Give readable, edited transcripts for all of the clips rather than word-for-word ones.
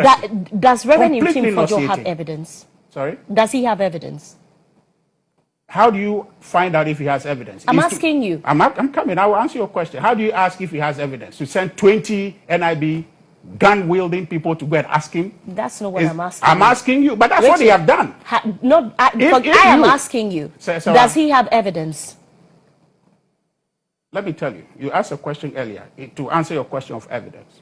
question. Does Reverend Timfojo have evidence? Sorry? Does he have evidence? How do you find out if he has evidence? I'm asking you. I'm coming. I will answer your question. How do you ask if he has evidence? To send 20 NIB gun-wielding people to go and ask him? That's not what I'm asking. I'm asking you, but that's Richard, what they have done. I am asking you. Does he have evidence? Let me tell you. You asked a question earlier to answer your question of evidence.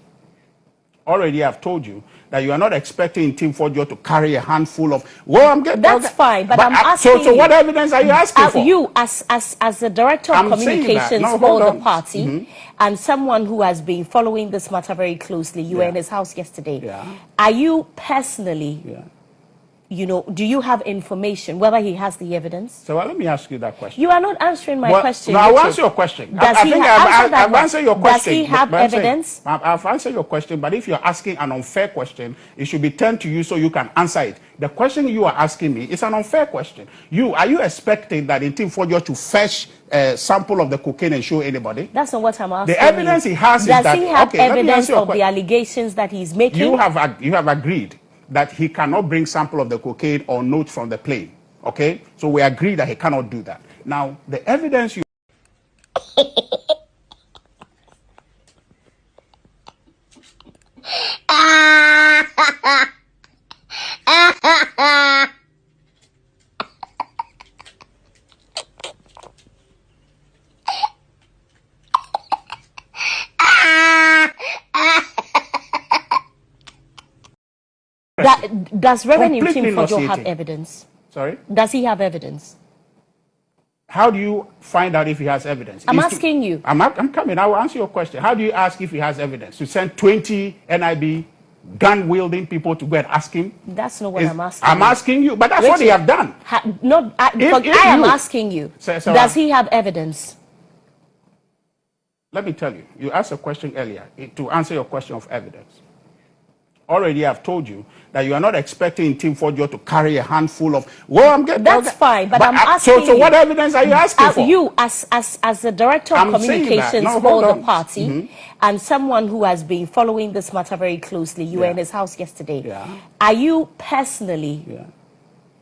Already I've told you that you are not expecting Timfojo to carry a handful of... Well, That's fine, but I'm asking so what evidence are you asking for? You, as the director of communications for the party, and someone who has been following this matter very closely, you were in his house yesterday. Yeah. Are you personally... You know, do you have information whether he has the evidence? So let me ask you that question. You are not answering my question. No, I'll answer your question. I've answered your question. Does he have evidence? I've answered your question, but if you're asking an unfair question, it should be turned to you so you can answer it. The question you are asking me is an unfair question. Are you expecting that in Timfojo to fetch a sample of the cocaine and show anybody? That's not what I'm asking. The evidence he has is that... Does he have evidence of the allegations that he's making? You have agreed that he cannot bring sample of the cocaine or note from the plane. Okay? So we agree that he cannot do that. Now, the evidence you... Does Reverend Timfojo have evidence? Sorry? Does he have evidence? How do you find out if he has evidence? I'm asking you. I'm coming. I will answer your question. How do you ask if he has evidence? To send 20 NIB gun-wielding people to go and ask him? That's not what I'm asking. I'm asking you, but that's Richard, what they have done. I am asking you. Does he have evidence? Let me tell you. You asked a question earlier to answer your question of evidence. Already I've told you that you are not expecting Timfojo to carry a handful of... Well, That's fine, but I'm asking So what evidence are you asking for? You, as the director of communications for the party, and someone who has been following this matter very closely, you were in his house yesterday. Yeah. Are you personally...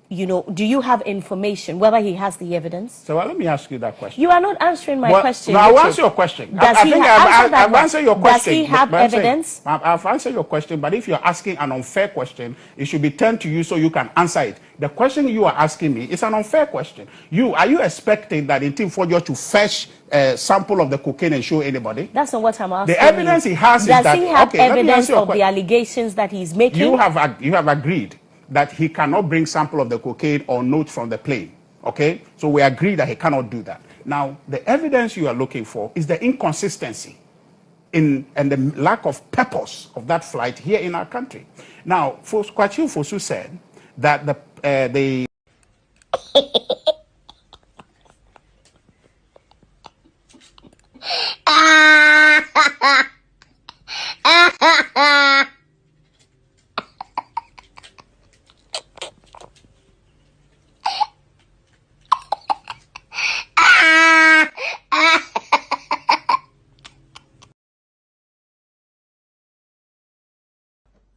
You know, do you have information whether he has the evidence? So let me ask you that question. You are not answering my question. No, I'll answer your question. I've answered your question. Does he have evidence? I've answered your question, but if you're asking an unfair question, it should be turned to you so you can answer it. The question you are asking me is an unfair question. Are you expecting that in Timfojo to fetch a sample of the cocaine and show anybody? That's not what I'm asking. The evidence he has is that... Does he have evidence of the allegations that he's making? You have agreed that he cannot bring sample of the cocaine or note from the plane. Okay? So we agree that he cannot do that. Now, the evidence you are looking for is the inconsistency and the lack of purpose of that flight here in our country. Now, Kwachu Fosu said that the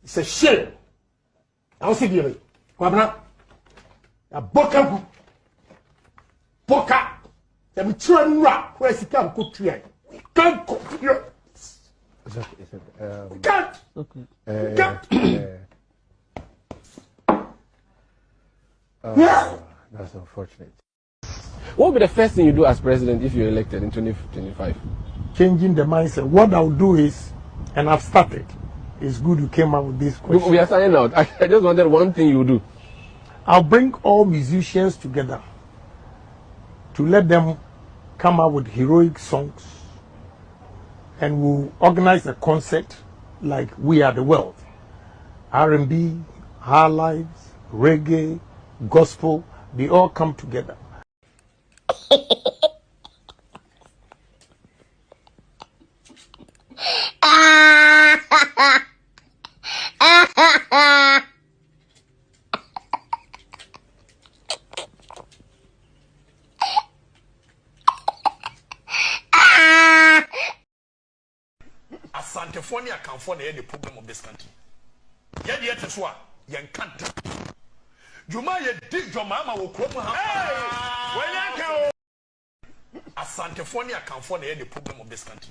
It's a shame. I was saying, Kwabna, a boka, the return rap, where she can't cook to we can't cook here. We can't. That's unfortunate. What would be the first thing you do as president if you're elected in 2025? Changing the mindset. What I'll do is, and I've started. It's good you came up with this question. We are signing out. I just wanted one thing you do. I'll bring all musicians together to let them come up with heroic songs, and we'll organize a concert like We Are the World. R&B, high lives, reggae, gospel, they all come together. Asante California account for the problem of this country. Yet yet is what? Yan can't. Juma ye dig your mama will come. Hey! As Santafonia can find any problem of this country.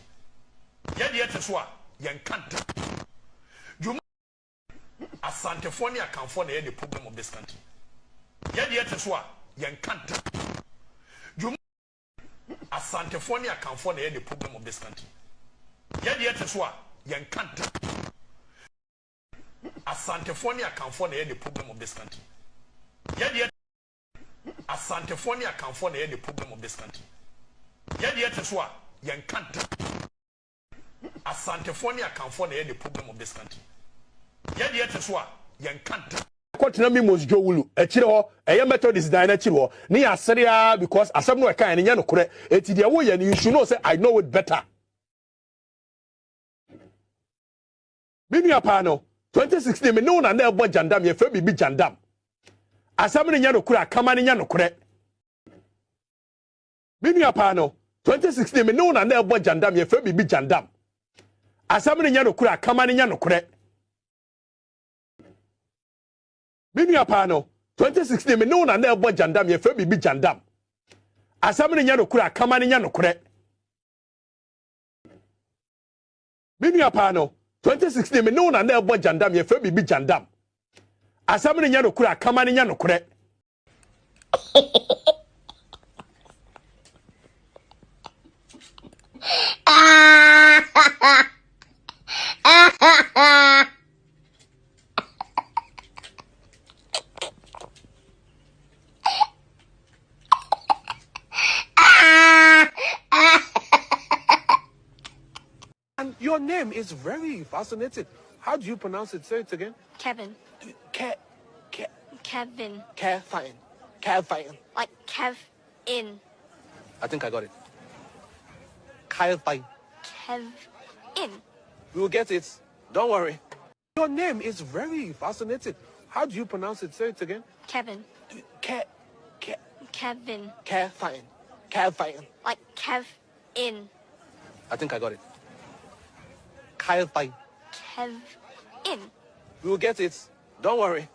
Yet is what? Yan can't. Juma as Santafonia can find any problem of this country. Yet is what? Yan can't. Juma as Santafonia can find any problem of this country. Yet is what? Yan can't. As Santafonia can find any problem of this country. Yet as Santafonia can find any problem of this country. Yet is what? Yan can't. As Santafonia can find any problem of this country. Yet is what? Yan can't. Continue me must go wulu. Echiro, a Methodist diner chiro. Ni aseria because asem no eka enya no kore. Eti dia wo ye you should know say I know it better. Mimi apano 2016 me no na na ebo jandam ye fe bibi jandam. Asem no nya no kore akama nya no kore. Mimi apano 2016 me no na na ebo jandam ye fe bibi jandam. Asem no nya no kore akama nya no kore. Mimi apano 2016 me no na na ebo jandam ye fe bibi jandam. Asem no nya no kore akama nya no kore. Mimi apano 2016 me no na na ebo jandam ye fe bibi jandam. Asem no nya no kore akama nya no kore. And your name is very fascinating. How do you pronounce it? Say it again. Kevin. Kevin. Kevin. Like Kev in. I think I got it. Kevin. Kev in. We'll get it. Don't worry. Your name is very fascinating. How do you pronounce it? Say it again. Kevin. Kevin. Kevin. Like Kev in. I think I got it. Kevin. Kev in. We'll get it. Don't worry.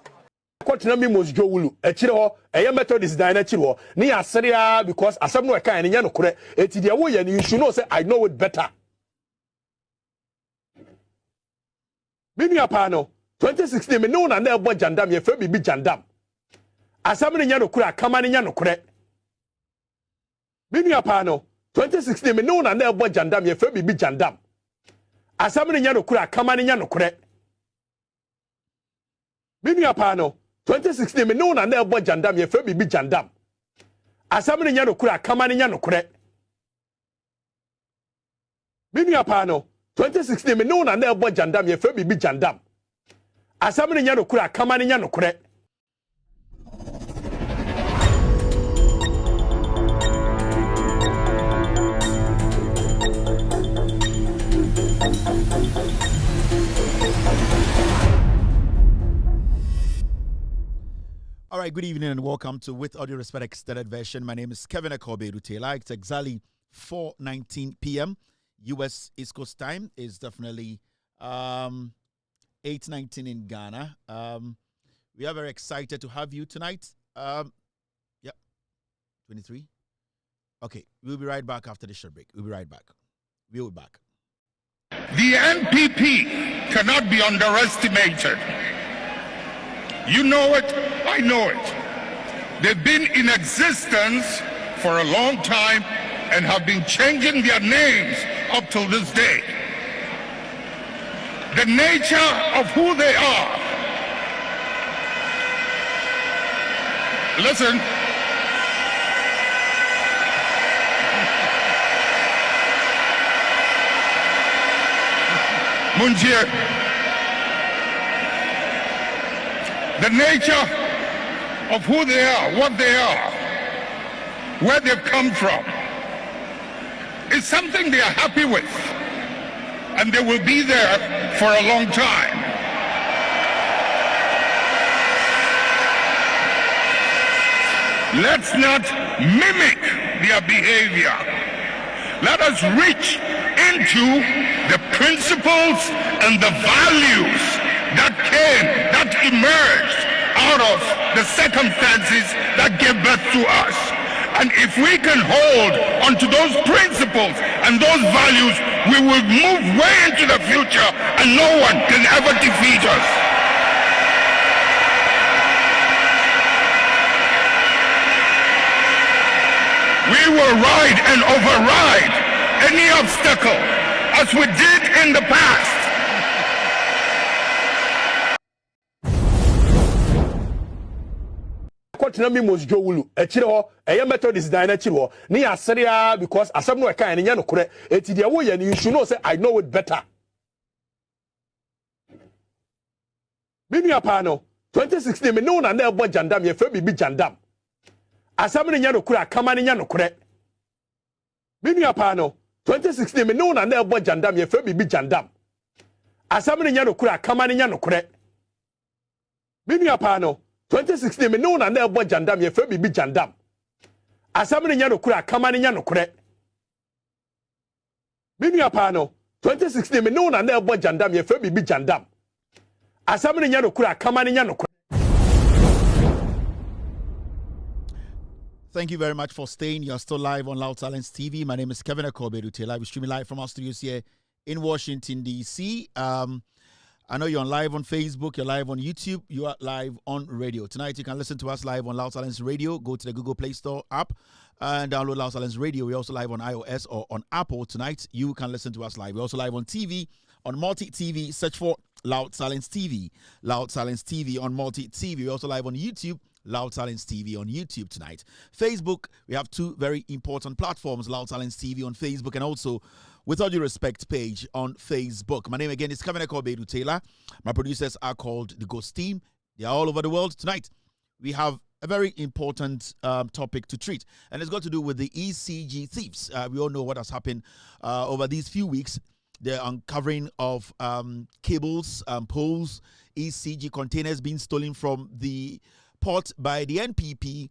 Continue me must go wulu. Echiro, a Methodist diner chiro. Ni aseria because asem no eka enya no kore. Eti dia wo ye you should know say I know it better. Mimi apano 2016 me no na na ebo jandam ye fe bibi jandam. Asem no nya no kore akama nya no kore. Mimi apano 2016 me no na na ebo jandam ye fe bibi jandam. Asem no nya no kore akama nya no kore. Mimi apano 2016 me no na na ebo jandam ye fe bibi jandam. Asem no nya no kore akama nya no kore. Mimi apano 2016 me no na na ebo jandam ye fe bibi jandam. Asem no nya no kore akama nya no kore. All right, good evening and welcome to With All Due Respect Extended Version. My name is Kevin Akobe Rutela. It's exactly 4:19 p.m. U.S. East Coast time. Is definitely 8:19 in Ghana. We are very excited to have you tonight. 23. Okay, we'll be right back after the short break. We'll be right back. We'll be back. The NPP cannot be underestimated. You know it, I know it. They've been in existence for a long time and have been changing their names up till this day. The nature of who they are. Listen. Munjir. The nature of who they are, what they are, where they've come from, is something they are happy with, and they will be there for a long time. Let's not mimic their behavior. Let us reach into the principles and the values that emerged out of the circumstances that gave birth to us. And if we can hold onto those principles and those values, we will move way into the future and no one can ever defeat us. We will ride and override any obstacle as we did in the past. Kwatina mos Joulu, Echid Methodist dine Chiwo, near Syria because as some no can and Yanokure, Etidia way, and you should know say I know it better. Binia Pano, 2016, me known and there but Jandam, ye Fabi be Jandam. As some in Yanokura, come on in Yanokure. Binia Pano, 2016, me known and there but Jandam, ye Fabi be Jandam. As some in Yanokura, come on in Yanokure. Binia Pano. 2016 me no na na ebo jandam ye fa bibi jandam asam ne nya no kura kama ne nya no kure binua pa no 2016 me no na na ebo jandam ye fa bibi jandam asam ne nya no kura kama ne nya no kure. Thank you very much for staying. You're still live on Loud Silence TV. My name is Kevin Akobe. Live streaming live from our studios here in Washington DC. I know you're live on Facebook, you're live on YouTube, you are live on radio. Tonight you can listen to us live on Loud Silence Radio. Go to the Google Play Store app and download Loud Silence Radio. We're also live on iOS or on Apple. Tonight you can listen to us live. We're also live on TV, on Multi-TV. Search for Loud Silence TV. Loud Silence TV on Multi-TV. We're also live on YouTube. Loud Silence TV on YouTube tonight. Facebook, we have two very important platforms, Loud Silence TV on Facebook and also With All Due Respect page on Facebook. My name again is Kevin Akobe Taylor. My producers are called the Ghost Team. They are all over the world. Tonight, we have a very important topic to treat, and it's got to do with the Ecg Thieves. We all know what has happened over these few weeks. The uncovering of cables, poles, Ecg containers being stolen from the port by the NPP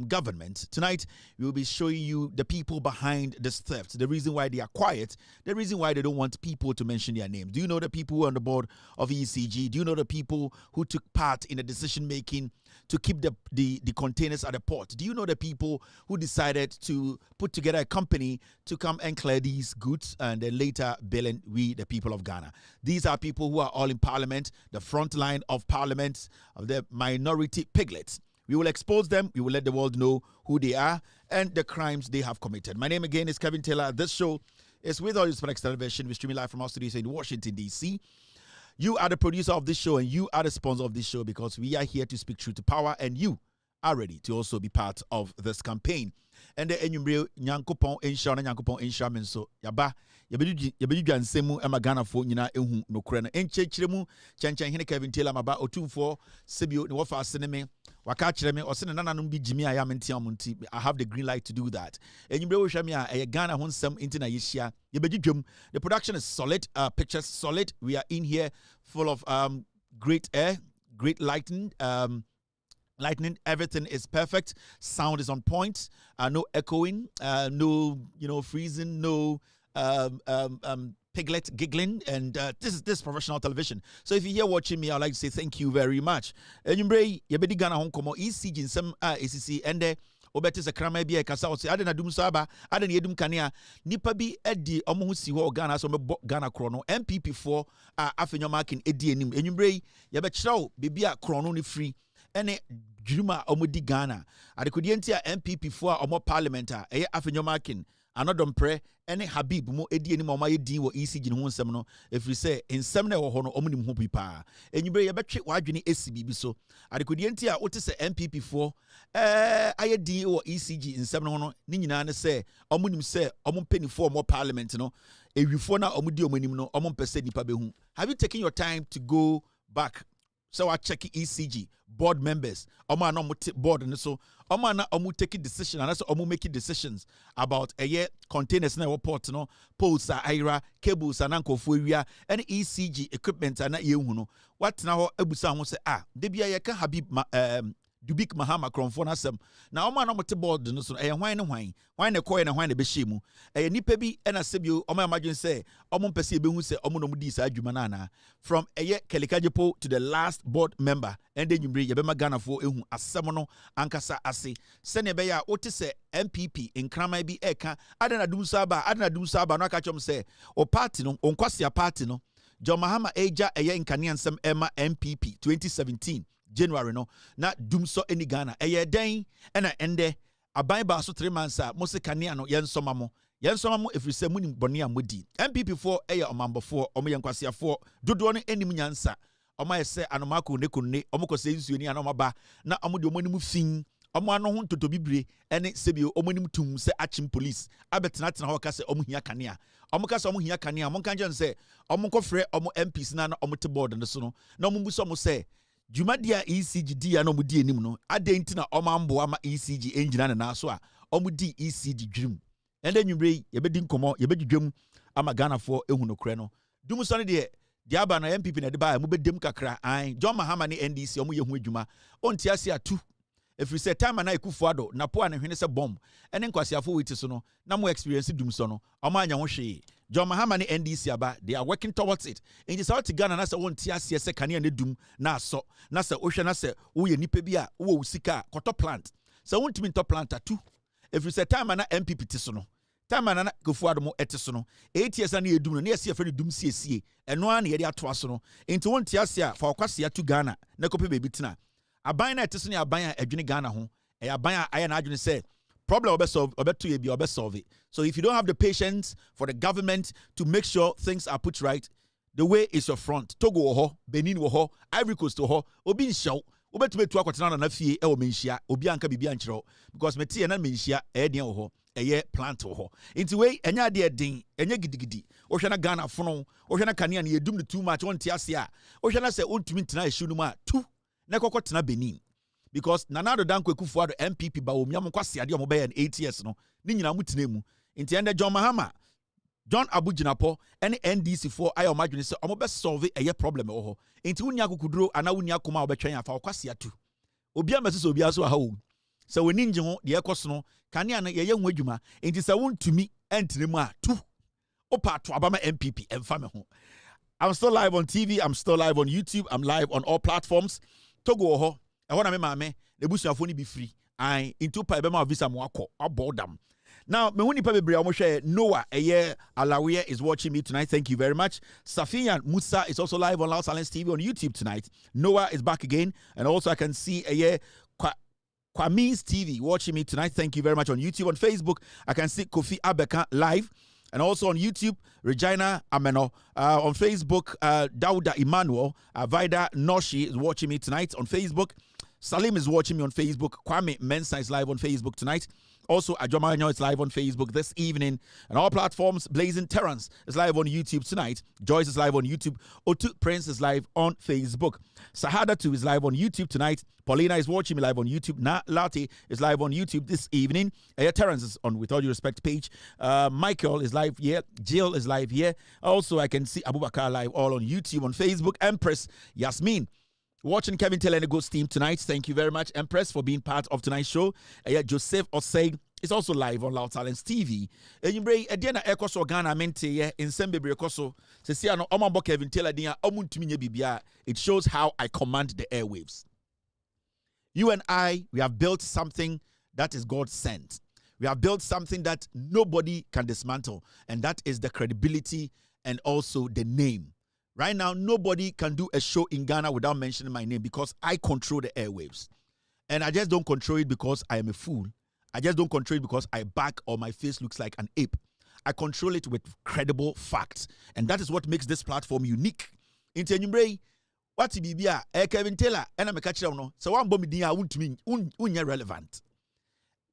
government. Tonight, we will be showing you the people behind this theft, the reason why they are quiet, the reason why they don't want people to mention their names. Do you know the people who are on the board of Ecg? Do you know the people who took part in the decision-making to keep the containers at the port? Do you know the people who decided to put together a company to come and clear these goods and then later billing we, the people of Ghana? These are people who are all in Parliament, the front line of Parliament, of the minority piglets. We will expose them. We will let the world know who they are and the crimes they have committed. My name again is Kevin Taylor. This show is With All Due Respect Television. We're streaming live from our studios in Washington, D.C. You are the producer of this show and you are the sponsor of this show because we are here to speak truth to power and you are ready to also be part of this campaign. And the enyumre nyankopon ensha na nyankopon ensha menso yaba yabedi dwansemu ema Ghana fo nyina ehu nokure na enchechiremu chenchen hene Kevin Taylor maba otumfo sebio ne wofa asene me waka kire me osene nananom bi jimi aya mentia monti. I have the green light to do that. Enyumre wo hwame a Ghana ho nsem intina yeshia yebedi dwam. The production is solid, pictures solid. We are in here full of great air, great lighting, everything is perfect. Sound is on point. No echoing. No, freezing. No piglet giggling. And this is professional television. So if you're here watching me, I'd like to say thank you very much. Enyumbre yebedi Ghana hon komo Ecg nsem ACC ende obeti se krama bia kasa o se ade na dum so aba ade na edum kanea nipa bi edi omo ho si ho Ghana so mebo Ghana kro no MPP for afenyo marking edi enim enyumbre yebe kirao bibia kro no ne free ene dwuma omodi Ghana adekodie ntia MPP for omo parliament eye afenyo marking anodom pre ene Habib mo edi enim omo yedi wo Ecg no ho nsem no efri se nsem na wo ho no omo nim ho pipa enyumbre yebe twe wadwene esibi bi so adekodie ntia wote se MPP for ayedi wo Ecg nsem no no ni nyina ne se omo nim se omo penifo omo parliament no ewifo na omo di omo nim no omo pese nipa behu. Have you taken your time to go back? So I check Ecg board members. Omo na omo board and so omo na omo take decision and also omo make decisions about containers na port no poles ira cables and ankofo area and Ecg equipment na ye hu no. What now ebusa ho say de bia ye ka Habib Dubik Mahama Kronfo na sem na oma no mote board no so hwan ne koy na hwan ne be hyemu nipa bi na sebio oma imagine say omo mpese ebehu say omo no mudi sa adwuma na na from Kelikajepo to the last board member and then nyumre ye be magana fo ehu asem no ankasa ase se ne be ya wote se MPP nkrama bi eka adana dum saba no aka chom say o party no onkwase party no John Mahama eja nkania nsem ema MPP 2017 January no na dumso eni Ghana den ena ende aban ba so 3 months a mo se kanea no yensoma mo efiri se munim bone amodi MPP for omambofo omo yenkwasiafo dodo no enim nyansa omo yese anomako ne kunne omo kose nsuoni ana omo ba na omo de omo nim fin omo ano ho ntoto bibre ene sebio omo nim tum se achim police abetena ho ka se omo hia kanea omo ka se omo hia kanea mo kan jen se omo kofre omo MPs na omo te board no so no na omo buso mo se Jumadia ECG dia no mudi enim no adenti na omambo ama ECG engineer na so a omudi ECG dwum ende nwumre yebedi nkomo yebedwudwum ama Ghana for ehu no kre no dum so ne de aba na MPP na de ba mu bedem kakra an John Mahama ne NDC omo yehu adwuma onti ase atu efiri se time na ekufuado na po an hwene se bomb ene nkwasiafo witi so no na mo experience dum so no omo anya ho hwe John Mahama ne NDC aba they are working towards it in the South Ghana na se wonti ase se kane ne dum na so na se ohwe na se wo ye nipa bi a wo usika koto plant se wontimi to plant atu efiri se time na MPP ti so no time na Kufuado mo ete so no 8 years na edum no na yesi afre dum siesie eno an ye de ato so no enti wonti ase a fa okwase atu Ghana na kope bebi tina aban na ete so ne aban a adwene Ghana ho aban a aya na adwene se problem solve it. So if you don't have the patience for the government to make sure things are put right, the way is your front. Togo wo, Benin wo, Ivory Coast wo, obi nshaw. Obetume tu akwatena na fie e wo menhia, obi anka bibia nkyerɛ because meti na menhia e de wo eye plant wo. Inti we enya de den, enya gidigidi. Wo hwe na Ghana fono, wo hwe na kanea na yedum ne too much won ti ase a. Wo hwe na se ontumi ntena ehwu no ma tu na kokotena Benin. Because Nanado Danko Kufuado MPP ba omiam kwase ade omo be 8 years no ni nyina mutena mu nti ende John Mahama John Abujinapo any NDC for ayo madwene se omo be solve eye problem wo ho nti wunya kokuduro ana wunya koma obetwen afa kwase atu obi amese obi aso ha wo se woni nje ho de ekoso no kane an ye hu adwuma nti se wontumi entene mu a tu opa to abama MPP emfa me ho. I'm still live on TV, I'm still live on YouTube, I'm live on all platforms. Togo ho ehona me maame na busuafo ni bi free I into pa be ma visa mo akọ abodam. Now me huni pa bebre omo Noah Alawiye is watching me tonight. Thank you very much. Safiyan Musa is also live on Loud Silence TV on YouTube tonight. Noah is back again, and also I can see Kwame's TV watching me tonight. Thank you very much on YouTube. On Facebook I can see Kofi Abeka live. And also on YouTube, Regina Ameno. On Facebook, Dauda Emmanuel. Vida Noshi is watching me tonight on Facebook. Salim is watching me on Facebook. Kwame Mensah is live on Facebook tonight. Also, Ajomanyo is live on Facebook this evening. And all platforms, Blazing Terrence is live on YouTube tonight. Joyce is live on YouTube. Otu Prince is live on Facebook. Sahada 2 is live on YouTube tonight. Paulina is watching me live on YouTube. Na Lati is live on YouTube this evening. Terrence is on With All Due Respect page. Michael is live here. Jill is live here. Also, I can see Abubakar live all on YouTube, on Facebook. Empress Yasmin watching Kevin Telenego's team tonight. Thank you very much, Empress, for being part of tonight's show. Joseph Osei is also live on Loud Silence TV. Enyimbre ediana ekoso Ghana mente in Sembebre ekoso. Se ano omambo Kevin Teledia omuntumi nye bibia. It shows how I command the airwaves. You and I, we have built something that is God sent. We have built something that nobody can dismantle, and that is the credibility and also the name. Right now, nobody can do a show in Ghana without mentioning my name because I control the airwaves. And I just don't control it because I am a fool. I just don't control it because I back or my face looks like an ape. I control it with credible facts. And that is what makes this platform unique. In Tenyumbre, what's Bibia, Kevin Taylor, and I'm a catcher. So one bomb idea won't mean relevant.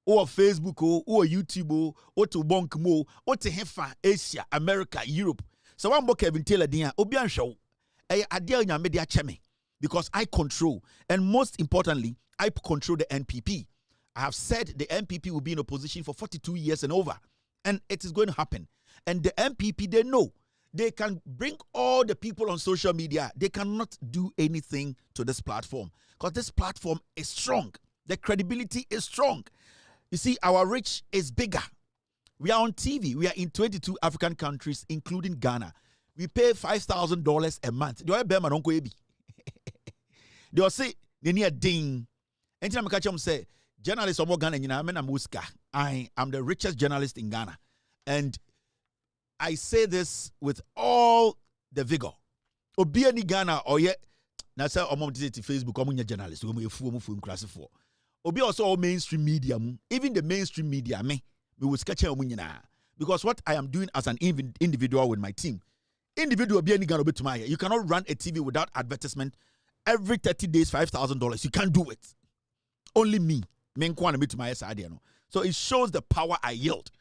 Or Facebook, or YouTube, or to Bonk Mo, or to Hefa, Asia, America, Europe. So one book Kevin Taylor dia obian show adia nya media cheme because I control, and most importantly I control the NPP. I have said the NPP will be in opposition for 42 years and over, and it is going to happen. And the NPP, they know They can bring all the people on social media. They cannot do anything to this platform because this platform is strong. The credibility is strong. You see, our reach is bigger. We are on TV. We are in 22 African countries, including Ghana. We pay $5,000 a month. Do I bear my uncle Ebi? They will say, they need a ding. And I'm catch them say, journalists of Ghana, I am the richest journalist in Ghana. And I say this with all the vigor. Obi ni Ghana or yet na say omom to Facebook omunya journalist Obi also all mainstream media even the mainstream media we will sketch omunyina because what I am doing as an individual with my team. Individual obi ni Ghana obetumaya. You cannot run a TV without advertisement every 30 days $5,000. You can't do it. Only me. So it shows the power I yield.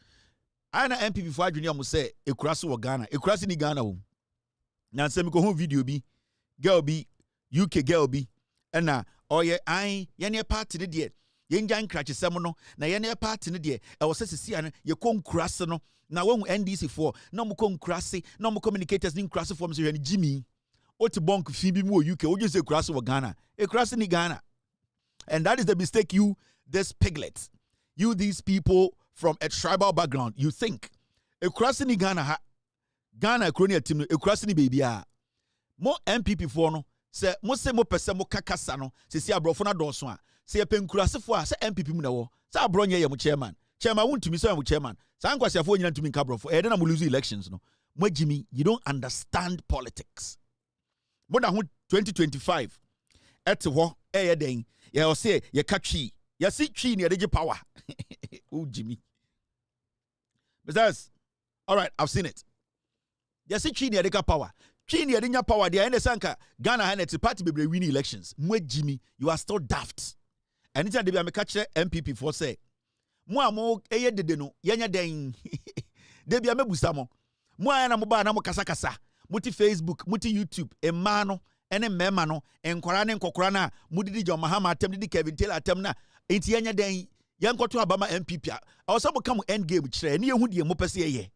I na MPP for Junior mu say ekurase wo Ghana ekurase ni Ghana wo na say me ko hu video bi girl bi UK girl bi na oye an ye ne party ne de ye ngan krache sem no na ye ne party ne de e wo sesisi an ye ko nkurase no na wo NDC for na mo ko nkurase na mo communicators ni nkurase for me so ni Jimmy o ti bonk fi bi mu UK o just say ekurase wo Ghana ekurase ni Ghana. And that is the mistake this piglets, these people from a tribal background, you think. Ekurasini Ghana kronia team ekurasini baby mo MPP for no say mo se mo pese mo kakasa no se si abrofo na do so a se penkurasefo a se MPP mu na wo se abronye ye mo chairman wontumi so mo chairman sa nkwasiafo nyina ntumi nka abrofo e de na mo lose elections no mo Jimmy, you don't understand politics. Mo da ho 2025 etho den ya say ye catchy ya see tree near the power. Oh Jimmy. Besides, all right, I've seen it. Ya see tree near the power. Tree near the power. They are in the sanka. Ghana and it's a party be winning elections. Mwe Jimmy, you are still daft. And it's a debate. I catch MPP for say. Mo eye de no yenya den. Debi ame busamo. Mo ana mo ba na mo kasa kasa. Muti Facebook, muti YouTube, emano. Ene mema no enkwara ne nkokora na mudidi John Mahama atem didi Kevin Taylor atem na enti yenya den yenkoto abama MPP a awosabo kam end game kire ne yehu de mo pese ye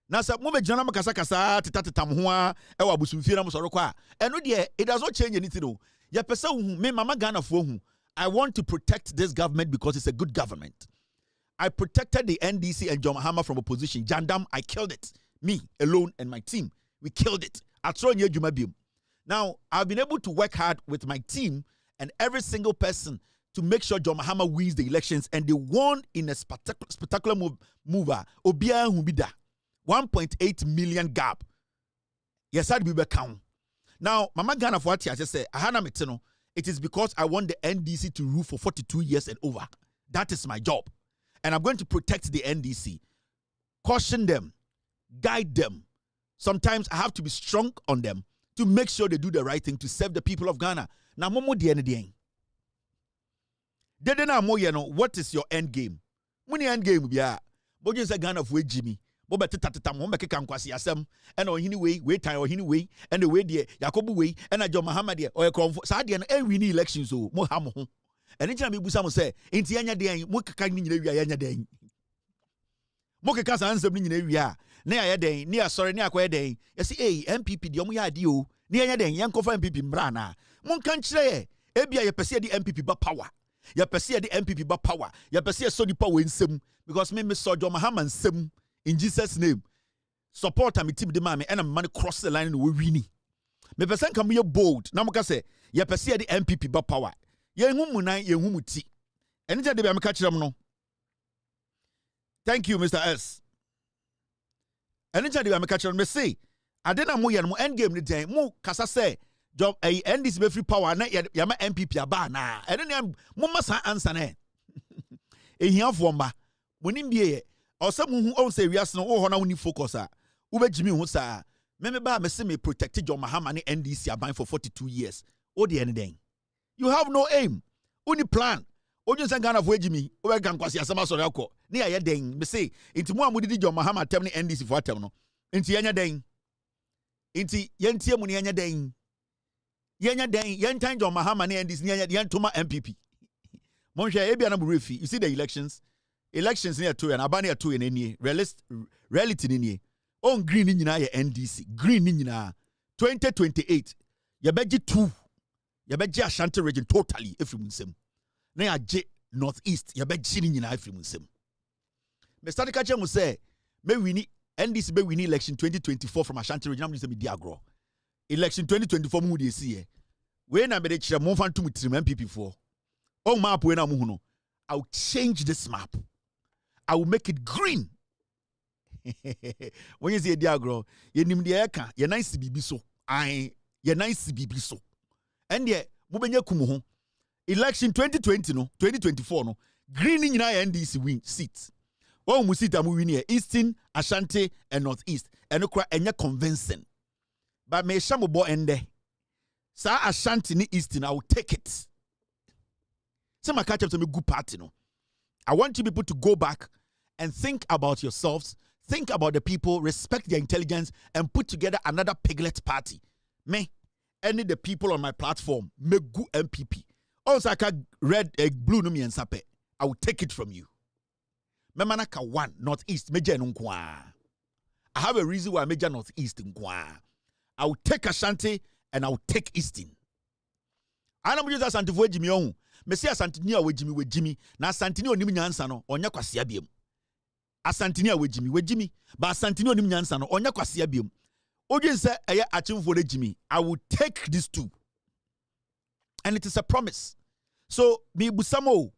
na sa mo be jana mo kasa kasa teta mo ho a e wa busumfie na mo soro kwa eno de it does not change anything no ye pese hu me mama Ghana fo hu. I want to protect this government because it's a good government. I protected the NDC and John Mahama from opposition. Jandam, I killed it. Me alone and my team, we killed it. Atronye Jumabim. Now, I've been able to work hard with my team and every single person to make sure John Mahama wins the elections, and they won in a spectacular mover. Obia Hubida, 1.8 million gap. Yes, I'd be back count. Now, Mama Ghana for what I just say, it is because I want the NDC to rule for 42 years and over. That is my job. And I'm going to protect the NDC, caution them, guide them. Sometimes I have to be strong on them to make sure they do the right thing to serve the people of Ghana. Now, Momo Dieng. What is your end game? Muni end game, yeah. But you say Ghana for Jimmy. Boba tata mo make kan kwasi asem and o hini way time o hini way and the way there Yakobu way and John Mahama there o e sa de no e win elections so mo ha mo ho. And ntia me busa mo say enti anya de mo keka ni nyina wi anya de. Mo keka sa ansem ni nyina wi a na ya den ni asore ni akoye den you see MPP de omo ya de o ni anya den yen kofa MPP mbra na mo kan kire e bia ye pese de MPP ba power ye pese de MPP ba power ye pese so di power nsem because me so John Mahama nsem in Jesus name support am team de mame and am man cross the line no we wini me pese kan me bold na mo ka say ye pese de MPP ba power ye hu munan ye hu muti eni je de bia me ka kire no. Thank you Mr. S. And it's a catch on me say, I didn't know mo end game the day. Mo kasa say, job a NDC be free power na yama MPP aba na. And then mo masa answer na. E hian fo mba. Mo nim bie or some who own say we are no ho na woni focus a. Ube Jimmy hu sa. Me ba me say me protect John Mahama ni NDC aban for 42 years. O de anything. You have no aim. Only plan. Ojo san Ghana for Jimmy. Ube kan kwasi asama so rekọ. Ni aye den me say inti mo amudi John Mahama tem ni NDC for atem no inti yenya den inti yentie mu ni yenya den yentan John Mahama ni NDC ni yentoma MPP mo hwe e bia na refi. You see the elections ni ato na abani ato ni reality ni On green in NDC. Green in 2028. Yabeji 2. Yabeji Ashanti region totally if you munsem. Na ya J Northeast. Yabeji in if you munsem. Me start catch mu say me wini NDC be wini election 2024 from Ashanti region. I'm just me diagro. Election 2024 mu dey see here. We na be dey kire mo fan to mutrim MPP for. On map we na mu no. I will change this map. I will make it green. When you say diagro, you nim de eka, you nice bibi so. Ai, you nice bibi so. And ye, mo benye kumu ho. Election 2020 no, 2024 no, green in NDC win seats. Oh, mu seat amu win here, Eastern, Ashanti, and Northeast. And okra enye convincing. But me shamu bo ende. Sa Ashanti ni Eastern, I will take it. Some catch up to me good party no. I want you people to go back and think about yourselves, think about the people, respect their intelligence, and put together another piglet party. Me, any the people on my platform, me good MPP. Also, I can red, blue, no me and sape. I will take it from you. Me manaka 1 Northeast, meja nunkwa. I have a reason why I meja Northeast nkwa. I will take Ashanti and I will take Eastern. I don't use Ashanti for Jimmy on. Me say Asantini we Jimmy. Na Asantini onim nyansa no onya kwasea biem. Asantini we Jimmy. But Asantini onim nyansa no onya kwasea biem. Odin say eye achimfo le Jimmy. I will take these two. And it is a promise. So me busamo.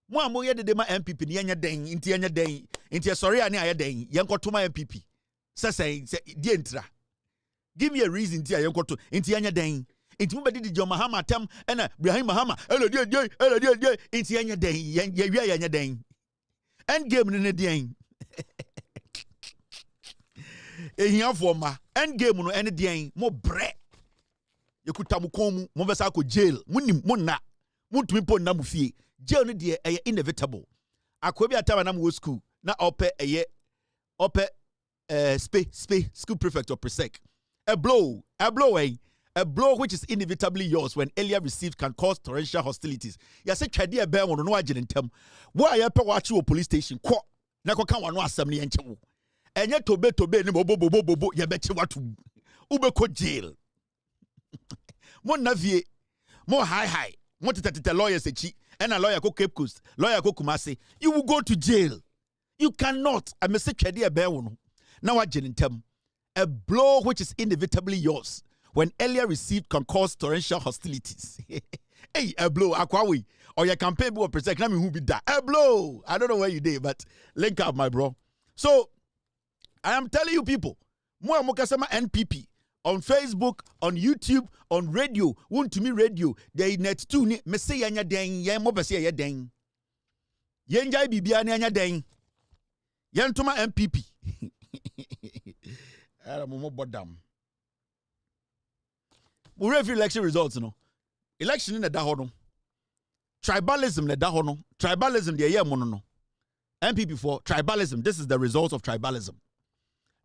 Mo amoye de ma MPP ni enya den, inti enya den. Inti sorry ani aye den. Yenkoto ma MPP. Say die entra. Give me a reason ti yenkoto. Inti enya den. Inti mo bedi di John Mahama tem ena Ibrahim Mahama elo die inti enya den ye wi enya den end game ne den ehia fo ma end game no ene den mo bre yekuta mo kon mo besa ko jail munim mo na muntumi po na mo fie jail no de eye inevitable akobi atama na mo school na ope school prefect or presec a blow a blow which is inevitably yours when earlier received can cause torrential hostilities. Ya say twede e be won no agye ntem. Wo aye pe wa chi police station ko na ko kan wano asem ne yenche wo. Enye tobe ni bobo ye be chi watu. Ube ko jail. Mo navie, mo high. Mo tete lawyers echi. And a lawyer ko Cape Coast, lawyer ko Kumasi. You will go to jail. You cannot. I may say twede e be won. Na agye ntem. A blow which is inevitably yours when earlier received can cause torrential hostilities. Hey, a blow, akwawi. Or your campaign will present. Let me who be that. A blow. I don't know where you did, but link up, my bro. So, I am telling you people, more mokasama NPP on Facebook, on YouTube, on radio. Want to me radio. They net two ni me say yanya deng. Yen mo besi ya deng. Yen jai bibia ni yanya deng. Yen tuma NPP. I don't know about them. We review election results, you know. Election in the dahono. Tribalism the dahono. Tribalism the year mono. MPP for tribalism. This is the result of tribalism.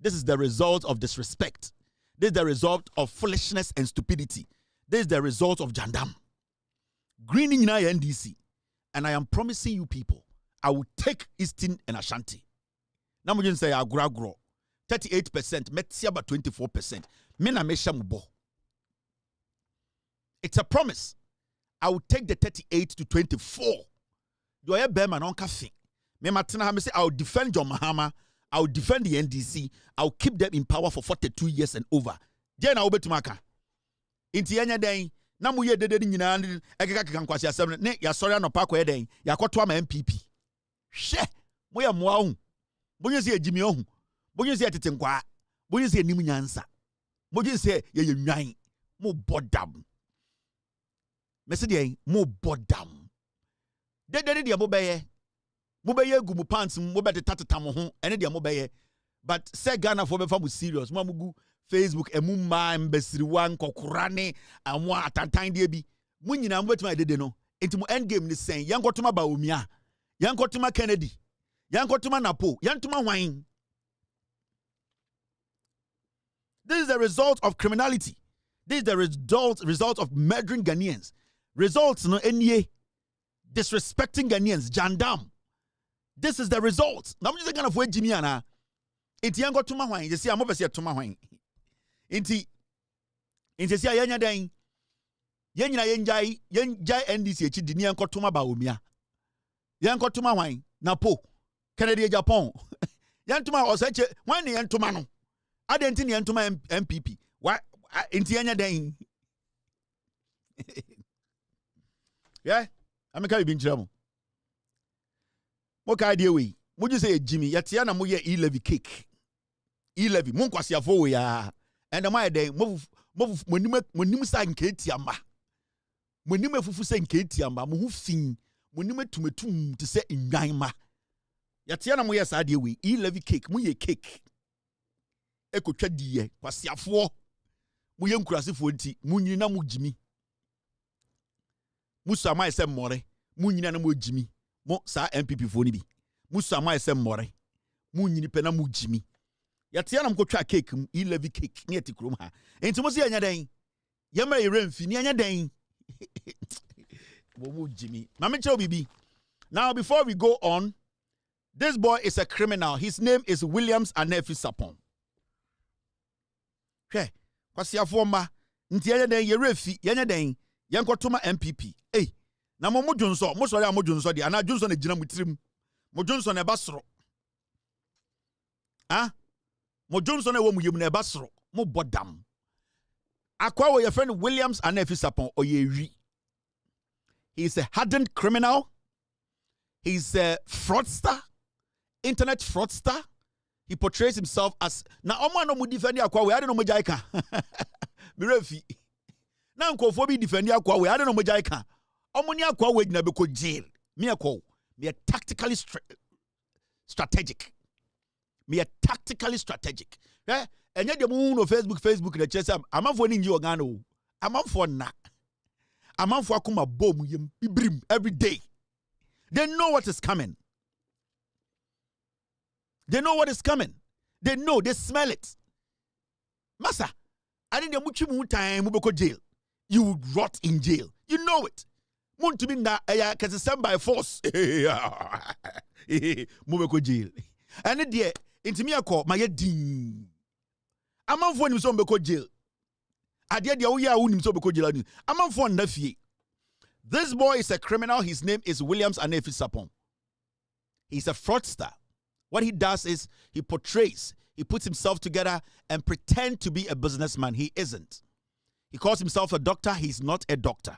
This is the result of disrespect. This is the result of foolishness and stupidity. This is the result of jandam. Greening in NDC. And I am promising you people, I will take Eastern and Ashanti. Now we say I grow 38%, Metsia about 24%. Mena mesha mubo. It's a promise. I will take the 38 to 24. Do I bear man on cafe? Me matina me say I will defend John Mahama. I will defend the NDC. I will keep them in power for 42 years and over. Then I will bet maka. Inti enya den na mu ye dede nyina ekeka keka nkwasi asem ne ya sori anopa kwa den ya kwoto ama MPP. Hwe mo ya mo ahu. Bonye se ejimi ohu. Bonye se tete nkwa. Bonye se enim nyansa. Bonye se ye nwan. Mo bodam. Mese de mo bodam. Dede de mo beye. Mo beye gu mu pants mo bede tatata mo ho ene de mo beye. But say Ghana for be fa mo serious. Mo amugu Facebook emu ma mbesiriwa nkokora ne amwa atantan de bi. Mo nyina mo betima dede no. Enti mo end game ni sen. Yankotuma ba omia. Yankotuma Kennedy. Yankotuma Napo. Yantuma Wine. This is the result of criminality. This is the result of murdering Ghanaians. Results no NA disrespecting Ghanaians. Jandam. This is the result. Now I'm just going to Jimmy Anna. Inti yango tuma hwan. Yesi amobese tuma hwan. Inti si ayanya den. Yenyina yenjai NDC echi di ni yanko tuma ba omia. Yanko tuma hwan na po. Kennedy Japan. Yantuma oseche hwan ni yantuma no. Adenti ni yantuma MPP. Wa inti yanya den. Yeah, I'm a carry binchamo. What idea we? Would you say Jimmy? Yatiana muye e-levy cake. E-levy, Monquasia for ya. And my day, move Monimusa and Katiamba. Monima fufu and Katiamba, Muhufin, Monima to me to say in Gaima. Yatiana muya idea we e-levy cake, muye cake. Eko chadie, Quasia for Muyam Crasifuenti, Munina Mujimi. Musa ma ese more mu nyina na mu jimi mo sa MPP fo ni bi musa ma ese more mu nyini pe na mu jimi yate na mkotwa cake e-levy cake ne ati krom ha enti mo se anya dan ye ma yere mfi ne anya dan mu jimi mama che obibi. Now before we go on, this boy is a criminal. His name is Williams Anefi Sapon. Hwe kwasiafo ma nti anya dan yere fi anya dan yankotoma MPP. Hey, na mo Johnson, mo sori Johnson di ana Johnson e gina mutirim. Mo Johnson e basro. Ah? Mo Johnson e wo muyem na e basro. Mo bodam. Akwa wo your friend Williams Anefi Sapon oyewi. He's a hardened criminal. He's a fraudster, internet fraudster. He portrays himself as na omo no mu defend akwa we ade no mo jaika. Mirefi. Na nkofo bi defend akwa we ade no mogya ika omoni akwa we gina be ko jail me akwa me tactically strategic eh enye de mu no Facebook na chese amanfo ni nji organ o amanfo na amanfo akoma bom yem bibrim every day. They know what is coming. They know, they smell it. Massa, I didn't much time mu be ko jail. You would rot in jail. You know it. Mun to be na cause sent by force. Mubeko jail. And dear, into me a call my din. I'm on phone so beko jail. I did the oya unim so beko jail. I'm on phone nephew. This boy is a criminal. His name is Williams Anefi Sapon. He's a fraudster. What he does is he puts himself together and pretend to be a businessman. He isn't. He calls himself a doctor. He's not a doctor.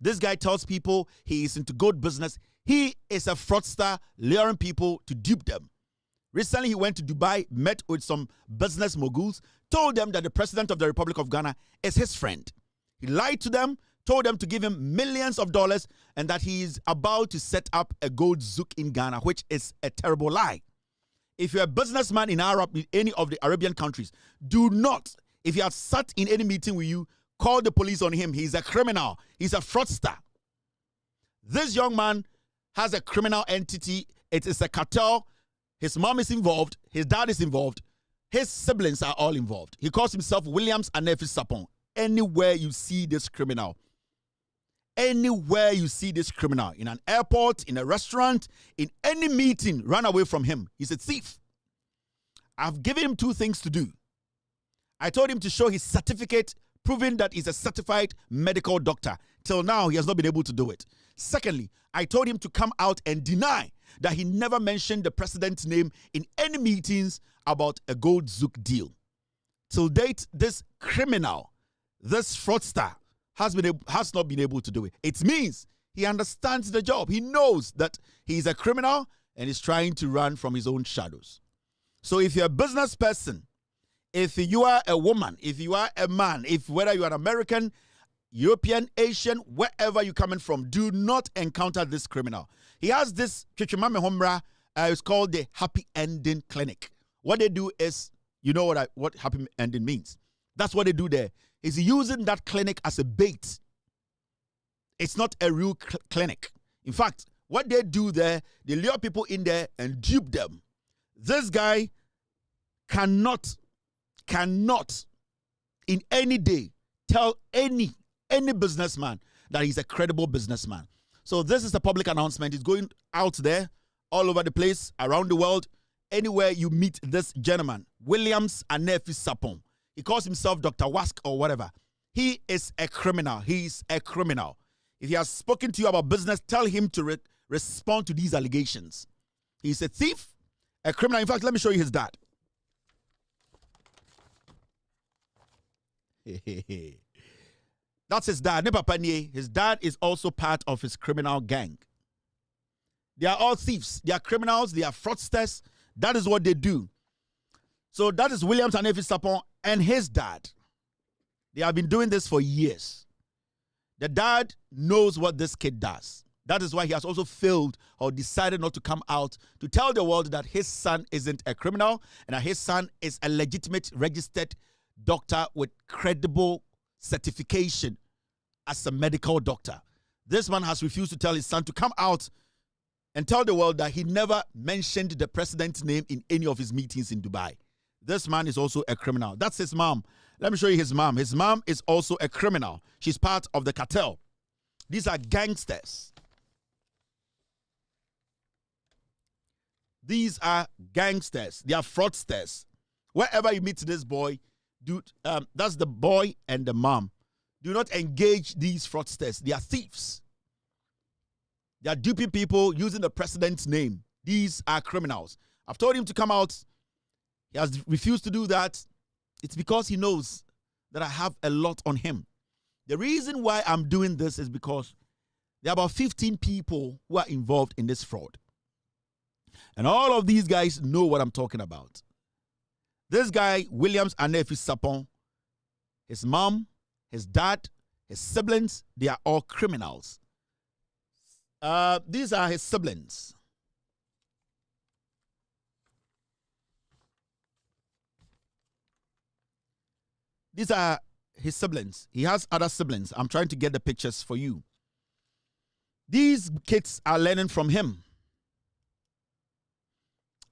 This guy tells people he is into good business. He is a fraudster, luring people to dupe them. Recently, he went to Dubai, met with some business moguls, told them that the president of the Republic of Ghana is his friend. He lied to them, told them to give him millions of dollars, and that he is about to set up a gold zouk in Ghana, which is a terrible lie. If you're a businessman in any of the Arabian countries, do not, if he has sat in any meeting with you, call the police on him. He's a criminal. He's a fraudster. This young man has a criminal entity. It is a cartel. His mom is involved. His dad is involved. His siblings are all involved. He calls himself Williams Anefi Sapon. Anywhere you see this criminal, in an airport, in a restaurant, in any meeting, run away from him. He's a thief. I've given him two things to do. I told him to show his certificate proving that he's a certified medical doctor. Till now, he has not been able to do it. Secondly, I told him to come out and deny that he never mentioned the president's name in any meetings about a gold zouk deal. Till date, this criminal, this fraudster, has not been able to do it. It means he understands the job. He knows that he's a criminal and is trying to run from his own shadows. So if you're a business person, if you are a woman, if you are a man, whether you are American, European, Asian, wherever you're coming from, do not encounter this criminal. He has this Chichimame Homra, it's called the Happy Ending Clinic. What they do is, you know what happy ending means. That's what they do there. Is using that clinic as a bait. It's not a real clinic. In fact, what they do there, they lure people in there and dupe them. This guy cannot in any day tell any businessman that he's a credible businessman. So this is a public announcement. It's going out there all over the place, around the world. anywhere you meet this gentleman, Williams Anefi Sapon. He calls himself Dr. Wask or whatever. He is a criminal. He's a criminal. If he has spoken to you about business, tell him to respond to these allegations. He's a thief, a criminal. In fact, let me show you his dad. That's his dad. His dad is also part of his criminal gang. They are all thieves. They are criminals. They are fraudsters. That is what they do. So that is Williams Anefi Sapon and his dad. They have been doing this for years. The dad knows what this kid does. That is why he has also failed or decided not to come out to tell the world that his son isn't a criminal and that his son is a legitimate registered doctor with credible certification as a medical doctor. This man has refused to tell his son to come out and tell the world that he never mentioned the president's name in any of his meetings in Dubai. This man is also a criminal. That's his mom. Let me show you his mom. His mom is also a criminal. She's part of the cartel. These are gangsters. These are gangsters. They are fraudsters. Wherever you meet this boy, dude, that's the boy and the mom. Do not engage these fraudsters. They are thieves. They are duping people using the president's name. These are criminals. I've told him to come out. He has refused to do that. It's because he knows that I have a lot on him. The reason why I'm doing this is because there are about 15 people who are involved in this fraud. And all of these guys know what I'm talking about. This guy, Williams Anefi Sapon, his mom, his dad, his siblings, they are all criminals. These are his siblings. These are his siblings. He has other siblings. I'm trying to get the pictures for you. These kids are learning from him.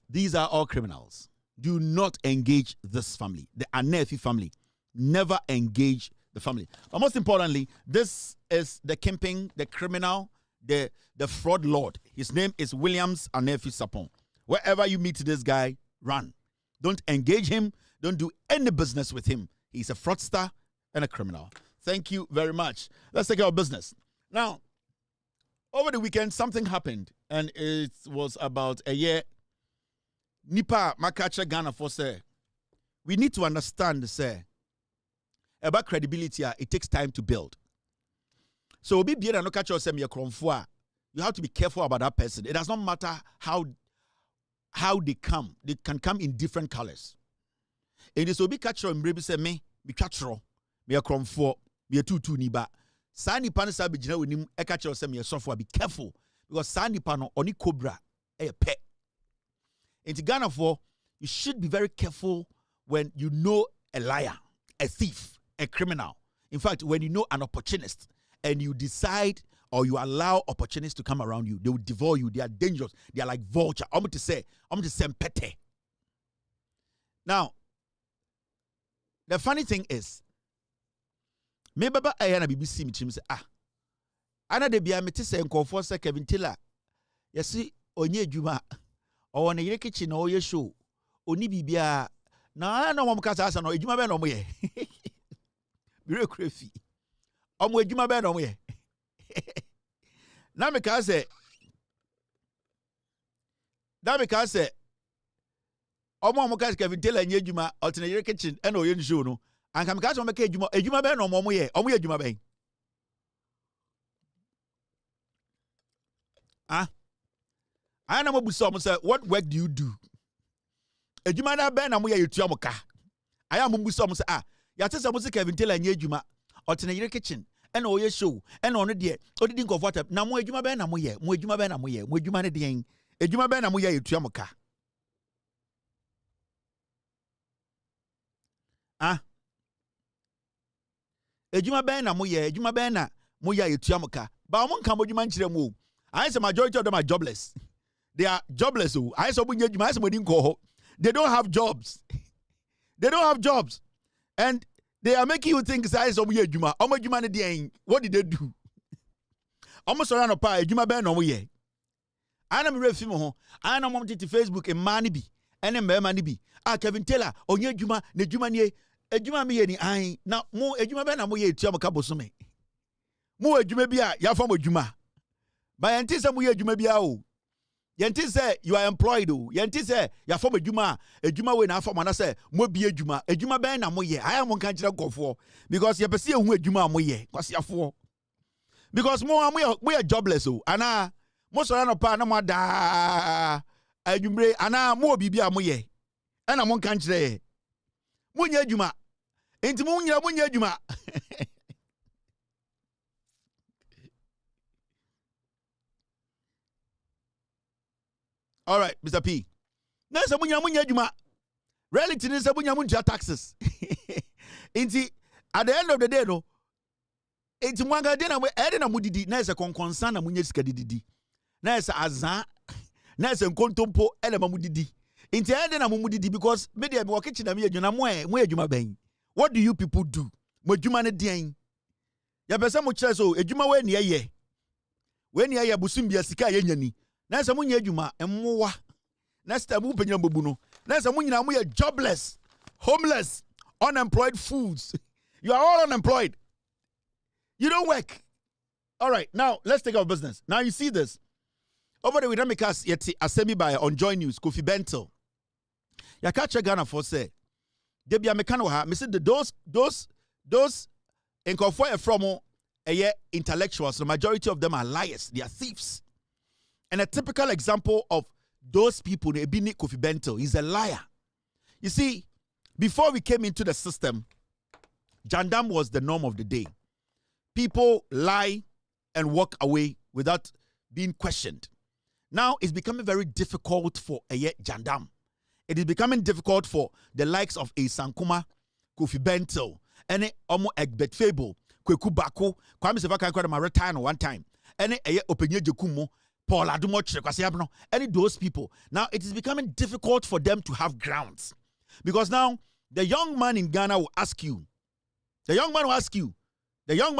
These are all criminals. Do not engage this family, the Anefi family. Never engage the family. But most importantly, this is the kingpin, the criminal, the fraud lord. His name is Williams Anefi Sapon. Wherever you meet this guy, run. Don't engage him. Don't do any business with him. He's a fraudster and a criminal. Thank you very much. Let's take our business. Now, over the weekend, something happened, and it was about a year. Nipa makacha Ghana for say, we need to understand, say, about credibility. It takes time to build. So, you have to be careful about that person. It does not matter how they come. They can come in different colors. And this will be catcher and baby say me catcher me a cromfo me a tutu niba. Sani pan sa be jina with him a catcher say me a software. Be careful because Sani pano oni cobra a pet. In Ghana for you should be very careful when you know a liar, a thief, a criminal. In fact, when you know an opportunist and you decide or you allow opportunists to come around you, they will devour you. They are dangerous. They are like vulture. I'm going to say pete. Now, the funny thing is, me baba ayana BBC me chim say ana de bia me te say nkofo say Kevin Taylor yesi onye adwuma o wona yire kitchen o ye show oni bibia na mom kasa asa no adwuma be no mo ye bire krefi o mo adwuma be no mo ye na me ka say Omo ka Kevin Taylor nye adwuma alternate yire kitchen e na oye show no anka me ka so me ka adwuma be no mo ye adwuma be I know what say, what work do you do? Adwuma na be na mo ye yetua mo ka. I am mbu so mo say ya tese mo say Kevin Taylor nye adwuma alternate yire kitchen e na oye show e na ono de odidi comfortable na mo adwuma be na mo ye mo adwuma be na mo ye mo adwuma ne de adwuma be na mo ye yetua mo ka. Ejuma ben na mo ye yetua mo ka. Ba mo nka mo dwuma nkire mo. I say majority of them are jobless. They are jobless. I say bunye dwuma, I say mo din ko ho. They don't have jobs. They don't have jobs. And they are making you think say so mo ye dwuma. Omo dwuma ne de what did they do? Omo so ran up ejuma ben no mo ye. Ana me refi mo ho. Ana mo titi Facebook e man bi. ene mema ni bi Kevin Taylor onye adwuma na adwuma nie adwuma me ye ni an na mo adwuma be na mo ye etua mo ka bosome mo adwuma bi a ya fa mo adwuma ba yenti se mo ye adwuma bi a o yenti se you are employed o yenti se ya fa mo adwuma we na fa mo na se mo bi adwuma be na mo ye aya mo kan kire nkofo because ye pese ehu adwuma mo ye kwasiafo because mo ye jobless o ana mo so na pa na mo da adwumre ana mo bibi a mo ye ana mo kan kire mo nya adwuma enti mo nya adwuma all right Mr. P na se mo nya adwuma reality ni se mo nya taxes enti at the end of the day no enti mo anga de na mo na mo didi na se konkonsa na mo nya sika didi na se azan na se nkontompo ele ma mo didi enti ede na mo didi because me dey me wo kitchen na me adwuma mo adwuma ban what do you people do mo adwuma ne den ya pese mo kire so adwuma we ne ye busum bia sika ye nyani na se mo nya adwuma emmowa na sta mu penya mbobu no na se mo nyina mo ye jobless homeless unemployed fools you are all unemployed you don't work all right now let's take our business now you see this over the Widamikas yeti asemi by on Joy News Kofi Bento ya catch Ghana for say they be mekano ha me say those enkofo from intellectuals the majority of them are liars they are thieves and a typical example of those people Ebini Kofi Bento is a liar. You see, before we came into the system, Jandam was the norm of the day. People lie and walk away without being questioned. Now it's becoming very difficult for Jandam. It is becoming difficult for the likes of Sankuma, Kofi Bento, and Omo Egbet Fable, Kweku Bako, Kwame Sefa Kankwada retired one time, and Openye Jekumo, Paul Adumoch, any those people. Now it is becoming difficult for them to have grounds. Because now the young man in Ghana will ask you, the young man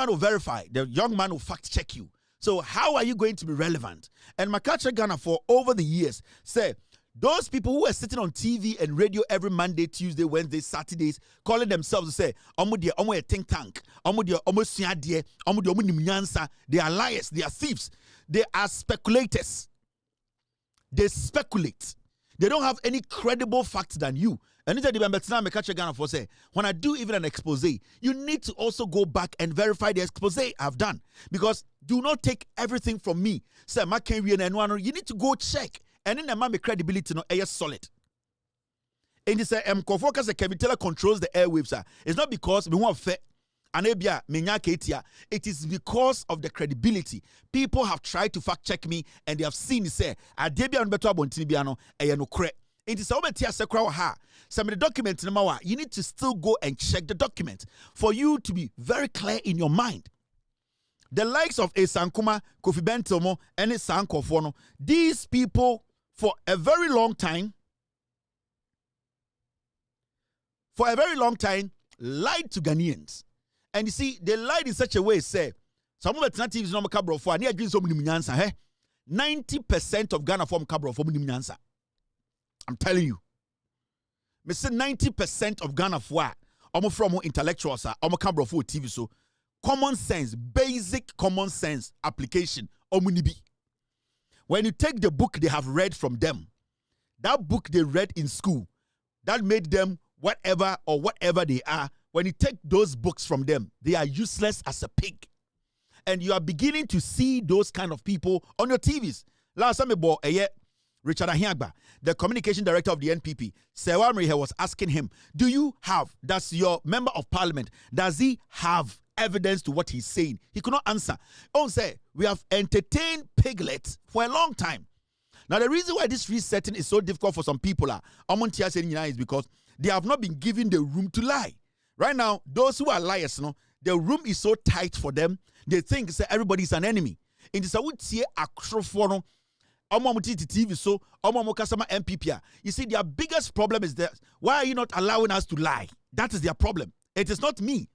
will verify, the young man will fact check you. So how are you going to be relevant? And Makacha Ghana for over the years say, those people who are sitting on TV and radio every Monday, Tuesday, Wednesday, Saturdays, calling themselves to say, a think tank, they are liars, they are thieves, they are speculators. They speculate. They don't have any credible facts than you. And when I do even an expose, you need to also go back and verify the expose I've done. Because do not take everything from me. Say, you need to go check. And then the man credibility no is solid. And this Mkofocus Kevin Taylor controls the airwaves. It's not because we want fair. It is because of the credibility. People have tried to fact check me and they have seen say Adebia beto abontinibiano no kre. It is over tia sekra ha. Some of the documents you need to still go and check the document for you to be very clear in your mind. The likes of Sankuma, Kofi Bentomo, and Sankofono, these people for a very long time lied to Ghanaians. And you see, they lied in such a way, say, some of the alternatives no cabro for near so many 90% of Ghana form cabro for Munyansa. I'm telling you. Me say 90% of Ghana for from intellectuals are cabro for TV so common sense, basic common sense application omunibi. When you take the book they have read from them, that book they read in school, that made them whatever they are. When you take those books from them, they are useless as a pig. And you are beginning to see those kind of people on your TVs. Last time, Richard Ahiagba, the communication director of the NPP, Sewamri was asking him, does your member of parliament, does he have evidence to what he's saying? He could not answer. Oh, say, we have entertained piglets for a long time. Now, the reason why this resetting is so difficult for some people is because they have not been given the room to lie. Right now, those who are liars, the room is so tight for them, they think everybody is an enemy. In this, I would see a crophone, TV, so MPP. You see, their biggest problem is that why are you not allowing us to lie? That is their problem. It is not me.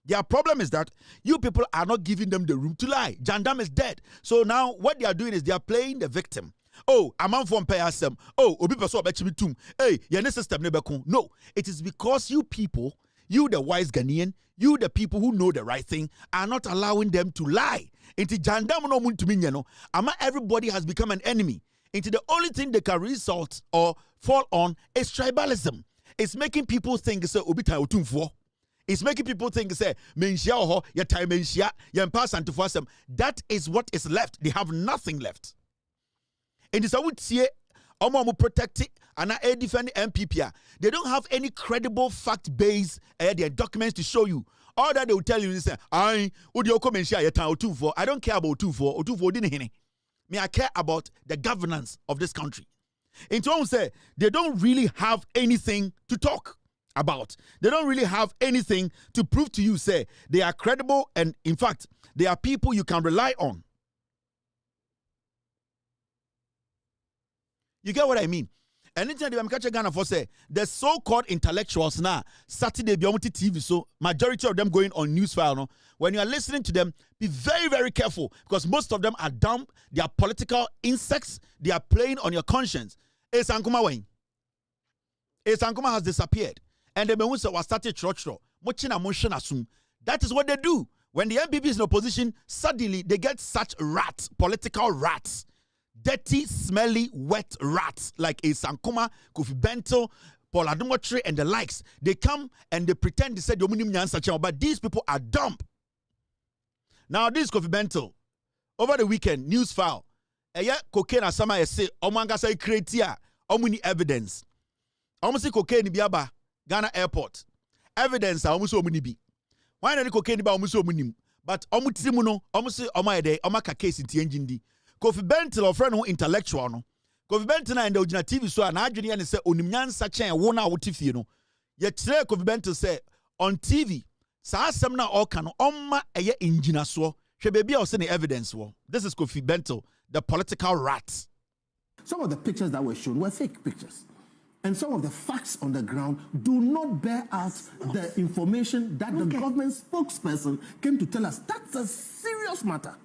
Their problem is that you people are not giving them the room to lie. Jandam is dead. So now what they are doing is they are playing the victim. Oh, a man from Payasem. Oh, Obi Paso Bechibitum. Hey, your system never come. No, it is because you people, you the wise Ghanaian, you the people who know the right thing, are not allowing them to lie. Into Jandam no Muntuminyano, ama everybody has become an enemy. Into the only thing they can resort or fall on is tribalism. It's making people think say Obita Otumfo. It's making people think say menshia oho, ya time menshia, ya pass and to forsem. That is what is left. They have nothing left. And this I would say Omo protect it and I defend MPP. They don't have any credible fact-based their documents to show you. All that they will tell you is I don't care about Otumfo didn't hini. Me, I care about the governance of this country. In terms say they don't really have anything to talk about. They don't really have anything to prove to you. Say they are credible, and in fact, they are people you can rely on. You get what I mean? Anytime I'm catching Ghana for say the so-called intellectuals now Saturday Ecg TV, so majority of them going on news file. No, when you are listening to them, be very, very careful because most of them are dumb. They are political insects. They are playing on your conscience. Esankuma Wayne. Esankuma has disappeared, and the Mewusa was started church. That is what they do. When the MPP is in opposition, suddenly they get such rats, political rats. Dirty, smelly, wet rats like Esankuma, Kofi Bento, Paul Adumotre, and the likes. They come and they pretend they said but these people are dumb. Now, this Kofi Bento, over the weekend, news file. Cocaine as some say, Omanga say creatia, omuni evidence. Almost cocaine biaba, Ghana airport. Evidence almost omuni bi. Why not cocaine ba almost omunim? But omutimuno, almost omaide, omaka case in Tianjindi. Kofi Bentil or friend who intellectual no. Kofi Bentil and the original TV so na adwene ne say onimnyan sache wona wotifie no. Ye kire Kofi Bentil say on TV sa asem na all kan omma eye engineer so. Hwe baby a say evidence wo. This is Kofi Bentil, the political rat. Some of the pictures that were shown were fake pictures. And some of the facts on the ground do not bear out the information that the government spokesperson came to tell us. That's a serious matter.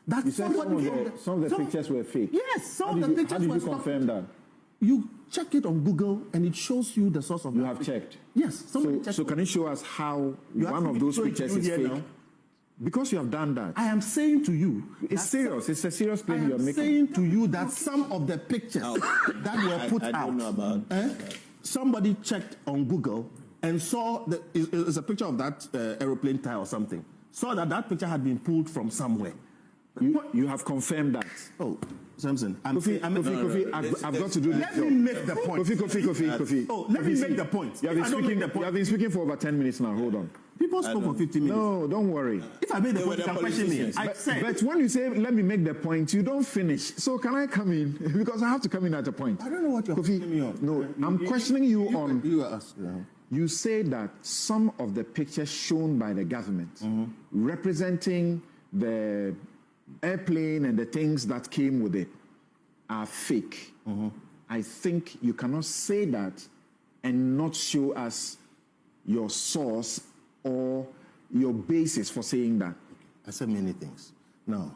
That you said some of the pictures were fake. Yes, some of the pictures were fake. How did you confirm that? You check it on Google and it shows you the source of you have checked? Yes. So can you show us how one of those pictures is fake? Now? Because you have done that. I am saying to you. It's serious. It's a serious claim you are making. I am saying to you that some of the pictures that were put out. I don't know about somebody checked on Google and saw it's a picture of that aeroplane tire or something. Saw that picture had been pulled from somewhere. You have confirmed that. Oh, Samson. Kofi, I've got to do this. Let me make the point. Kofi. Oh, let me make the point. You have been speaking for over 10 minutes now. Hold on. People spoke for 15 minutes. No, don't worry. If I made the point, you can question me. But when you say, let me make the point, you don't finish. So can I come in? Because I have to come in at a point. I don't know what you're questioning me on. No, I'm questioning you on... You asked. You say that some of the pictures shown by the government representing the airplane and the things that came with it are fake. I think you cannot say that and not show us your source or your basis for saying that. I said many things. No,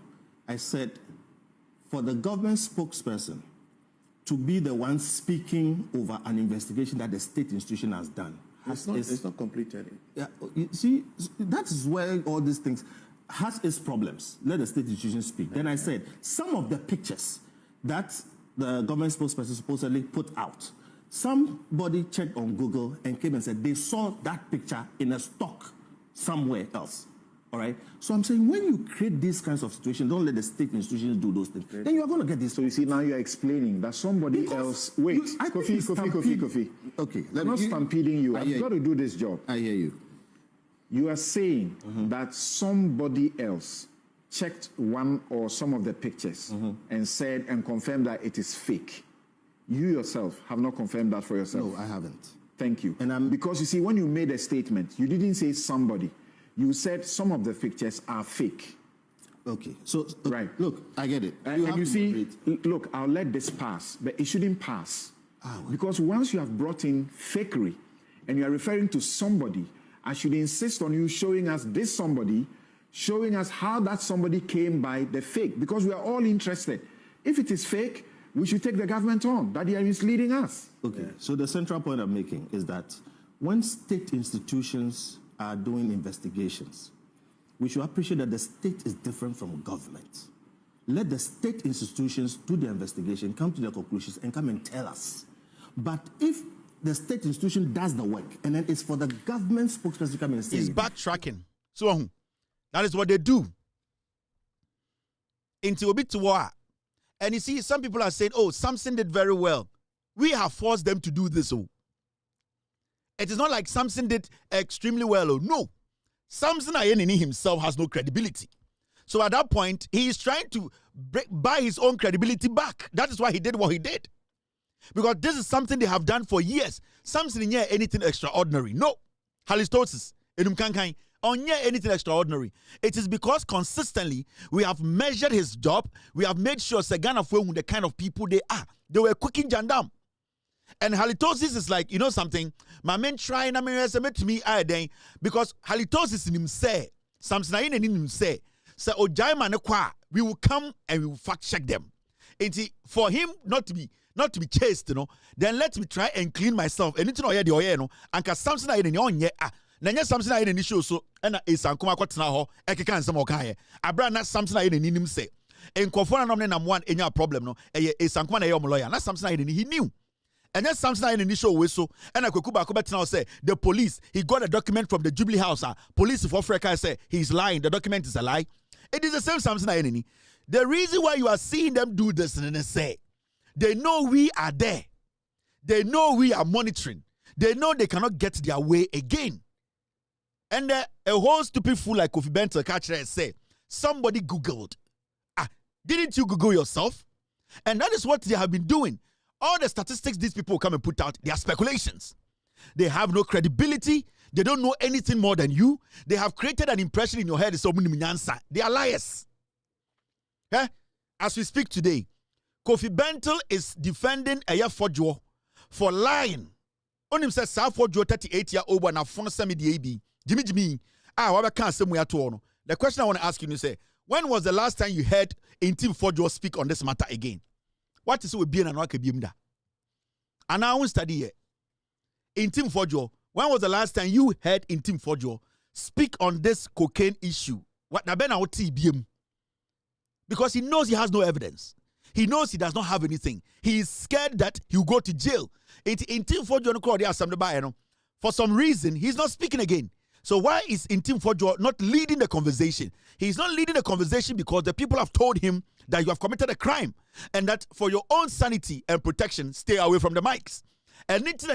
I said for the government spokesperson to be the one speaking over an investigation that the state institution has done. It's not completed. Yeah, you see, that is where all these things has its problems. Let the state institution speak. Then I said some of the pictures that the government spokesperson supposedly put out, somebody checked on Google and came and said they saw that picture in a stock somewhere else. All right? So I'm saying when you create these kinds of situations, don't let the state institutions do those things. Then you are going to get this. So you see, now you're explaining that somebody else... Wait, Kofi. Okay. I'm not stampeding you. I've got to do this job. I hear you. You are saying that somebody else checked one or some of the pictures and said and confirmed that it is fake. You yourself have not confirmed that for yourself. No, I haven't. Thank you. Because you see, when you made a statement, you didn't say somebody. You said some of the pictures are fake. Okay. So, right. Look, I get it. And you see, look, I'll let this pass, but it shouldn't pass. Because once you have brought in fakery and you are referring to somebody, I should insist on you showing us this somebody, showing us how that somebody came by the fake, because we are all interested. If it is fake, we should take the government on, that they are misleading us. Okay, so the central point I'm making is that when state institutions are doing investigations, we should appreciate that the state is different from government. Let the state institutions do the investigation, come to their conclusions, and come and tell us. But if the state institution does the work, and then it's for the government spokesperson to come and say... It's backtracking. So that is what they do. Into a bit to war. And you see, some people are saying, oh, Samson did very well. We have forced them to do this. Oh. It is not like Samson did extremely well. Oh. No. Samson Ayenini himself has no credibility. So at that point, he is trying to buy his own credibility back. That is why he did what he did. Because this is something they have done for years. Samson didn't hear anything extraordinary. No. Halistosis. Anything extraordinary. It is because consistently we have measured his job. We have made sure Sagana Fwe the kind of people they are. They were cooking jandam. And halitosis is like, you know something? My men trying to me because halitosis in him say, Samson in him say, so we will come and we will fact check them. For him not to be chased, you know, then let me try and clean myself. And it's not the oil, no, and cause Samson in your Nanya Samson in the show so and is Sankuma Quatna, Ekan some okay. Abrana Samson in him say. And Kofona nominam one in your problem, no, a Sankuma lawyer, not Samson in he knew. And then Samson in the show whistle, and I could now say the police, he got a document from the Jubilee House. Police of Africa say he's lying, the document is a lie. It is the same Samson in. The reason why you are seeing them do this and they say they know we are there, they know we are monitoring, they know they cannot get their way again. And a whole stupid fool like Kofi Bento catcher say, somebody Googled. Didn't you Google yourself? And that is what they have been doing. All the statistics these people come and put out, they are speculations. They have no credibility. They don't know anything more than you. They have created an impression in your head. They are liars. Eh? As we speak today, Kofi Bento is defending Aya Fojo for lying. On him says, Sa Fojo 38-year-old and a phone semi DAB. Jimmy, the question I want to ask you is, when was the last time you heard Intim Fojo speak on this matter again? What is it with being an Akabimda? And I won't study here. Intim Fojo, when was the last time you heard Intim Fojo speak on this cocaine issue? What because he knows he has no evidence. He knows he does not have anything. He is scared that he'll go to jail. Intim Fojo, for some reason, he's not speaking again. So why is Intim Fojo not leading the conversation? He's not leading the conversation because the people have told him that you have committed a crime and that for your own sanity and protection, stay away from the mics. And Intim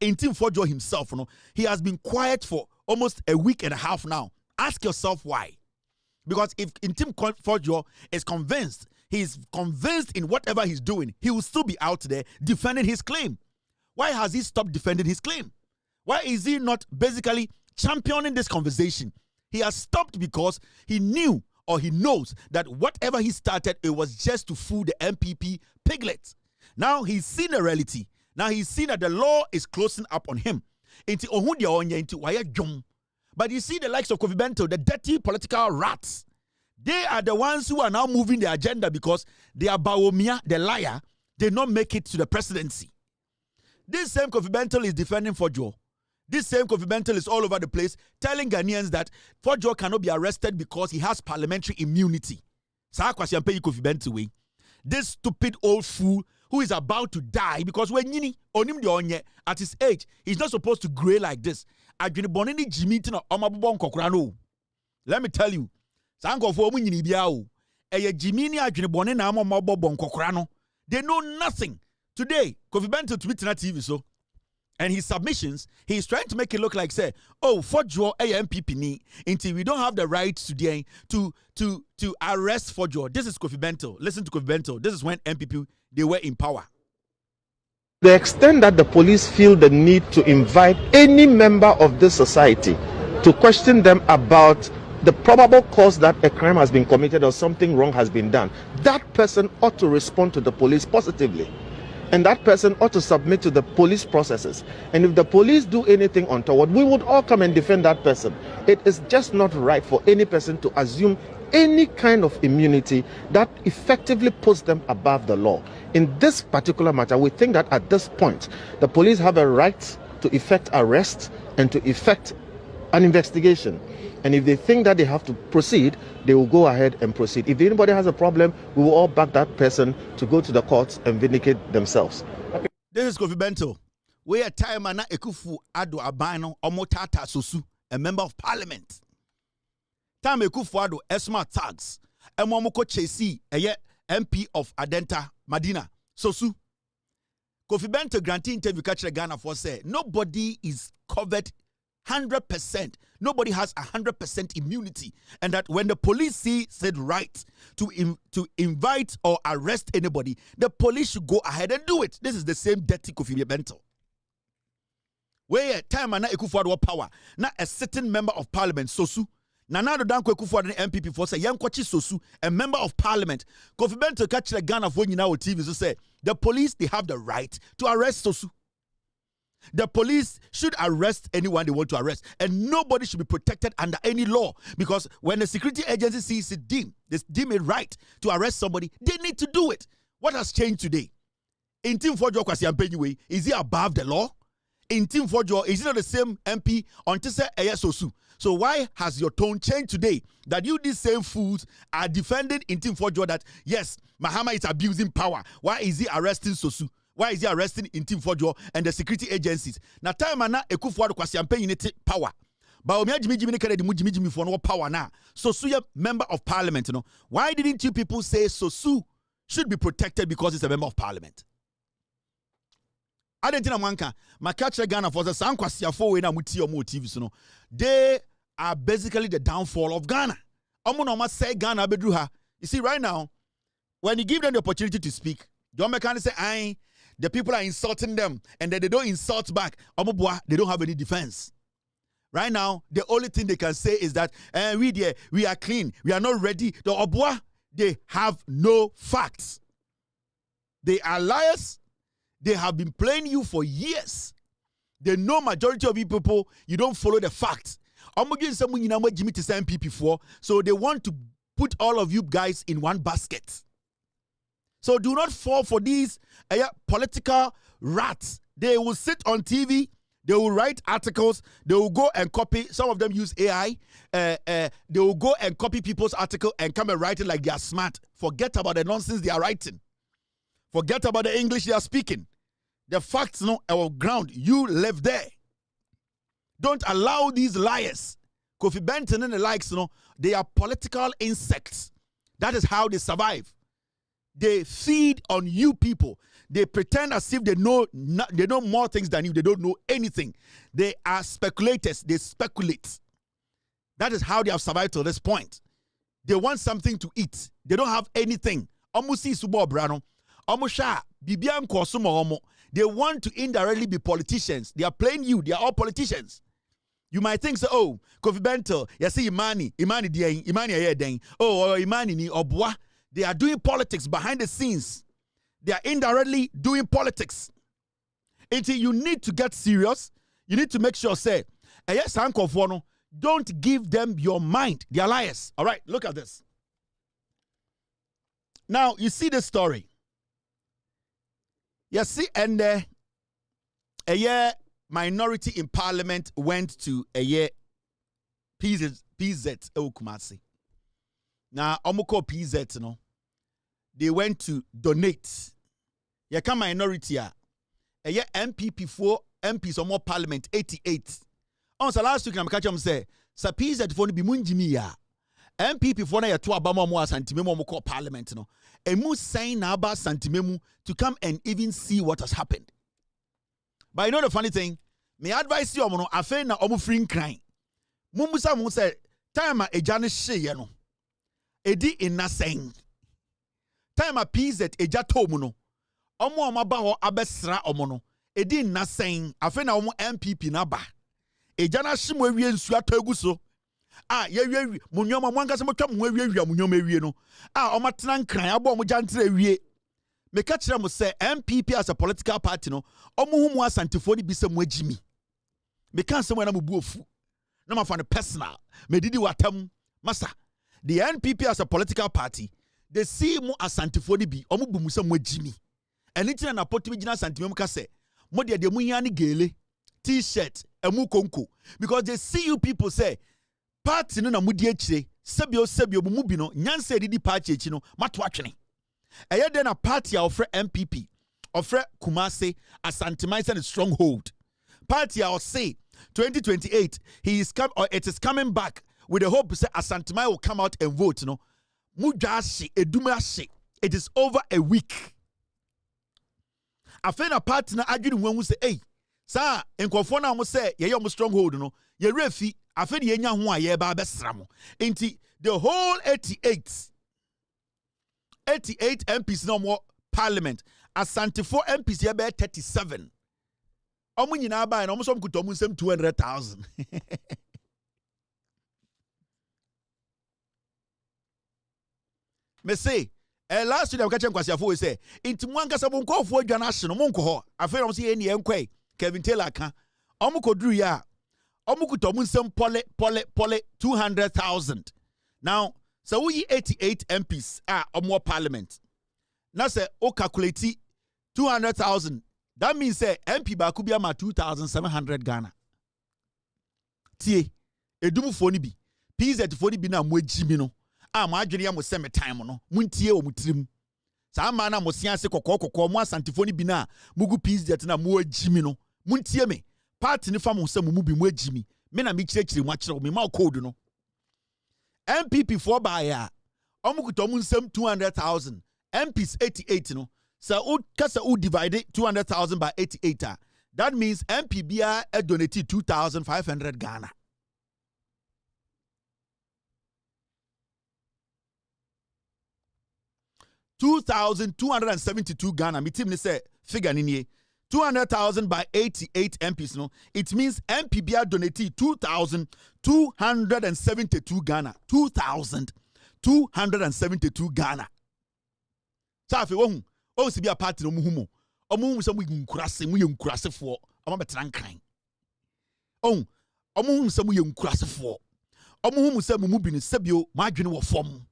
Fojo himself, he has been quiet for almost a week and a half now. Ask yourself why. Because if Intim Fojo is convinced, he's convinced in whatever he's doing, he will still be out there defending his claim. Why has he stopped defending his claim? Why is he not basically championing this conversation? He has stopped because he knew or he knows that whatever he started, it was just to fool the MPP piglets. Now he's seen the reality. Now he's seen that the law is closing up on him. But you see the likes of Kofi Bento, the dirty political rats. They are the ones who are now moving the agenda because they are Bawumia, the liar, did not make it to the presidency. This same Kofi Bento is defending Fojo. This same Kofi Bento is all over the place telling Ghanaians that Fojo cannot be arrested because he has parliamentary immunity. This stupid old fool who is about to die because when Yini at his age, he's not supposed to gray like this. Let me tell you, they know nothing. Today, Kofi Bento tweeting at TV so, and his submissions, he's trying to make it look like say, oh, Fojo MPP ni until we don't have the right today to arrest Fojo. This is Kofi Bento. Listen to Kofi Bento. This is when MPP they were in power. The extent that the police feel the need to invite any member of this society to question them about the probable cause that a crime has been committed or something wrong has been done, that person ought to respond to the police positively. And that person ought to submit to the police processes. And if the police do anything untoward, we would all come and defend that person. It is just not right for any person to assume any kind of immunity that effectively puts them above the law. In this particular matter, we think that at this point, the police have a right to effect arrest and to effect an investigation. And if they think that they have to proceed, they will go ahead and proceed. If anybody has a problem, we will all back that person to go to the courts and vindicate themselves. This is Kofi Bento. We are time na Ekufu Ado Abano Omotata Sosu, a member of parliament. Time Ekufu Ado Esma Tags, Emomoko Chesi, a MP of Adenta Madina Sosu. Kofi Bento granting interview catch Ghana for say nobody is covered 100%. Nobody has 100% immunity, and that when the police said right to invite or arrest anybody, the police should go ahead and do it. This is the same dirty Kofi Bento. Where time na Ekufuado power na a certain member of parliament Sosu na do danko Ekufuado MPP for say yankwachi Sosu, a member of parliament. Kofi Bento catch the Ghana for nyina on TV so say the police, they have the right to arrest Sosu. The police should arrest anyone they want to arrest, and nobody should be protected under any law, because when the security agency sees it deem it right to arrest somebody, they need to do it. What has changed today? In Team Fojo Kwasi, is he above the law? In Team Fojo, is he not the same MP until say Sosu? So why has your tone changed today that you, these same fools, are defending in Team Fojo that yes, Mahama is abusing power? Why is he arresting Sosu? Why is he arresting in Team Fojo and the security agencies? Na time na Ekufuado Kwasi unity power. But Jimmy for no power now. Sosu member of parliament, you know. Why didn't you people say Sosu should be protected because he's a member of parliament? I didn't think Manka, my catcher Ghana for the Sankwasi for na muti or more TVs, you know. They are basically the downfall of Ghana. Omonoma say Ghana bedruha. You see, right now, when you give them the opportunity to speak, John McCann say, the people are insulting them, and then they don't insult back. They don't have any defense. Right now, the only thing they can say is that we are clean. We are not ready. The Obwa, they have no facts. They are liars. They have been playing you for years. They know majority of you people, you don't follow the facts. So they want to put all of you guys in one basket. So do not fall for these political rats. They will sit on TV, they will write articles, they will go and copy. Some of them use AI. They will go and copy people's article and come and write it like they are smart. Forget about the nonsense they are writing. Forget about the English they are speaking. The facts, our ground. You live there. Don't allow these liars. Kofi Benton and the likes, they are political insects. That is how they survive. They feed on you people. They pretend as if they know more things than you. They don't know anything. They are speculators. They speculate. That is how they have survived to this point. They want something to eat. They don't have anything. They want to indirectly be politicians. They are playing you. They are all politicians. You might think so, oh, Kofi Bento, you see Imani Deng, oh, Imani ni Obwa. They are doing politics behind the scenes. They are indirectly doing politics. Until you need to get serious, you need to make sure, say, don't give them your mind. They are liars. All right, look at this. Now, you see this story. You see, and a year minority in parliament went to a year PZ Kumasi. Now, Omoko PZ, they went to donate. You come minority a year MPP 4 MPs or more parliament 88. On so last week I'm catch them say, "Sa PZ for be munjimi ya." MPP for na yeto abama mo asantimemu mo call parliament no. Emu sign na aba santimemu to come and even see what has happened. But you know the funny thing, me advise you omo no afen na omo free nkran. Mumusa mo say time a eja ne hye no. Edi inasen. Time a PZ eja tomu no. Omo ba ho abesra omo no. Edi inasen afen na omo MPP na ba. Eja na hye mo awie nsu atagu so. Ye munyoma mwanga se motwa mo awie munyoma awie no. Omatena nkran abo mo jantre awie. Me ka kire mo say MPP as a political party no, omo hu mo asantifo ni bi se mo agimi. Me kan se mo na mo bu ofu. Na ma fa no personal. Me didi watam masa. the NPP as a political party, they see mo asantifo ni bi, omo bu mu se mo jimi. Anything na poti bigina santimem ka se, mo de mu yani gele, t-shirt, emu konko. Because they see you people say, party no na mudi echire, sebio mu bi no, nyanse didi party echi no, matu atwene. Eye den a party a ofre MPP, ofre Kumase, Asanteman and stronghold. Party a say 2028, it is coming back with the hope that Asanteman will come out and vote. No, mujashi edumashi. It is over a week. After a party na adwini when we say, hey, sa enkofo na mo say ye yom stronghold no, ye refi after ye nya ho a ye ba besra mo. Enti the whole 88 MPs no more parliament. Asante 4 MPs ye be 37. Omo nyina ba na omo som kuto omo nsem 200,000. Me say last year, I'm catching Kwasiafo say, into one casabon call for John Ashton, Monko ho. I feel I'm seeing any enquay, Kevin Taylor can. Omuko drew ya. Omuko Tomunsem pole 200,000. Now, so we 88 MPs are more parliament. Now say, o calculate 200,000. That means say MP Bakubia ma 2,700 Ghana. Tie, edumu foni bi. PZ foni bi na mwe jimino. Ma adwene ya mo se me time no muntie o mutrim sa ma na mo sianse kokoko mo asantifoni bi na mugu peace jet na mo agimi no muntie me party ni fa mo se mo bi mo agimi me na me kirekire mo akire me ma code no MPP for ba ya omukuto mo nsem 200,000 MPs 88 no sa o kasa o divide 200,000 by 88 that means MP bia e donate 2,500 Ghana. 2,272 Ghana. Me team say figure ni 200,000 by 88 MPs no. It means MPBR donated 2,272 Ghana. 2,272 Ghana. Safi wohu. O si bi a party no muhumo. O muhumo se mu nkurase mu ye nkurase fo. O ma betran kan. O muhumo se mu ye nkurase fo. O muhumo se mu bi ne sebio ma adwene wo fom.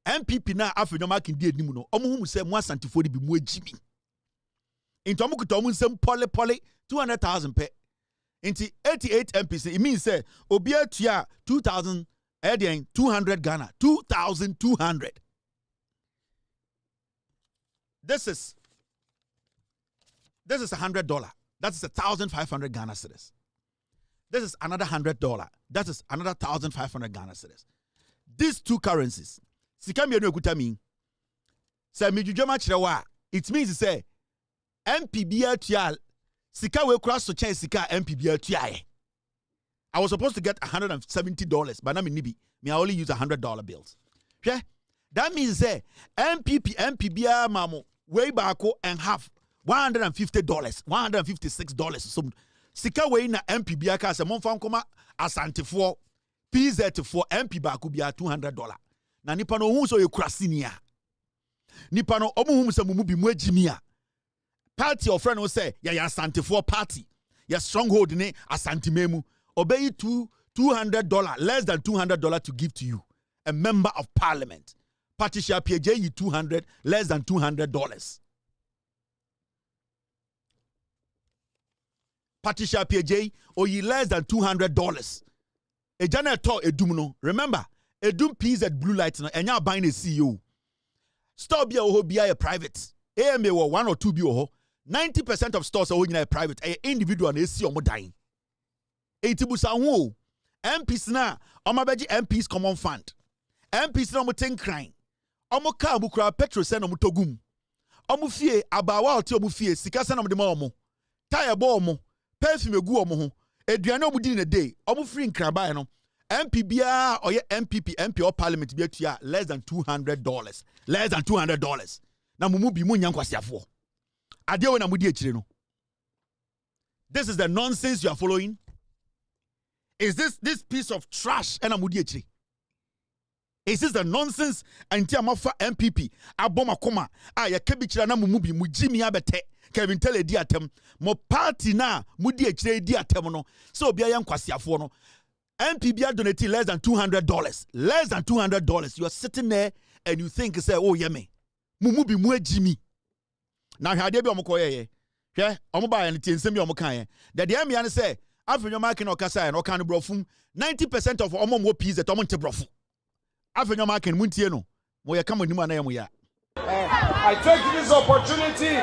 MPP na afenyo ma kindi enimu no omuhu se mu asantifo de bi mu agimi into omukuto omu nsem pole 200,000 pe into 88 MPs it means say obi atua 2,200 Ghana 2,200. This is $100. That is 1,500 Ghana cedis. This is another $100. That is another 1,500 Ghana cedis. These two currencies sika mi enu ekuta mi say mi jujoma kire wa it means say MPB atua sika we kura so chen sika MPB atua ye. I was supposed to get $170 but na me nibi me I only use $100 bills. Yeah? That means say MPB mamo way back and half $150 $156 so sika we na MPB aka say mon fan koma asante for PZ for MP back bia $200. Na nipa no hu so ye kurasinia nipa no omu hu se mu bi mu agimia party of friend will say ya asante for party ya stronghold ne asante memu obey $200 less than $200 to give to you a member of parliament party shall pay you $200 less than $200 party shall pay or you less than $200 a janitor edumno remember Edum PZ blue light no enya buying a CEO. Store bia oho bia a private. AMA wo 1 or 2 bi oho. 90% of stores are a private. A individual na esi omo dying. Etibusa ho. MPs na omabeji MPs common fund. MPs na omo ten crying. Omo car mu kura petrol se na omo togum. Omo fie abawa oti omo fie sika se na omo de ma omo. Tire bo omo. Perfume egu omo ho. Eduane omo di in a day. Omo free nkraba no. MPBR or MP or parliament be less than $200. Less than $200. Na mumu bi mu nyankwasiafo. Ade we na mudi echire no. This is the nonsense you are following. Is this piece of trash and amudi echire? Is this the nonsense anti amafa MPP aboma koma ya kebichira na mumu bi mu jimi abete Kevin Taylor di atem mo party na mudi echire di atem no. So obi ayankwasiafo no. MPB donating less than $200. Less than $200. You are sitting there and you think, say, oh, yeah, me. Mumu bi mu Jimmy. Now, how do you be on Mokoye? Yeah, Omoba and Tin Semi Omokan. That the Amian say, after your marking or Casa and Okan Brofum, 90% of Omo peas at Omonte Brofu. After your marking Muntiano, where you come with Nimana. I take this opportunity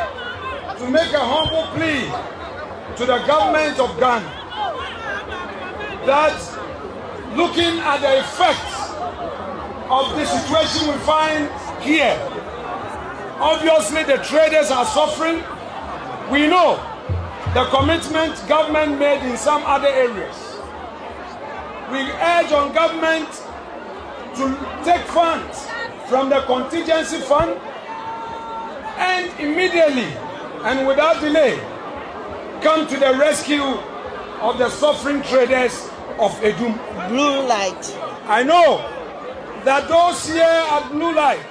to make a humble plea to the government of Ghana that looking at the effects of the situation we find here, obviously the traders are suffering. We know the commitment government made in some other areas. We urge on government to take funds from the contingency fund and immediately and without delay come to the rescue of the suffering traders of Edum. Blue Light. I know that those here at Blue Light,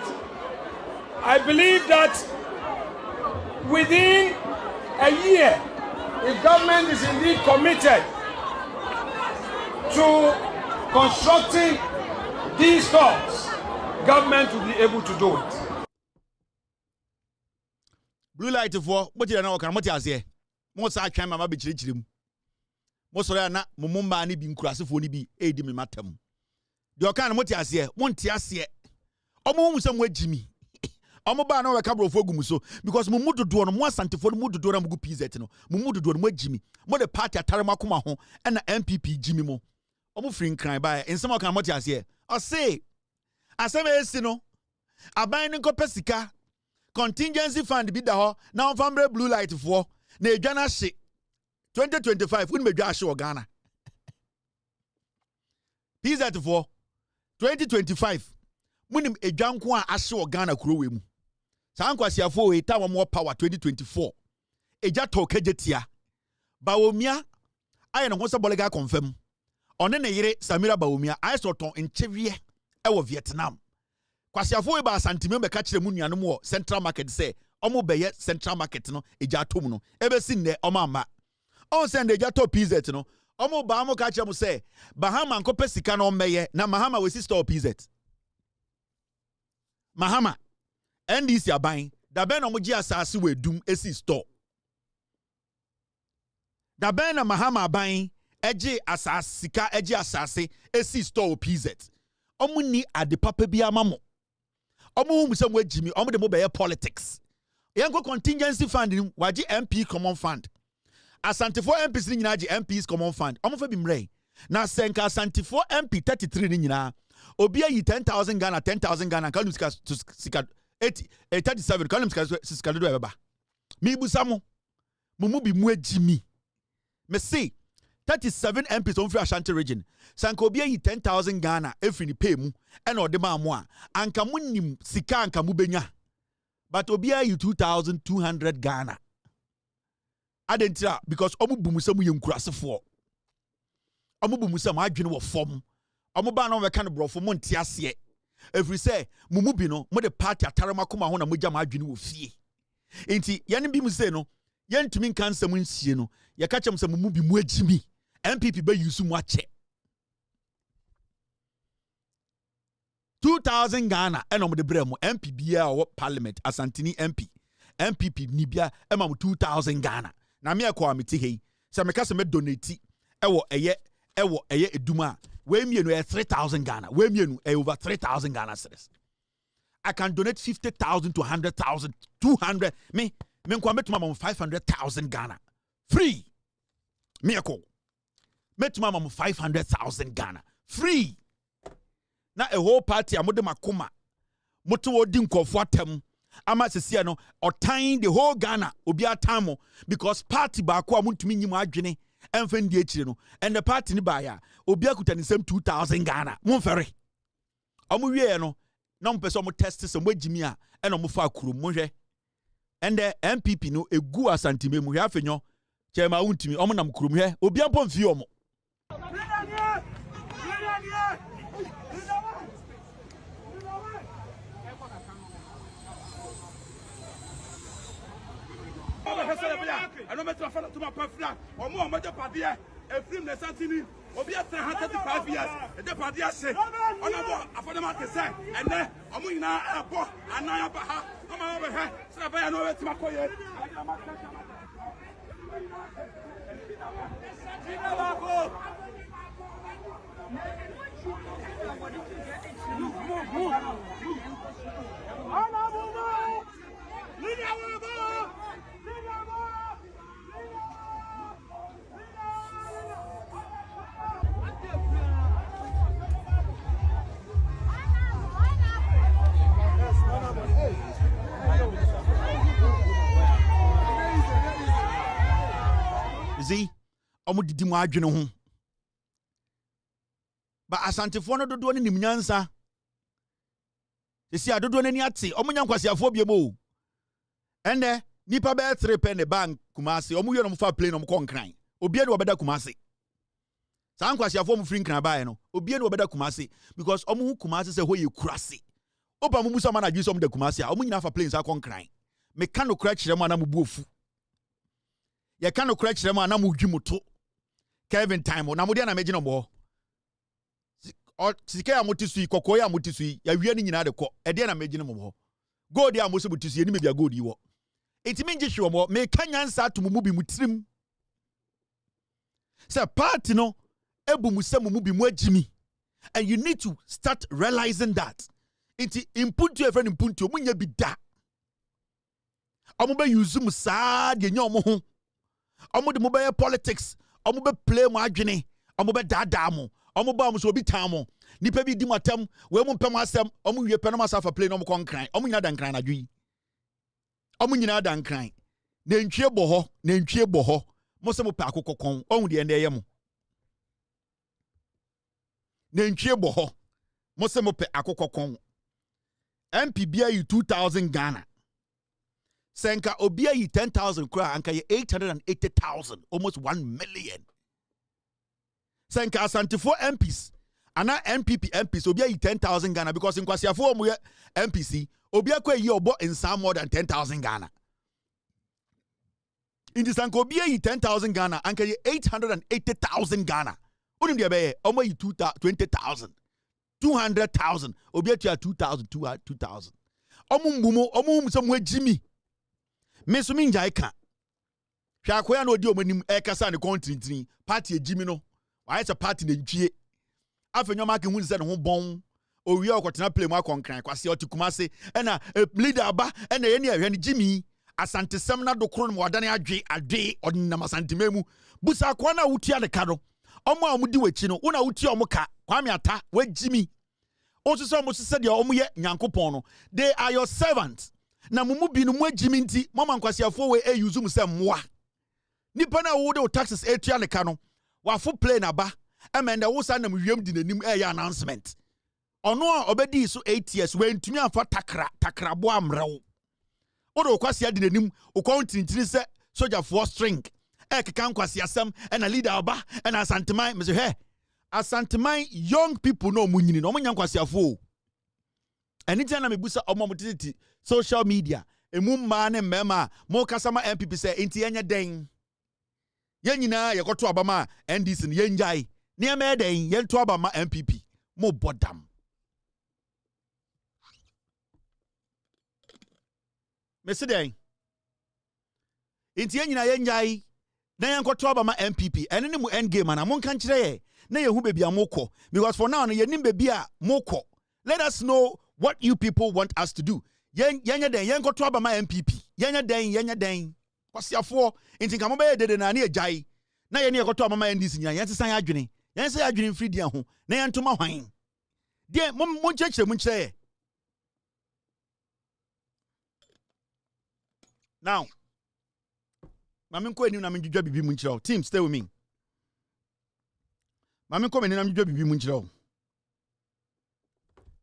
I believe that within a year, if government is indeed committed to constructing these stores, government will be able to do it. Blue Light for what you know, can what you say? Most I can, Mamma be chilling. Most of them, Mumma, ni being crassy for be aid me matem. The kind of what you say, won't you say? Omo somewhere Jimmy. Omo ba no kabro fogumuso because mumudu do no mo asante for mudu do na mugu pz no mumudu do no Jimmy. Mo the party atarema kuma ho and MPP Jimmy mo. Omo free cry by in some kind what you say. I say aseme no aban nko pesika contingency fund bi da ho na family Blue Light for na edwana hye 2025 we medwa hye Ghana PZ for 2025 munim edwanko a hye Ghana kurowe mu sankwasiafo we ta mo power 2024 eja tokejetia Bawomia aye no ho se bolega confirm one ne yere Samira Bawomia aye soton nchewie e Vietnam kwasiafo we ba santime be ka kire mu nuanom wo Central Market say omo beye Central Market no eja atom no ebesi ne omo ama on send eja to PZ no omo ba mo ka kire mu say Bahama nkope sika no meye na Mahama we sister PZ Mahama NDC aban da ben no mo gi asase we dum esi store da ben na Mahama aban eji asase sika eji asase esi store PZ omo ni ade papa bi amamo omo hu sem wagimi omo de mo be politics yanko contingency fund ni waji MP common fund asantefo MPs ni nyina agi MPs common fund omo fa bi mre na senka asantefo MP 33 ni nyina obi ayi 10,000 Ghana 10,000 Ghana kan sika 37 kan sika do ebeba mi busamo mumu bi mu agimi me say 37 MPs on free Ashanti region. Sanka obi ayi 10,000 Ghana every ni pay mu and or de ma mo a anka munim sika anka mu benya. But obi ayi 2,200 Ghana. Adentia because omu bumusa mu yenkurasefo. Omu bumusa ma adwene wo fom. Omu ba na we kan brofo mo ntiase. Every say mumu bi no mo de party atarema koma ho na mo gya ma adwene wo fie. Enti yene bi mu say no yentumi kansa mu nsie no ye ka chem se mumu bi mu agimi. MPP be use mu ache 2,000 Ghana and on the bremo MP bia or Parliament Asantini MP MPP nibia ema 2,000 Ghana na me akwa amiti hei se me ka se me donate ewo eye eduma we mienu 3,000 Ghana we mienu over 3,000 Ghana cedis. I can donate 50,000 to 100,000 200 me nkwa metuma 500,000 Ghana free me akwa metuma 500,000 Ghana free na a whole party amode makoma moto odi nkofo atem ama sese no otan the whole Ghana obi atamo because party ba ko amuntumi nyim adwene emfa ndi akire no and the party ni ba ya obi akuta ni sem 2,000 Ghana monfere omo wie no na mpese omo test se mo agimi a ena omo fa kurum mo hwe and the MPP no egu asantime mu hwe afenyo chema wuntumi omo nam kurum hwe obi ampom fi omo I don't make to my flat or more major party, a film the Santini, Obi at 35 years, the party say, Honorable Afadama say, and then Amuna Apo, and Nayabaha, come over here, Sabaya no it's Makoye. See, omo didi mo adwene ho. Ba asantefo no dodo ne nimnyansa. Sisi adodo n'ani ate, omo nyankwasiafo biemo. Ende nipa be 3 pen the bank Kumasi, omo yɛ no fa plane no kon kran. Obia de obeda Kumasi. Sa nkwasiafo mo free kran bae no, obia de obeda Kumasi because omo hu Kumasi se ho ye kurase. Opa mo musa ma na dwi so mo de Kumasi a, omo nyina fa plane sa kon kran. Me ka no kra kyerɛ mo na mo bu ofu. Ye ka no kra kyerɛ mo na mo dwi moto. Kevin time na mo de na megye no mo. Sika ya motisui kokko ya motisui ya wie ni nyina de kɔ. E de na megye no mo. Gold ya mo so motisui ni me bia gold yi wo. Enti me ngye hwe mo me ka nyansa to mu bi mutirim. Say party no ebu mu se mu bi mu agimi. And you need to start realizing that. Enti input to a friend input to munya bi da. Omo be use mu saa de nya omo ho. Omo de mo be politics, omo be play mo adwene, omo be dada mo. Omo ba mo so obi tan mo. Nipa bi di matam, we mo pem asem, omo wie pem no masafa play no mo kon kran. Omo nyina dan kran na dwi. Omo nyina dan kran. Na ntwie bo ho. Mo se mo pa akokokon. Ohun de ende ye mo. Na ntwie bo ho. Mo se mo pe akokokon. MP bia yi 2000 Ghana. Senka obia yi 10,000 kra anka ye 880,000, almost 1 million. Senka asantefo MPs ana NPP MPs obia yi 10,000 Ghana because in kwasiafo omo ye MPC obia kwa yi obo in some more than 10,000 Ghana. In this anka obia yi 10,000 Ghana anka ye 880,000 Ghana. Onim de be omo yi 20,000, 200,000 obia tia 2,000. Omo mbumo omo msem wajimi. Meso mi njai ka. Hwa akoya na odi omanim e kasa ne kontintini party ejimi no. Why a party na ntwie. Afenyo ma ke hu se ne ho bon. Owie okotena play mu akonkran kwase otikumase e na leader aba e na ye ne ahwe ne jimi. Asantesem na dokro no wadane adwe odinam asantememu. Busa akwa na wutia de ka do. Omo a omudi wachi no, wona wutia omo ka. Kwame ata wajimi. Oso so omo sese de omo ye nyankopon no. They are your servants. Na mumu binu mu agimi nti mama nkwasiafo we use mu se mmoa nipa na wo de taxes etua ne ka no wa fo plane aba emenda wo sa na mu wiem di nanim announcement ono a obedi so 8 years we ntumi afa takra bo amrewo wo de kwasia di nanim ukon tintiri se soldier for string keka nkwasiasem na leader aba na asanteman me say he asanteman young people no munyini no omo nyankwasiafo. Anytime me busa omo mutiti social media emu mma ne mmema mo kasama MPP say enti enya den ye nyina ye koto abama NDC ne yenjai ne ema den ye to abama MPP mo bodam me se den enti ye nyina yenjai na ye koto abama MPP ene ne mu end game na mo kan kire ye na ye hu bebi amokọ because for now no ye nim bebi a mokọ. Let us know what you people want us to do. Yenya den yen koto aba ma MPP. Yenya den. Kwasiafo enti nka mo be dede na ne agyae. Na ye ne koto aba ma NDC nya yen sesan adwene. Yen se adwene mfiri dia ho. Na yen toma hwan. Die mo chechire mu nkyere. Now, mami ko eni na menjudwa bibi mu nkyere. Team, stay with me. Mami ko eni na menjudwa bibi mu nkyere.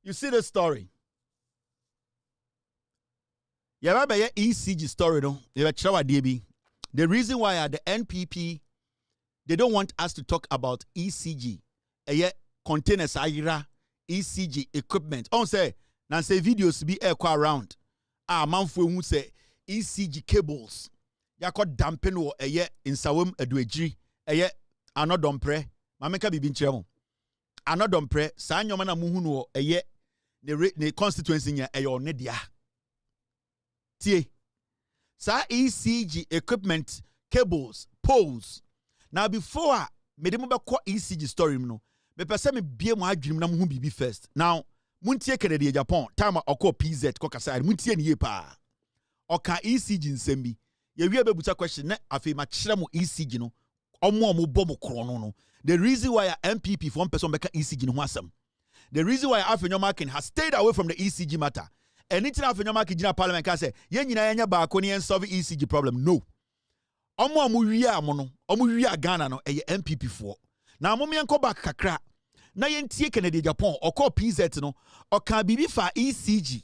You see the story. Yeah, Ecg story no. The reason why the NPP they don't want us to talk about Ecg. Containers ayira Ecg equipment. On say now say videos be air around. Manfo hu say Ecg cables. Yakọ dampen wo in sawem aduagiri. Anodompre mameka bibi nkyerɛ anodom pre saa nyoma na muhu no ɛyɛ ne constituency nya ɛyɛ ɔne dia tie saa ECG equipment cables poles now before me dem bɛkɔ ECG story no me pese me bie mu adwene na muhu bibi first now muntie Kennedy Japan time ɔkɔ PZ kɔ kasa muntie ne ye pa ɔka ECG nsɛm bi ye wie bebuta question na afei ma kyerɛ mo ECG no ɔmo bɔ mo krono no. The reason why MPP for one person make ECG no asem. The reason why Afenyomakin has stayed away from the ECG matter. Anything Afenyomakin in Parliament can say, "Ye nyina nya ba ko ne solve ECG problem." No. Omo wiya mono, omo wiya Ghana no eye MPP for. Na mo menko back kakra. Na ye ntie Kennedy Japan okọ PZ no, oka bibi fa ECG.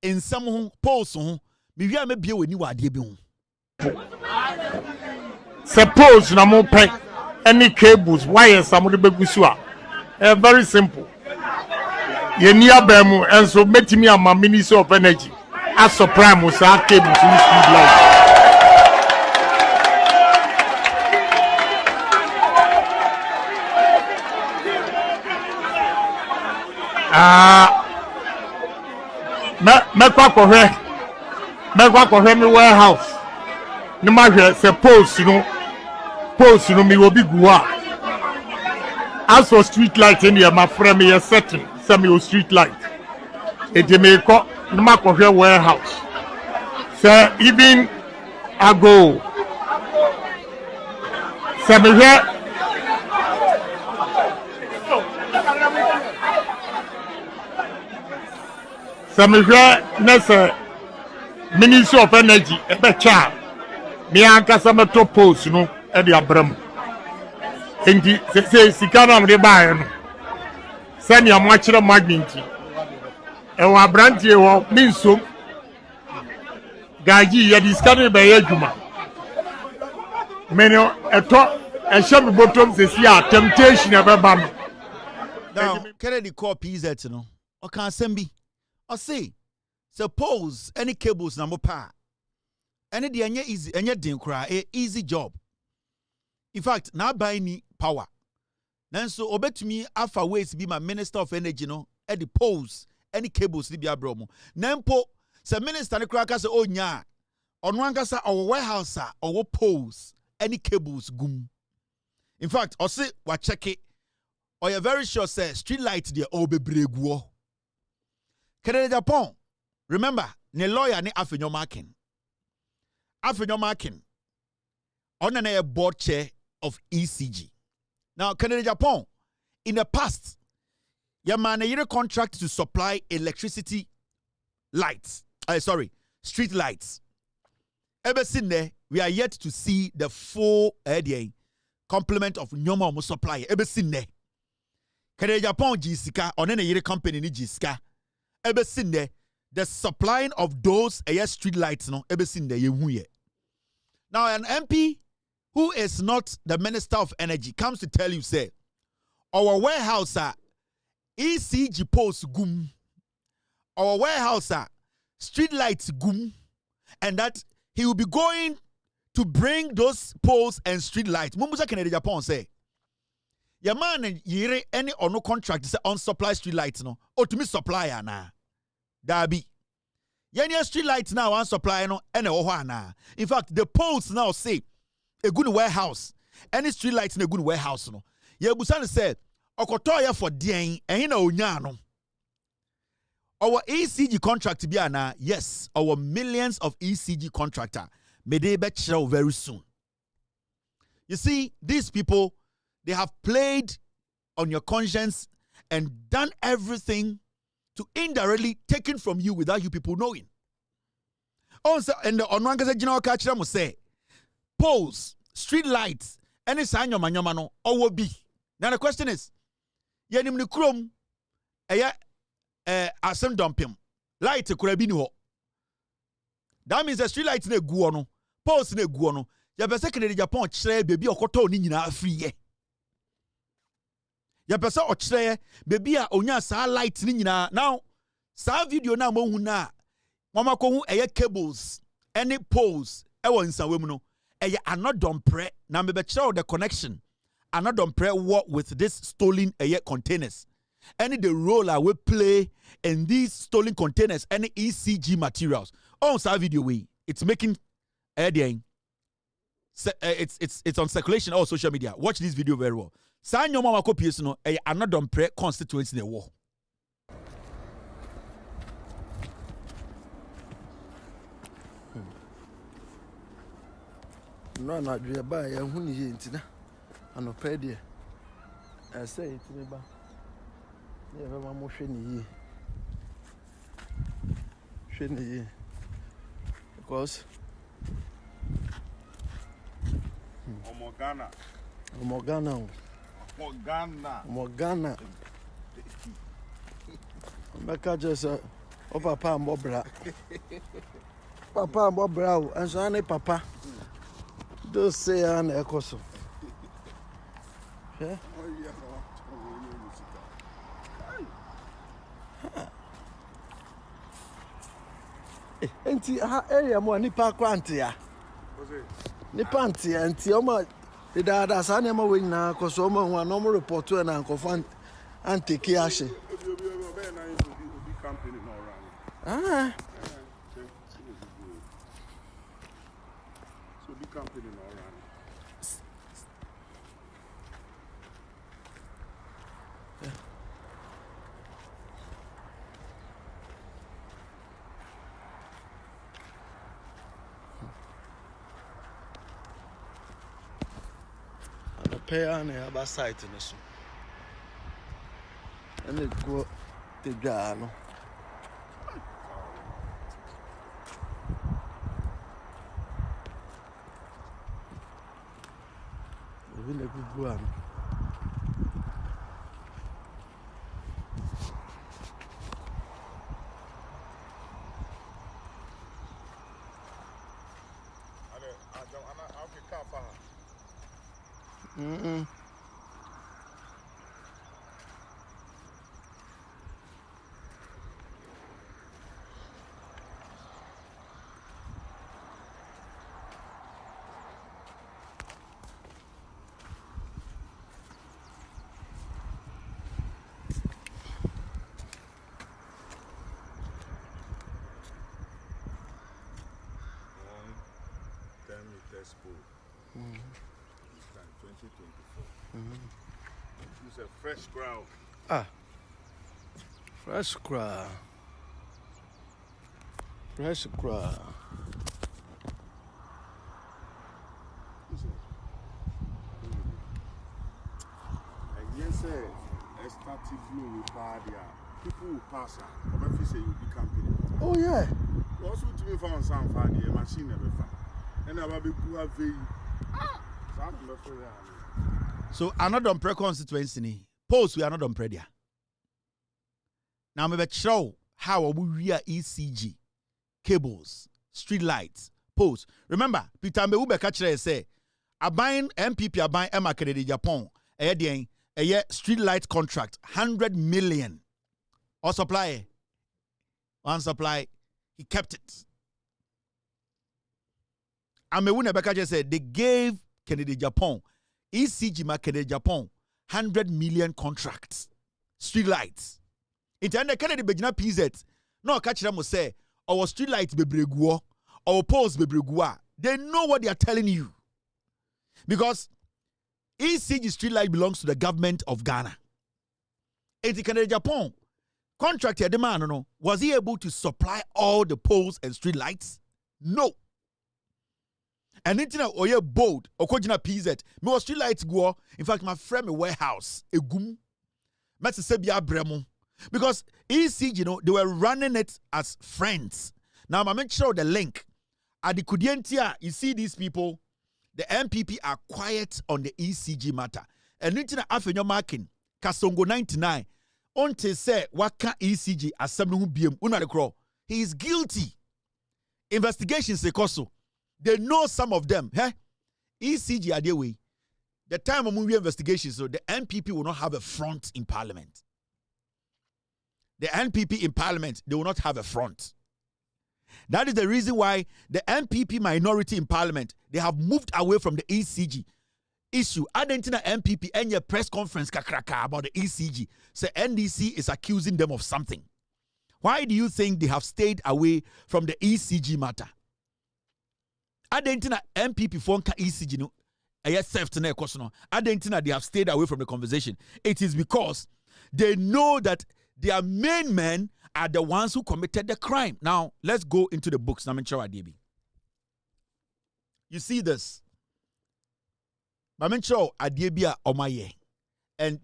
Ensam ho, polls ho, me wiya me bie wani wade bi ho. Suppose na mo pen any cables, wires, somebody begusua. Very simple. Ye near Bemu, and so met me and my Minister of Energy. As supreme was our cables in the street light. Make me warehouse. No matter suppose you know. Post you know me will be gua. As for street light in here, my friend me is setting some street light. It may call no matter warehouse. So even I go. So me here. So me here. Next Ministry of Energy. Ebe cha. Me anka some top post you know. Edi abram enti se sikana mde bae no sani amwachira magneti e wa brantie wo minso gaji ya diskane be yadwuma meno eto ehye me bottom se sia temptation e be ba no now Kennedy call PZ no o kan asem o say suppose any cables na mo pa any de enye easy enye din kra easy job. In fact, now buy ni power. Nanso obetumi afa ways be my Minister of Energy no at the poles any cables ni bia bromo. Nempo se minister ne kraka se onya ono ankasa our warehouse our poles any cables gum. In fact, o se wa check it or you very sure say street light there obebreguo. Kennedy Japan. Remember, ne lawyer ne Afenyomakin. Afenyomakin on a board chair of ECG. Now, Kennedy Japan, in the past, your man a contract to supply electricity lights. Street lights. Ever since there, we are yet to see the full complement of Nyoma supply. Ever since there, Kennedy Japan Jessica on a company ni Jessica. Ever since there, the supplying of those street lights no. Ever since there, now an MP who is not the Minister of Energy comes to tell you, say, our warehouse ECG posts gum, our warehouse street lights gum, and that he will be going to bring those poles and street lights. Mumbuza Kennedy Japan say, your man yere any or no contract say on supply street lights no, or to me supplier na, dabi. Yenya street lights now on supply no, ene oho na. In fact, the poles now say. A good warehouse. Any street lights in a good warehouse. No. Yebusan said, Okotoya for Dien, and he no nyano. Our ECG contract biana, yes, our millions of ECG contractor may they bet show very soon. You see, these people, they have played on your conscience and done everything to indirectly taken from you without you people knowing. Also, and the Onwanga General Catcher must say, poles, street lights, any sign of manyomano, or will be. Now the question is, Yanim ni krum, asem dumpim, light could be no. That means the street lights ne guano, poles ne guano, ya be second Japan chere baby or koto ni nyina free. Ya pesa o chere baby a onya sa light ni nyina. Now, sa video na mo hu na, mama ko hu cables, any poles, e won nsawe mu no. Are not done pre now me the connection another war with this stolen containers. Any the role I will play in these stolen containers, any ECG materials. On our video way, it's making it's on circulation on social media. Watch this video very well. Sign your mama copy no another constituency in the war. No, not be a buy a who ni intina. Ano pedi. I say it me ba. Never mama sheni ye. Because Omogana. Mbeka just papa mbobra. Papa mbobra and so ane papa. Do say an ekoso. Yeah. Enti ha area mo nipa kwante ya. Nipa anti anti omo da sa na ma we nyina koso omo hu na omo report to na nkofo anteki ahye. Ah. So the company now run. Pay on the site in the soup. And it go to Gano. We're going to go on. Mm-mm. Mm-hmm. 2024. Mm-hmm. It's a fresh crowd. Ah, fresh crowd. Fresh crowd. And yes, sir, I started blue with Badia. People will pass her. But if you say you'll be camping. Oh, yeah. You also to me found some funny, a machine never found. And I will be poor. So another constituency post we are not on prayer. Now me show how we are ECG cables, street lights, posts. Remember, Peter Mbe catch say a buying MPP a buying Emma Kennedy Japan a street light contract 100 million or supply one supply he kept it. And me Nebeka said they gave Kennedy Japan, ECG ma Kennedy Japan, 100 million contracts, street lights. Intende Kennedy Bejina PZ, no catch them say, our street lights be breguo, our poles be breguo. They know what they are telling you. Because ECG street light belongs to the government of Ghana. And the Kennedy Japan contractor, the man, no, was he able to supply all the poles and street lights? No. And internet or your boat or Kojina PZ, me street lights go. In fact, my friend, a warehouse, a gum, Matsebia Bremo. Because ECG, you know, they were running it as friends. Now, I'm make sure the link. At the Kudientia, you see these people, the MPP are quiet on the ECG matter. And internet after your marking, Kasongo 99, until say, what can ECG as someone who be him, he is guilty. Investigations, they cost. They know some of them. ECG are their way. The time of movie investigations, so the NPP will not have a front in parliament. The NPP in parliament, they will not have a front. That is the reason why the NPP minority in parliament, they have moved away from the ECG. issue. Adentina MPP and your press conference kakraka about the ECG. Say NDC is accusing them of something. Why do you think they have stayed away from the ECG matter? Adentina MPP fonka ECG no. Theft na ekoso. Adentina they have stayed away from the conversation. It is because they know that their main men are the ones who committed the crime. Now, let's go into the books. You see this. And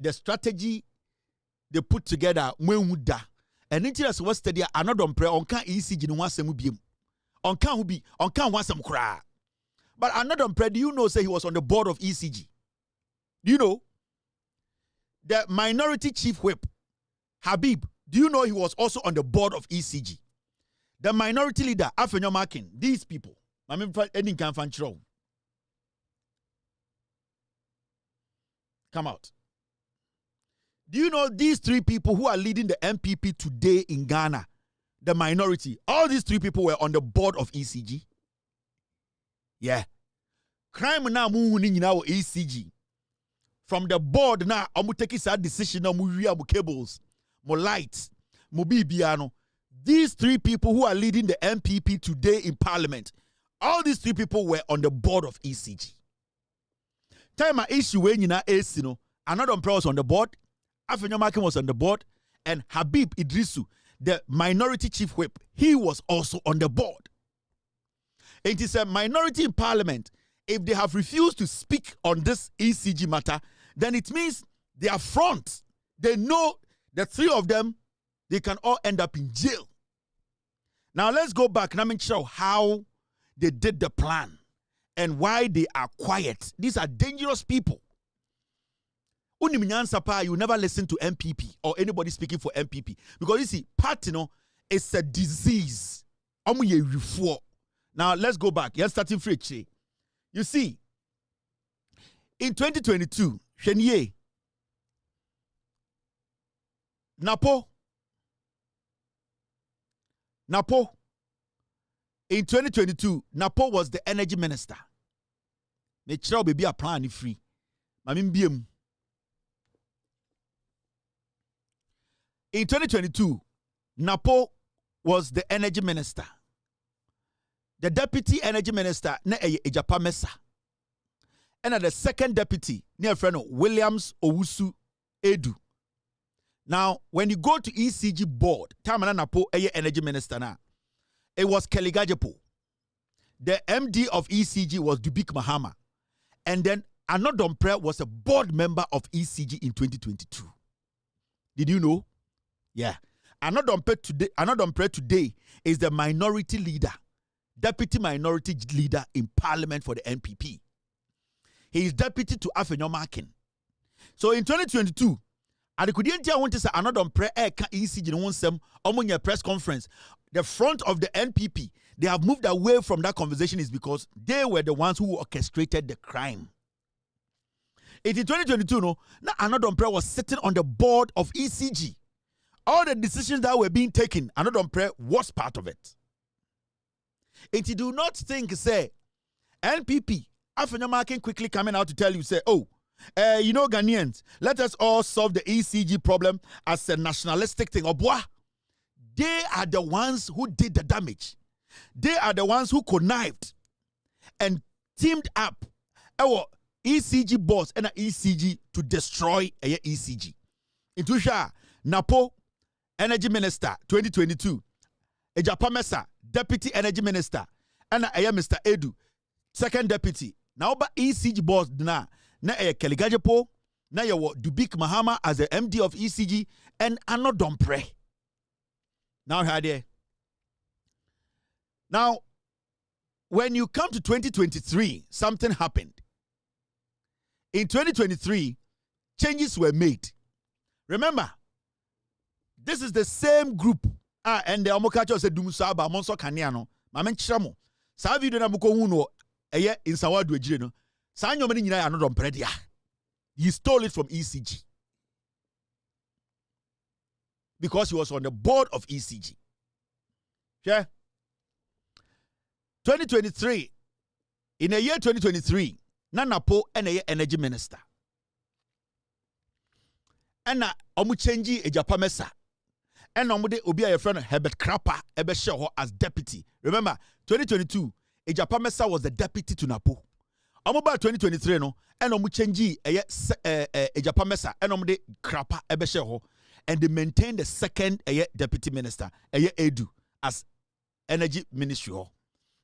the strategy they put together, and interest was study another prayer on can ECG no wasem biem. On can wasem kra. But another prayer, do you know say he was on the board of ECG? Do you know? The minority chief whip, Habib, do you know he was also on the board of ECG? The minority leader, Afenyo Makin, these people. Come out. Do you know these three people who are leading the MPP today in Ghana? The minority. All these three people were on the board of ECG. Yeah. Crime now moving in our ECG. From the board now, I'm taking that decision now, mo cables, mo lights, mo bibiano. These three people who are leading the MPP today in Parliament, all these three people were on the board of ECG. Time issue when you know AC, another was on the board, Afenyo Makin was on the board, and Habib Idrisu, the minority chief whip, he was also on the board. It is a minority in Parliament. If they have refused to speak on this ECG matter, then it means they are front. They know the three of them, they can all end up in jail. Now let's go back and show how they did the plan and why they are quiet. These are dangerous people. You never listen to MPP or anybody speaking for MPP. Because you see, party is a disease. Now let's go back. You're starting free. You see, in 2022, Chenye, Napo, in 2022, Napo was the energy minister. Make sure be a plan free. In 2022, Napo was the energy minister. The deputy energy minister, Ejapa Mesa. And the second deputy, near friend Williams Owusu Edu. Now, when you go to ECG board, Tamana Napo energy minister now, it was Kelly Gajepo. The MD of ECG was Dubik Mahama. And then Anodompre was a board member of ECG in 2022. Did you know? Yeah. Anodompre today is the minority leader. Deputy minority leader in Parliament for the NPP. He is deputy to Afenyo Makin. So in 2022, I want to say another prayer ECG press conference. The front of the NPP, they have moved away from that conversation is because they were the ones who orchestrated the crime. In 2022, now another prayer was sitting on the board of ECG. All the decisions that were being taken, another prayer was part of it. And you do not think, say, NPP, Afenyo Makin quickly coming out to tell you, say, Ghanaians, let us all solve the ECG problem as a nationalistic thing. They are the ones who did the damage. They are the ones who connived and teamed up our ECG boss and ECG to destroy a ECG. Intusha, Napo, Energy Minister, 2022, Ejapa Mesa, Deputy Energy Minister, and Mr. Edu, second deputy. Now, but ECG boss na Kelly Gajepo, na Dubik Mahama as the MD of ECG, and Anodompre. Now, here. Now, when you come to 2023, something happened. In 2023, changes were made. Remember, this is the same group. And the Omokacho said, Dumusaba, Monso Kaniano, Mamen Chamo. Savi de Namuko Uno, in Sawadu Ejino. Sanyo Menina another Predia. He stole it from ECG. Because he was on the board of ECG. Yeah. 2023. In the year 2023, Napo ene energy minister. Ena omu change Ejapa Mesa. Ena omu de obi a friend Herbert Krapa ebe share as deputy. Remember 2022 Ejapa Mesa was the deputy to Napo. Omu ba 2023 no ena omu change Ejapa Mesa ena omu de Krapa ebe share and they maintain the second deputy minister Edu as energy ministry.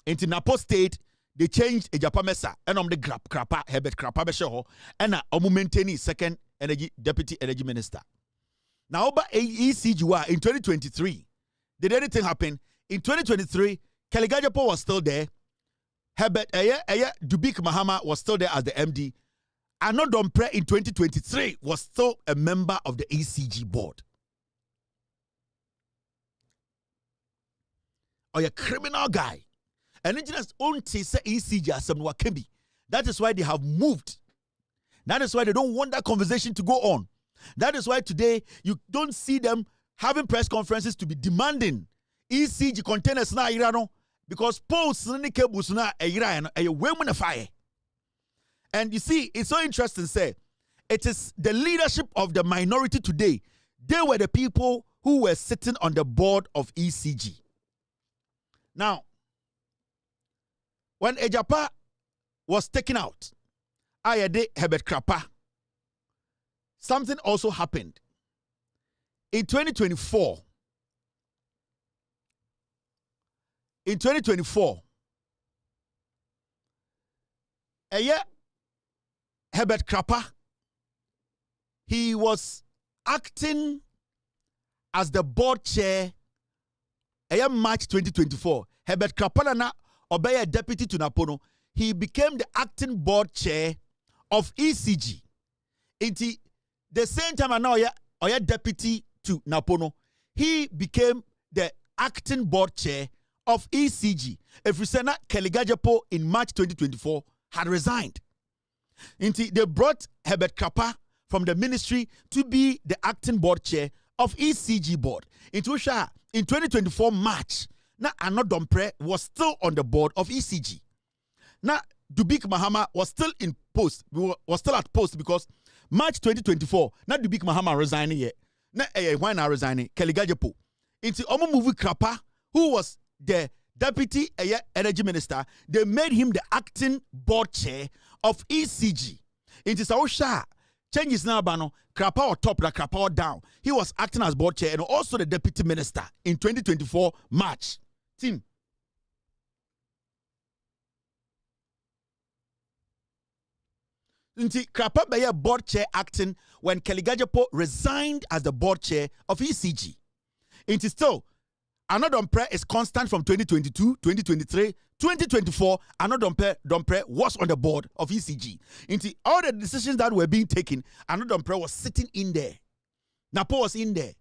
In Napo state they changed Ejapa Mesa and the Krapa Herbert Krapa beshe and omu maintain second deputy energy minister. Now over ECG in 2023, did anything happen? In 2023, Kaligajapo was still there. Herbert Dubik Mahama was still there as the MD. Arnaud Dompré in 2023 was still a member of the ECG board. Or a criminal guy. And engineers won't say ECG as some Wakembi. That is why they have moved. That is why they don't want that conversation to go on. That is why today you don't see them having press conferences to be demanding ECG containers na irano because posts ni cables na irano a women fire. And you see, it's so interesting. Say it is the leadership of the minority today. They were the people who were sitting on the board of ECG. Now, when Ejapa was taken out, Ayade Herbert Krapa, something also happened. In 2024, Herbert Krapa, he was acting as the board chair. March 2024, Herbert Krapa na obey deputy to Napono. He became the acting board chair of ECG. Inti the same time now oya deputy to Napono, he became the acting board chair of ECG. If we say that Kaligajapo in March 2024 had resigned. Inti they brought Herbert Krapa from the ministry to be the acting board chair of ECG board. In 2024 March, now Arnaud Dompré was still on the board of ECG. Now Dubik Mahama was still in post, was still at post because March 2024, now Dubik Mahama resigning yet. Now why not resigning? Kaligajapo. Into Omo Movie Krapa, who was the deputy energy minister, they made him the acting board chair of ECG. Into Saosha. Changes now, Bano, Krapa or top, Krapa or down. He was acting as board chair and also the deputy minister in 2024 March. Team. Inti Krapa be board chair acting when Kaligajapo resigned as the board chair of ECG. Inti still, Arnaud Dompré is constant from 2022, 2023, 2024. Arnaud Dompré was on the board of ECG. Inti all the decisions that were being taken, Arnaud Dompré was sitting in there. Napo was in there.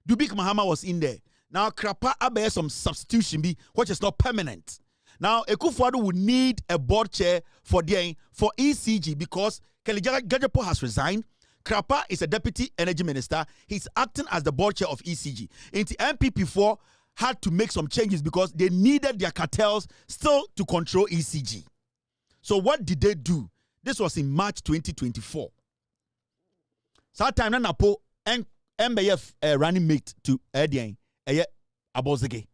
Dubik Mahama was in there. Now Krapa abe some substitution be which is not permanent. Now Ekufuado would need a board chair for ECG because Kaligajapo has resigned. Krapa is a deputy energy minister. He's acting as the board chair of ECG. Inti MPP4 had to make some changes because they needed their cartels still to control ECG. So what did they do? This was in March 2024. So that time Napo MBF running mate to Edian Abozege.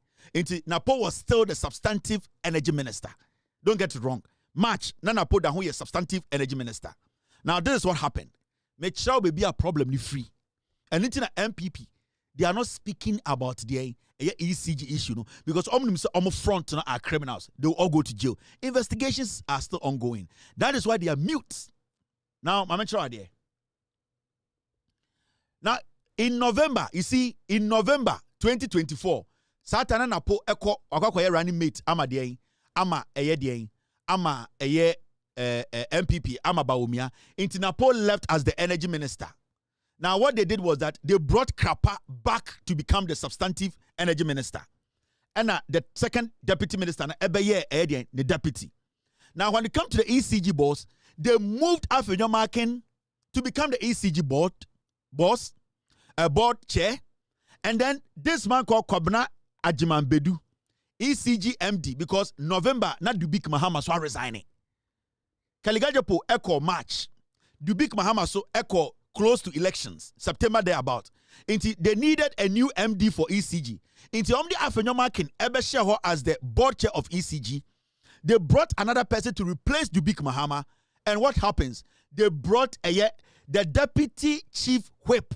Napo was still the substantive energy minister. Don't get it wrong. March Napo da who is substantive energy minister. Now this is what happened. Make sure be a problem free. And into the MPP, they are not speaking about the ECG issue, no, because on front are criminals. They will all go to jail. Investigations are still ongoing. That is why they are mute. Now, I'm sure idea. Now, in November, you see, in November 2024, Satana Napo Eko Okakoye running mate ama dein, ama eye dein, ama eye MPP, ama Baumia. Napo left as the energy minister. Now, what they did was that they brought Krapa back to become the substantive energy minister. And the second deputy minister, the deputy. Now, when it comes to the ECG boss, they moved Afenyo Makin to become the ECG board chair. And then this man called Kobna Ajimanbedu, ECG MD, because November, not Dubik Mahama was resigning. Kaligajapo echo March. Dubik Mahama so echo close to elections. September thereabout. They needed a new MD for ECG. Inti Omdi Afenyomakin ebe share her as the board chair of ECG. They brought another person to replace Dubik Mahama. And what happens? They brought the deputy chief whip.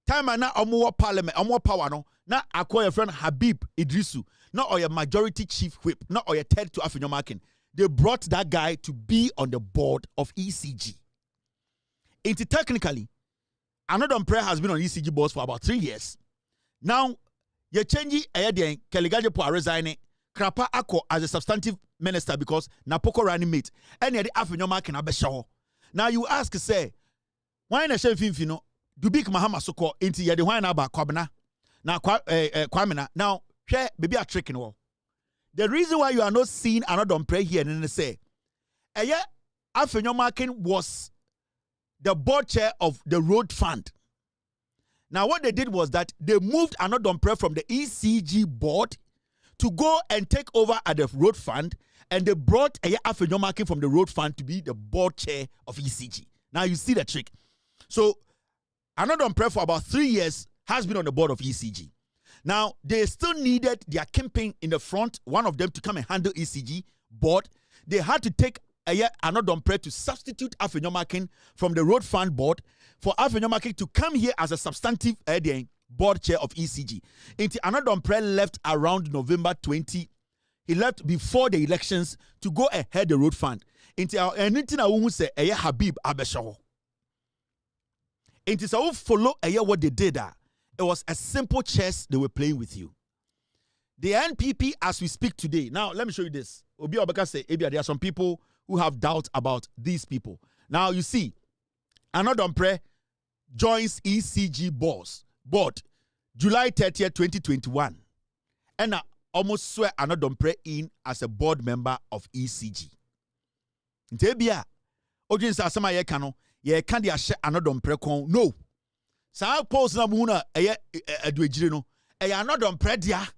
Time na omo parliament, omo power no. Na acquire friend Habib Idrisu. Not or your majority chief whip. Not or your third to Afenyomakin. They brought that guy to be on the board of ECG. Into technically, Anodom Prayer has been on ECG boards for about 3 years. Now, you change Ayadian Kaligajepo resigning, Krapa Ako as a substantive minister because Napoko running mate. And yet the Afenyomakin can abeshaw. Now you ask, say, why na shem finfino? Dubik Mahama Soko into Yadi wine about Kwabena. Now Kwamena. Now, share baby a trick in all. The reason why you are not seeing Anodom Prayer here and say, Afenyomakin was the board chair of the road fund. Now, what they did was that they moved Anodom Prayer from the ECG board to go and take over at the road fund, and they brought Afenyomakin from the road fund to be the board chair of ECG. Now, you see the trick. So, Anodom Prayer for about 3 years has been on the board of ECG. Now, they still needed their campaign in the front, one of them to come and handle ECG board. They had to take Anodom Prayer to substitute Afenyomakin from the road fund board for Afenyomakin to come here as a substantive board chair of ECG. Into Anodom Prayer left around November 20. He left before the elections to go ahead the road fund. Into anything I won't say Habib Abeshaw. Into so follow what they did. It was a simple chess they were playing with you. The NPP as we speak today. Now let me show you this. Obi Obeka say there are some people who have doubt about these people. Now you see, Anodom Prayer joins ECG board July 30th, 2021. And I almost swear Anodom Prayer in as a board member of ECG. Ntebia, audience asama ye kano, ye can dia share Anodom Prayer kon. No. Sa post na muna adwejire no. Anodom Prayer dia.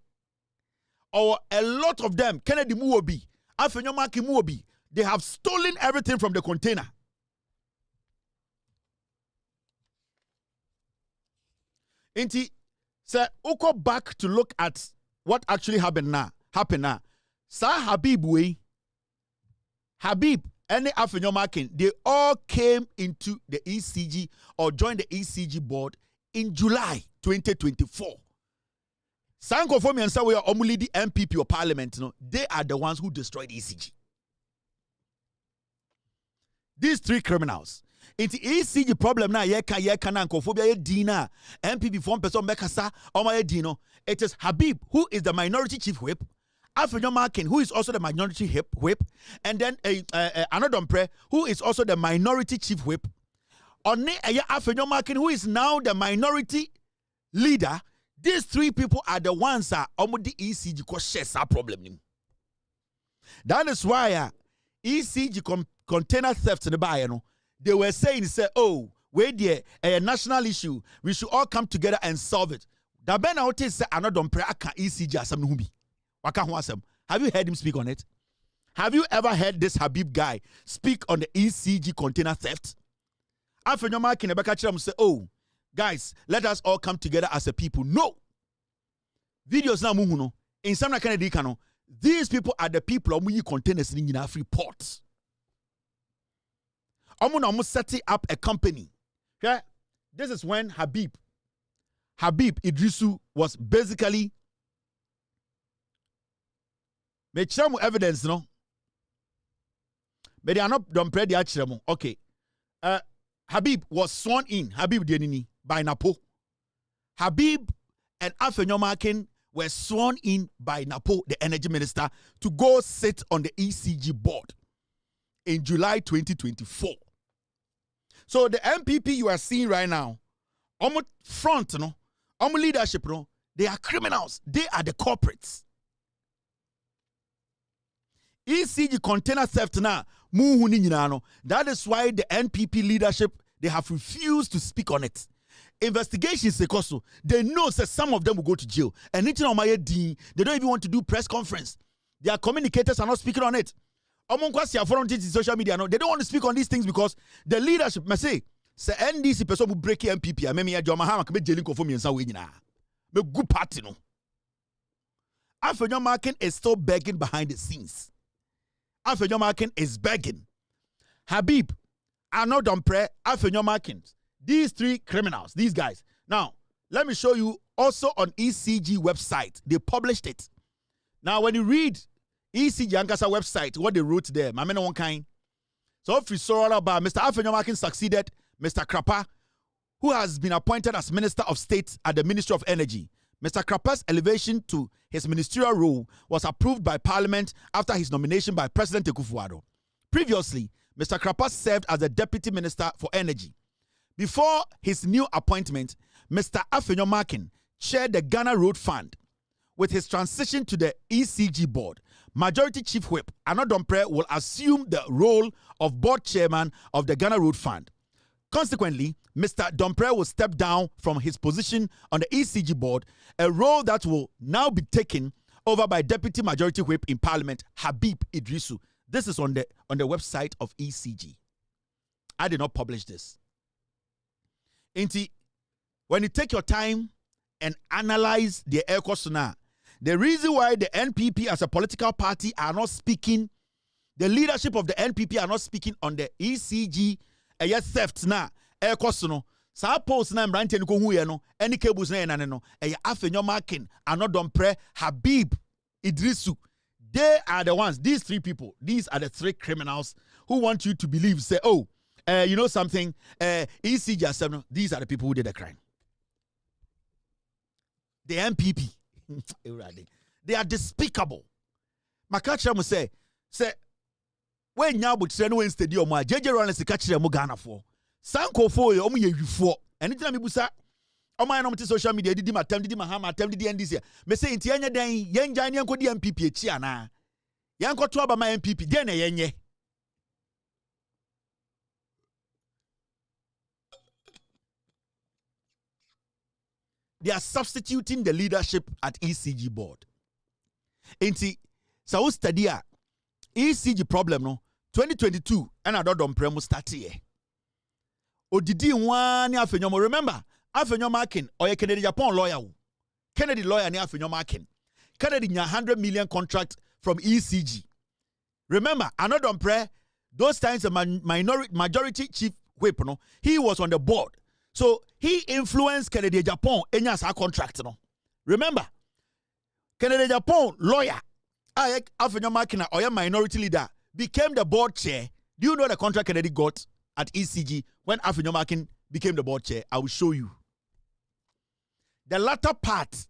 Or a lot of them, Kennedy Muobi, Afenyomaki Muobi, they have stolen everything from the container. Inti, sir, uko back to look at what actually happened now. Sir Habib and Afenyomakin, they all came into the ECG or joined the ECG board in July 2024. Sanko for me and say we are only the MPP or Parliament. No, they are the ones who destroyed ECG. These three criminals. Into ECG problem now, yeka na nkofobia dina MPP form person mekasa oma dino. It is Habib who is the minority chief whip, Afenyomakin who is also the minority whip, and then Anodom Prayer who is also the minority chief whip. Onne Afenyomakin who is now the minority leader. These three people are the ones that almost the ECG cause shares our problem. That is why ECG container theft in the buy, they were saying, oh, wait there, a national issue. We should all come together and solve it. The Ben out is Anodom Prayer ECG as some hubi. Have you heard him speak on it? Have you ever heard this Habib guy speak on the ECG container theft? Afenyomakin Ebeka Chiram say, oh, guys, let us all come together as a people. No. Videos na muhuno. In some Kennedy kano. These people are the people who containers in a free ports. Almost setting up a company. Yeah? This is when Habib Idrisu was basically make some evidence, no? But they are not done pray the achiremo. Okay. Habib was sworn in. Habib Denini by Napo. Habib and Afenyomakin were sworn in by Napo, the energy minister, to go sit on the ECG board in July 2024. So the MPP you are seeing right now, front, leadership, they are criminals. They are the corporates. ECG container theft now, that is why the NPP leadership, they have refused to speak on it. Investigations, they know that some of them will go to jail. And they don't even want to do press conference. Their communicators are not speaking on it. social media, no, they don't want to speak on these things because the leadership must say NDC person will break MPP. I mean, John Mahama can be jailing for me and so we me good party no. Afenyomakin is still begging behind the scenes. Afenyomakin is begging. Habib, Arnold Dompre, Afenyomakin. These three criminals, these guys. Now, let me show you also on ECG website. They published it. Now, when you read ECG Ankasa website, what they wrote there, I mean, one kind. So if you saw all about Mr. Afenyomakin succeeded Mr. Krapa, who has been appointed as Minister of State at the Ministry of Energy. Mr. Krapa's elevation to his ministerial role was approved by Parliament after his nomination by President Akufo-Addo. Previously, Mr. Krapa served as the Deputy Minister for Energy. Before his new appointment, Mr. Afenyomakin chaired the Ghana Road Fund. With his transition to the ECG board, Majority Chief Whip Arnold Dompre will assume the role of board chairman of the Ghana Road Fund. Consequently, Mr. Dompre will step down from his position on the ECG board, a role that will now be taken over by Deputy Majority Whip in Parliament, Habib Idrisu. This is on the website of ECG. I did not publish this. Inti, when you take your time and analyze the air now, the reason why the NPP as a political party are not speaking, the leadership of the NPP are not speaking on the ECG theft na air no sa post na mbrante ni ko hu ye no any cables na enane no Afenyomakin Arnold Dompre Habib Idrisu. They are the ones, these three people, these are the three criminals who want you to believe, say, oh, you know something, ECG, these are the people who did the crime. The MPP, they are despicable. Makacha must say, when now but say no instead of my JJ Journalistic catch them Ghana for Sanko for you, ye for anytime you busa. Oh my no social media did my time did my hammer attempt the end this year. Me say inti anya den yen jan yen ko di MPP echi ana. Yen ko to aba my MPP den na yenye. They are substituting the leadership at ECG board. Inti sa study a ECG problem no 2022 and I don't premo start here. Odidi one Afenyomo. Remember, Afenyomakin or a Kennedy Japan lawyer. Kennedy lawyer ni Afenyomakin. Kennedy nya 100 million contract from ECG. Remember, another prayer, those times a majority chief whip, no, he was on the board. So he influenced Kennedy Japan in his contract. No? Remember, Kennedy Japan lawyer. Afenyomakin or a minority leader became the board chair. Do you know the contract Kennedy got at ECG when Afenyomakin became the board chair? I will show you. The latter part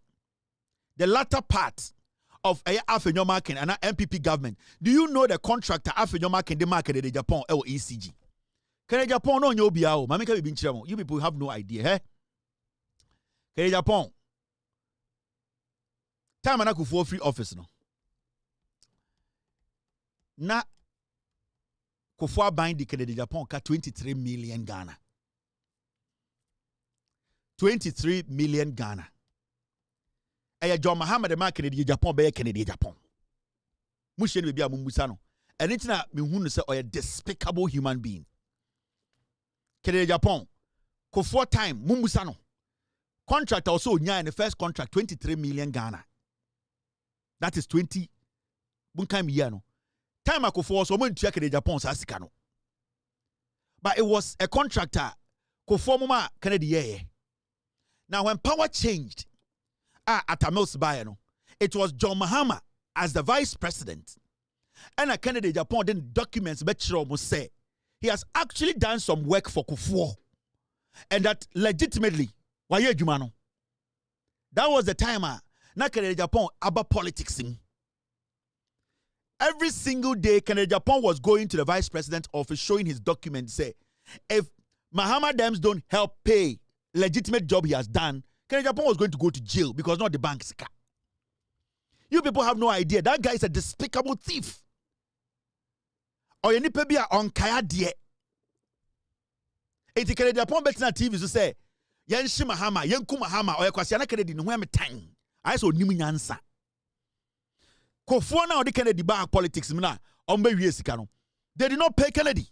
of Afenyomakin and MPP government. Do you know the contractor Afenyomakin the market in Japan or ECG? Kennedy Japan no nyo biao. Mami ka bibin chiramo. You people have no idea, eh? Kennedy Japan. Time anaku for free office no. Na Kofua bind the Kennedy Japan ka 23 million Ghana. 23 million Ghana. Aya John Mahama de Kennedy Japan be Kennedy Japan. Mushen be bia mumbusa no. Anything na me hu no say a despicable human being. Kennedy Japan. Kofua time mumbusa no. Contract also nya in the first contract 23 million Ghana. That is 20 bunkaim year no. Time Akufo so mo check the Japan sasika no. But it was a contractor Kofo mama Kennedy ye. Now when power changed at Tamils Bayer no, it was John Mahama as the vice president. And a Kennedy Japan then documents Betchero must say he has actually done some work for Kofo. And that legitimately why Jumano. That was the time na Kennedy Japan about politics in. Every single day, Kennedy Japan was going to the vice president's office showing his documents. Say, if Mahama Dems don't help pay legitimate job he has done, Kennedy Japan was going to go to jail because not the bank's car. You people have no idea. That guy is a despicable thief. Or you need to be on kaya die. Eti Kennedy Japan betina TV to say, Yanshi Mahama, Yanku Mahama, or Yakwasiana Kennedy no me time. I saw nimu nyansa. Kofo na odi Kennedy back politics mina They did not pay Kennedy.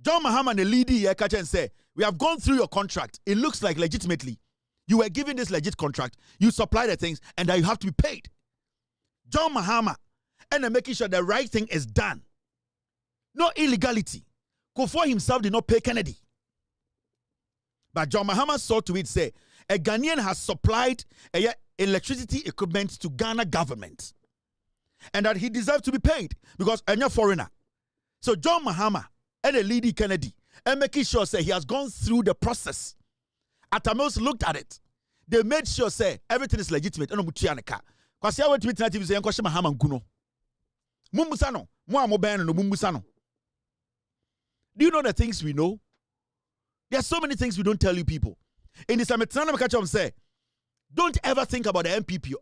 John Mahama and the leader here catch and say, we have gone through your contract. It looks like legitimately. You were given this legit contract. You supply the things and that you have to be paid. John Mahama and they're making sure the right thing is done. No illegality. Kufuor himself did not pay Kennedy. But John Mahama saw to it, say, a Ghanaian has supplied electricity equipment to Ghana government. And that he deserves to be paid because I'm a foreigner. So John Mahama and the lady Kennedy and making sure say he has gone through the process. Atamos looked at it. They made sure say everything is legitimate. Because I went to TV say Mahama Guno. Mumbusano. Mumbusano. Do you know the things we know? There are so many things we don't tell you people. In this I'm say, don't ever think about the MPP.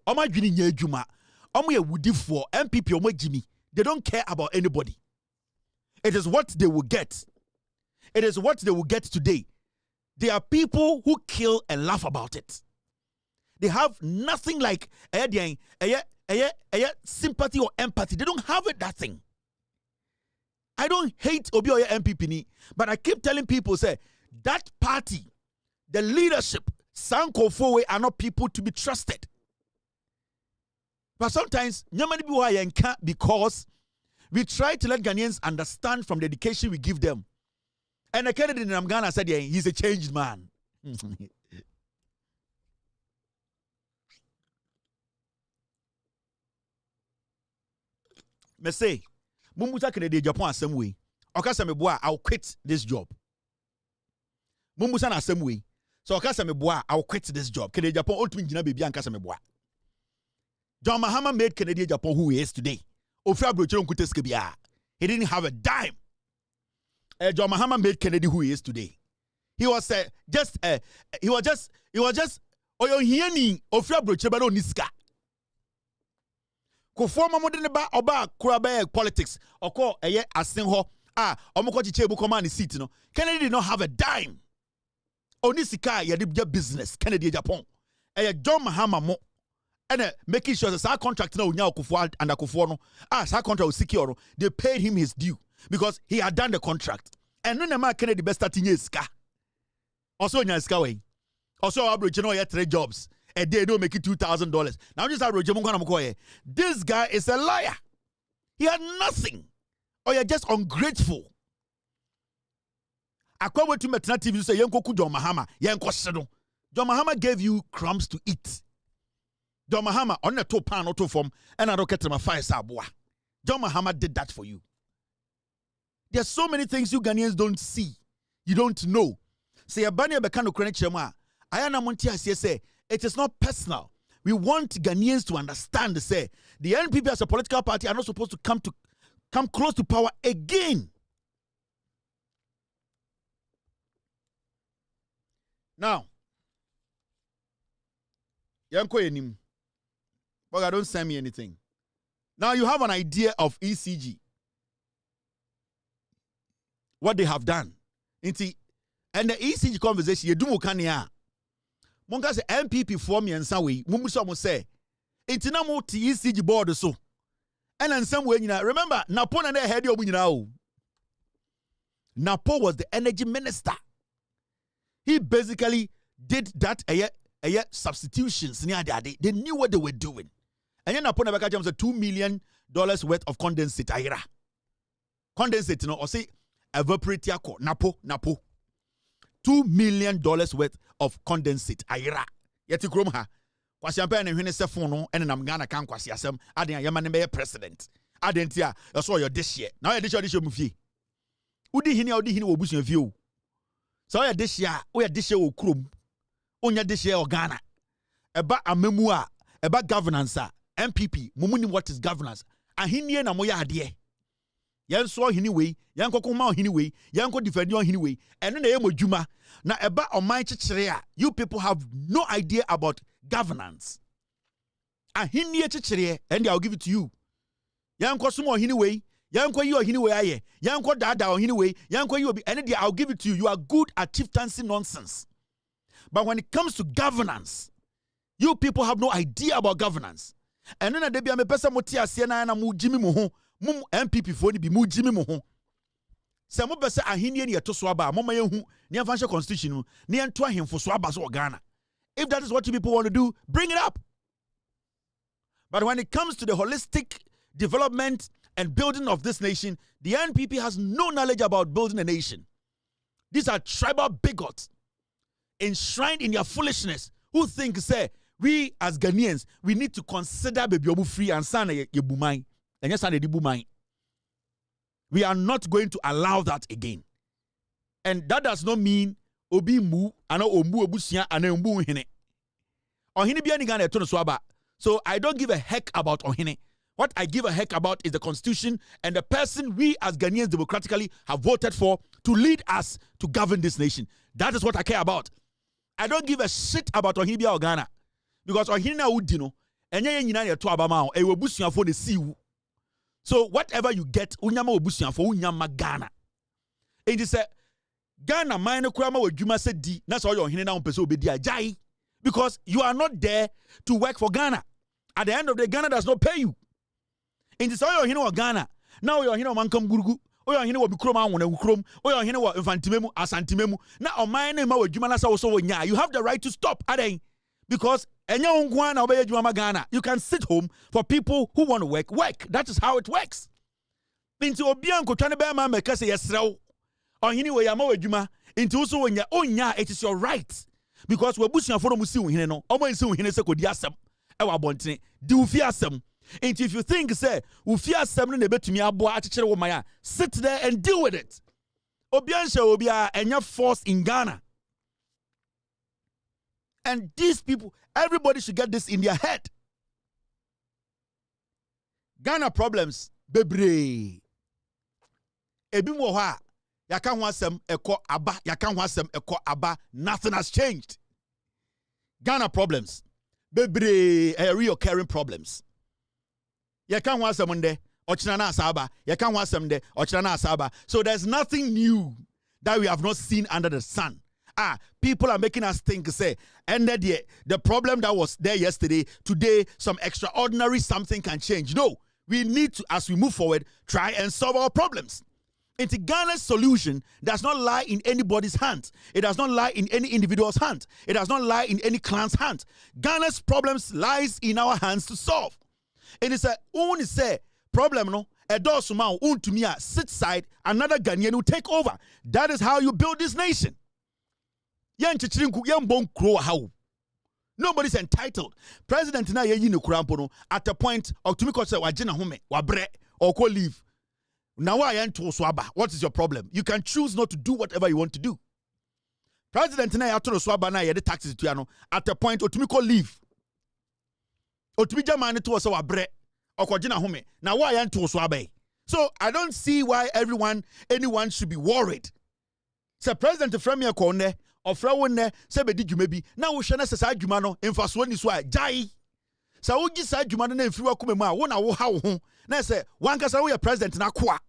MPP, they don't care about anybody. It is what they will get. It is what they will get today. There are people who kill and laugh about it. They have nothing like sympathy or empathy. They don't have it, that thing. I don't hate Obioye MPP, but I keep telling people, say, that party, the leadership, Sanko Fowe are not people to be trusted. But sometimes, because we try to let Ghanaians understand from the education we give them. And the candidate in Ghana said, yeah, he's a changed man. Me say, Mumbusa Kennedy Japan same way. Okasa me boa, I'll quit this job. Mumbusa na same way. So okasa me boa, I'll quit this job. Kennedy Japan ultimate jina baby ankasa me boa. John Mahama made Kennedy Japan who he is today. He didn't have a dime. John Mahama made Kennedy who he is today. He was just oyo hiani ofia brocheba no niska. Kufuor mamodene ba oba kurabe politics oko eye asen ho omoko chiche bu command seat no. Kennedy did not have a dime. Onisika ye de business Kennedy Japan. John Mahama mo and making sure that our contract now Kufuor and Kufuor no our contract was secure. They paid him his due because he had done the contract. And no man Kennedy best starting years ska. Also in ska way. Also average no 3 jobs. A day don't make it $2,000. Now just average this guy is a liar. He had nothing. Or you're just ungrateful. I come with Metna TV, you say Yanko John Mahama, Yanko Sedo. John Mahama gave you crumbs to eat. John Mahama on the top pan auto form and I don't get my fire sabwa. John Mahama did that for you. There's so many things you Ghanaians don't see. You don't know. Say a banner bekano credit chema. Ayana Montia say it is not personal. We want Ghanaians to understand, say the NPP as a political party are not supposed to come close to power again. Now, Yanko Enim, but don't send me anything. Now you have an idea of ECG, what they have done. And the ECG conversation, you do mukania. Monga se MPP form yensa we, mumuso mo say, intina mo ti ECG board so. And in some way, remember, Napo na head yo bunyina. Napo was the energy minister. He basically did that substitutions. They knew what they were doing. And then Napo na baka jam $2 million worth of condensate ayira. Condensate, you know, or say evaporate yako. Napo. $2 million worth of condensate ayira. Yeti krom ha. Kwasi ampe na hwene se fon no ene nam Ghana kan kwasi asem aden yama ne be president. Aden tia so your this year. Now your this year mu fie. Udi hini wo busu fie o. So your this year wo krom. Onya this year o Ghana. Eba amemu a eba governance a MPP mumuni what is governance. Ahini na moya ade. Yan so hini we, yan kokoma hini we, yan ko defend on hini we. Eno na yemo djuma. Na eba oman chichire a, you people have no idea about governance. Ahini chichire, and I'll give it to you. Yan ko sumo hini we, yan ko you hini we aye, yan ko dada hini we, yan ko you be, and I'll give it to you. You are good at chieftaincy nonsense. But when it comes to governance, you people have no idea about governance. And then there be a person motia siena na mu jimi mu ho mum MPP fo ni bi mu jimi mo ho se mo bese ahenie ne yeto so aba mo mayehu ne amfa constitution no ne ento ahemfo so aba so Ghana. If that is what you people want to do, bring it up. But when it comes to the holistic development and building of this nation, the NPP has no knowledge about building a nation. These are tribal bigots enshrined in their foolishness who think, say, we as Ghanaians, we need to consider baby obu free and sana ye bumai. And yes, sana di bumai. We are not going to allow that again. And that does not mean obi mu ana ombu obusia ana ombu hene. Ohene bia ni Ghana eto so aba. So I don't give a heck about Ohene. What I give a heck about is the constitution and the person we as Ghanaians democratically have voted for to lead us to govern this nation. That is what I care about. I don't give a shit about Ohene bia or Ghana. Because Ohene na udi no enye ye nyina ye to abama o e webusuafo de siwu. So whatever you get unyama webusuafo unyama Ghana. And you say Ghana mine kura ma wadwuma se di na so your Ohene na ompese obedi ajai. Because you are not there to work for Ghana. At the end of the day, Ghana does not pay you. In this oil, you know, Ghana. Now you're here, man, come Gurugu. Or you're here, what Bikrom, I want to Krom. Or you're here, what Infantimemu, Asantimemu. Now, on my name, you have the right to stop. Because you can sit home for people who want to work. That is how it works. Into Obianko, Chanabama, Mekase, yes, or anyway, I'm into also when you're it is your right. Because we're bushing for Musu, you know, almost soon in a second, yasam, our bonnet, do fiasam. And if you think, say, Ufia Samlin a bit to me, Maya, sit there and deal with it. Obiansha Obia and your force in Ghana. And these people, everybody should get this in their head. Ghana problems, bebre. Ebimwoha. Yakan wasem eko aba, yakan wasem eko aba, nothing has changed. Ghana problems, bebre, reoccurring problems. Yakan wasem nde, ochina asaba, yakan wasem nde, ochina asaba. So there's nothing new that we have not seen under the sun. People are making us think, say, and the problem that was there yesterday, today, some extraordinary something can change. No, we need to, as we move forward, try and solve our problems. Into Ghana's solution does not lie in anybody's hands. It does not lie in any individual's hands. It does not lie in any clan's hands. Ghana's problems lies in our hands to solve. And it's a only say problem no a dosuma untumia sit side another Ghanaian will take over. That is how you build this nation. Nobody's entitled. President na ye no kurampo at the point of to me say wagina home wabre or ko leave. Now what is your problem? You can choose not to do whatever you want to do. President na yatono swaba na yede taxes to ano at the point otumi ko leave. Otumi jamani to so wabre okogina home. Now why yanto swaba? So I don't see why anyone should be worried. Say President Premier Kone or Frawone say be di dwuma bi na wo hwe na sesa dwuma no emfaso ni so a jai. Sa wo gi sa dwuma no na mfiri wakoma mu a wo na wo ha wo ho. Na say one kasa wo ye president na kwa.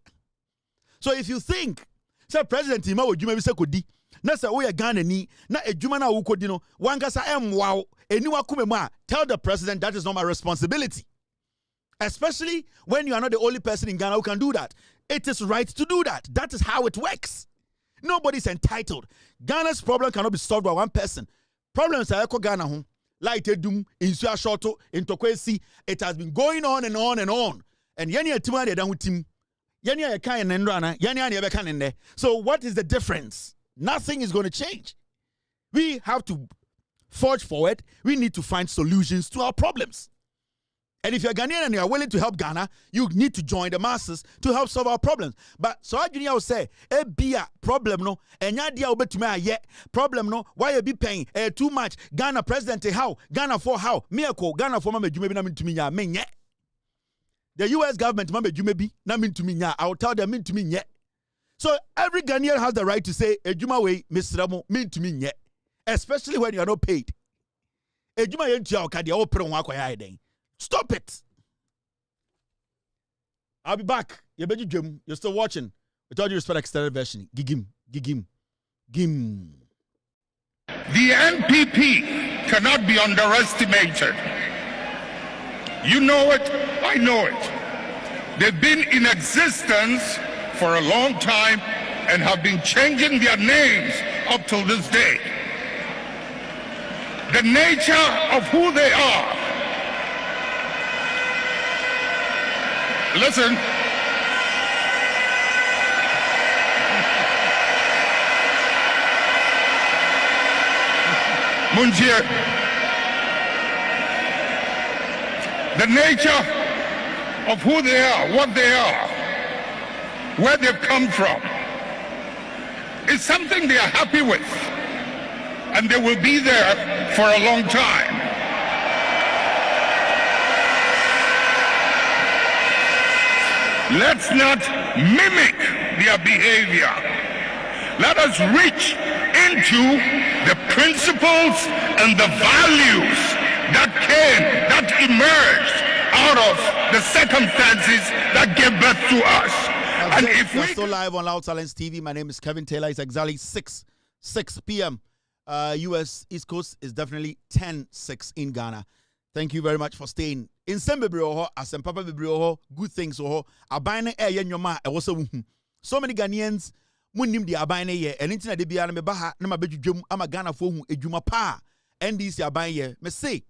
So if you think say president ima wo dwuma bi se kodi na say wo ye Ghana ni na edwuma na wo kodi no one kasa emwa wo eni wakoma mu a tell the president that is not my responsibility. Especially when you are not the only person in Ghana who can do that. It is right to do that. That is how it works. Nobody's entitled. Ghana's problem cannot be solved by one person. Problems are echo Ghana home. Like Edum, in Suashoto, in Tokwesi, it has been going on and on and on. And Yanya Tima de Damutim, Yanya Kayan and Rana, Yanya Nebekan in there. So what is the difference? Nothing is going to change. We have to forge forward. We need to find solutions to our problems. And if you're Ghanaian and you're willing to help Ghana, you need to join the masses to help solve our problems. But so I will say, be a problem no, and ya obetuma yet problem no, why you be paying too much? Ghana president how? Ghana for how? Miracle, Ghana for mama jumebi na min to me ya men yet. The US government mama jumebi na min to me ya. I will tell them min to me yet. So every Ghanaian has the right to say ejuma way Mr. Ramo min to me yet. Especially when you are not paid. Ejuma yen tia okadi o pre won akoya den. Stop it. I'll be back. You're still watching. With all due respect, extended version. Gigim. The NPP cannot be underestimated. You know it, I know it. They've been in existence for a long time and have been changing their names up till this day. The nature of who they are. Listen. Munjir. The nature of who they are, what they are, where they've come from, is something they are happy with, and they will be there for a long time. Let's not mimic their behavior. Let us reach into the principles and the values that emerged out of the circumstances that gave birth to us. And if we're still live on Loud Silence TV, my name is Kevin Taylor. It's exactly 6 p.m. US East Coast is definitely 10:06 in Ghana. Thank you very much for staying. In some bebrioho, asem papa bebrioho, good things oho. Abane e nyoma e woso hu. So many Ghanaians munnim di abane ye. Enitina de bia na me ba ha na mabedwudwam ama Ghana fo hu edwuma pa. NDC abane ye. Me say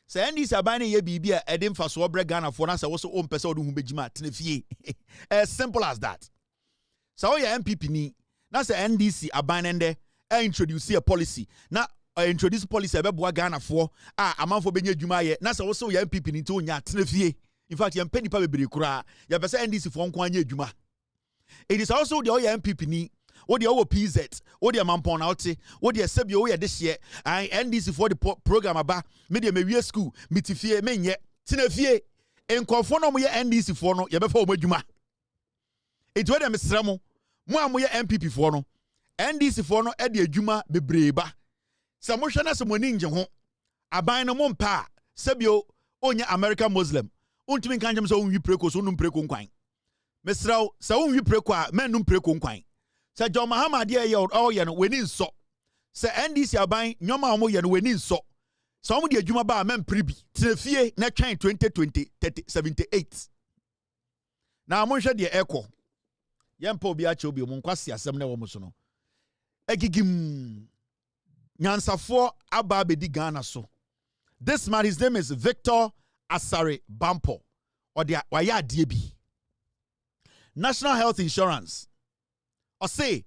NDC abane ye bibia ede mfa so obre Ghana fo na se woso o mpese odu hu bejima tenefie. As simple as that. So ya MPP ni na se NDC abane nde introduce a policy. Na introduce policy ebeboa Ghana for amanfo benye adwuma ye na se wo so ya MPP ni nti onya tenefie. In fact, yam penipa bebere kura ya pese NDC for nko anya adwuma. It is also the MPP ni wo de PZ wo de mampon na wote wo de sebio wo ye de hye NDC for the program aba me de mewie school mitifie menye tenefie enkofo no mo ye NDC for no ye befa o adwuma. It we de mesra mo mo ye MPP for no NDC for no e de adwuma bebreba. Se mo hwe na se mo ni nje ho aban no mo mpa sebio onya American Muslim untumi kan jem so unwi preko so num preko nkwan mesraw se unwi preko a men num preko nkwan se John Mahama de ye o ye no weni nso se NDC aban nyoma o mo ye no weni nso se o mo de adwuma ba men pribi tenefie na twen 2020 78 na mo hwe de eko yempa obi a che obi mo nkwase asem na wo mo so no egigim nyansafo aba bedi Ghana so. This man, his name is Victor Asare Bampo or the waya DB. National Health Insurance. Or say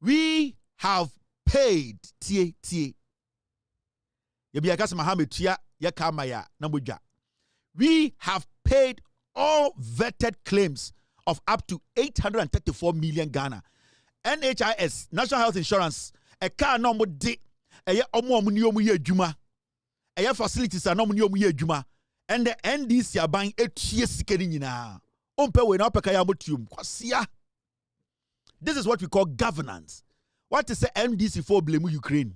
we have paid tie. Yebi akasa Mohammed tia yakamaya namuja. We have paid all vetted claims of up to 834 million Ghana. NHIS, National Health Insurance, a car no mo de eye omo ni omu ye adwuma. Eye facilities are no mo ni omu ye adwuma. And the NDC aban etie sikeni nyina. Ompe we na opeka ya motium kwasia. This is what we call governance. What is the NDC for blame Ukraine?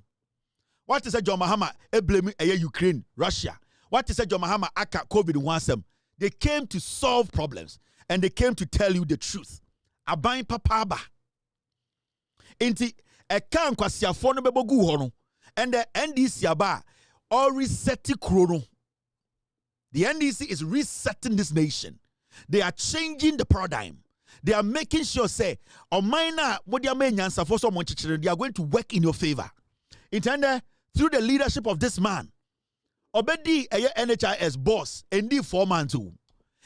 What is the John Mahama blame Ukraine, Russia? What is the John Mahama aka COVID-19? They came to solve problems and they came to tell you the truth. Aban papa ba. Inti kan kwasiafo no bebogu ho no and the NDC aba all resetting chrono. The NDC is resetting this nation. They are changing the paradigm. They are making sure say omaina modia menyansa for some monchichire they are going to work in your favor. Intende through the leadership of this man. Obedi NHIS boss ND 4 months.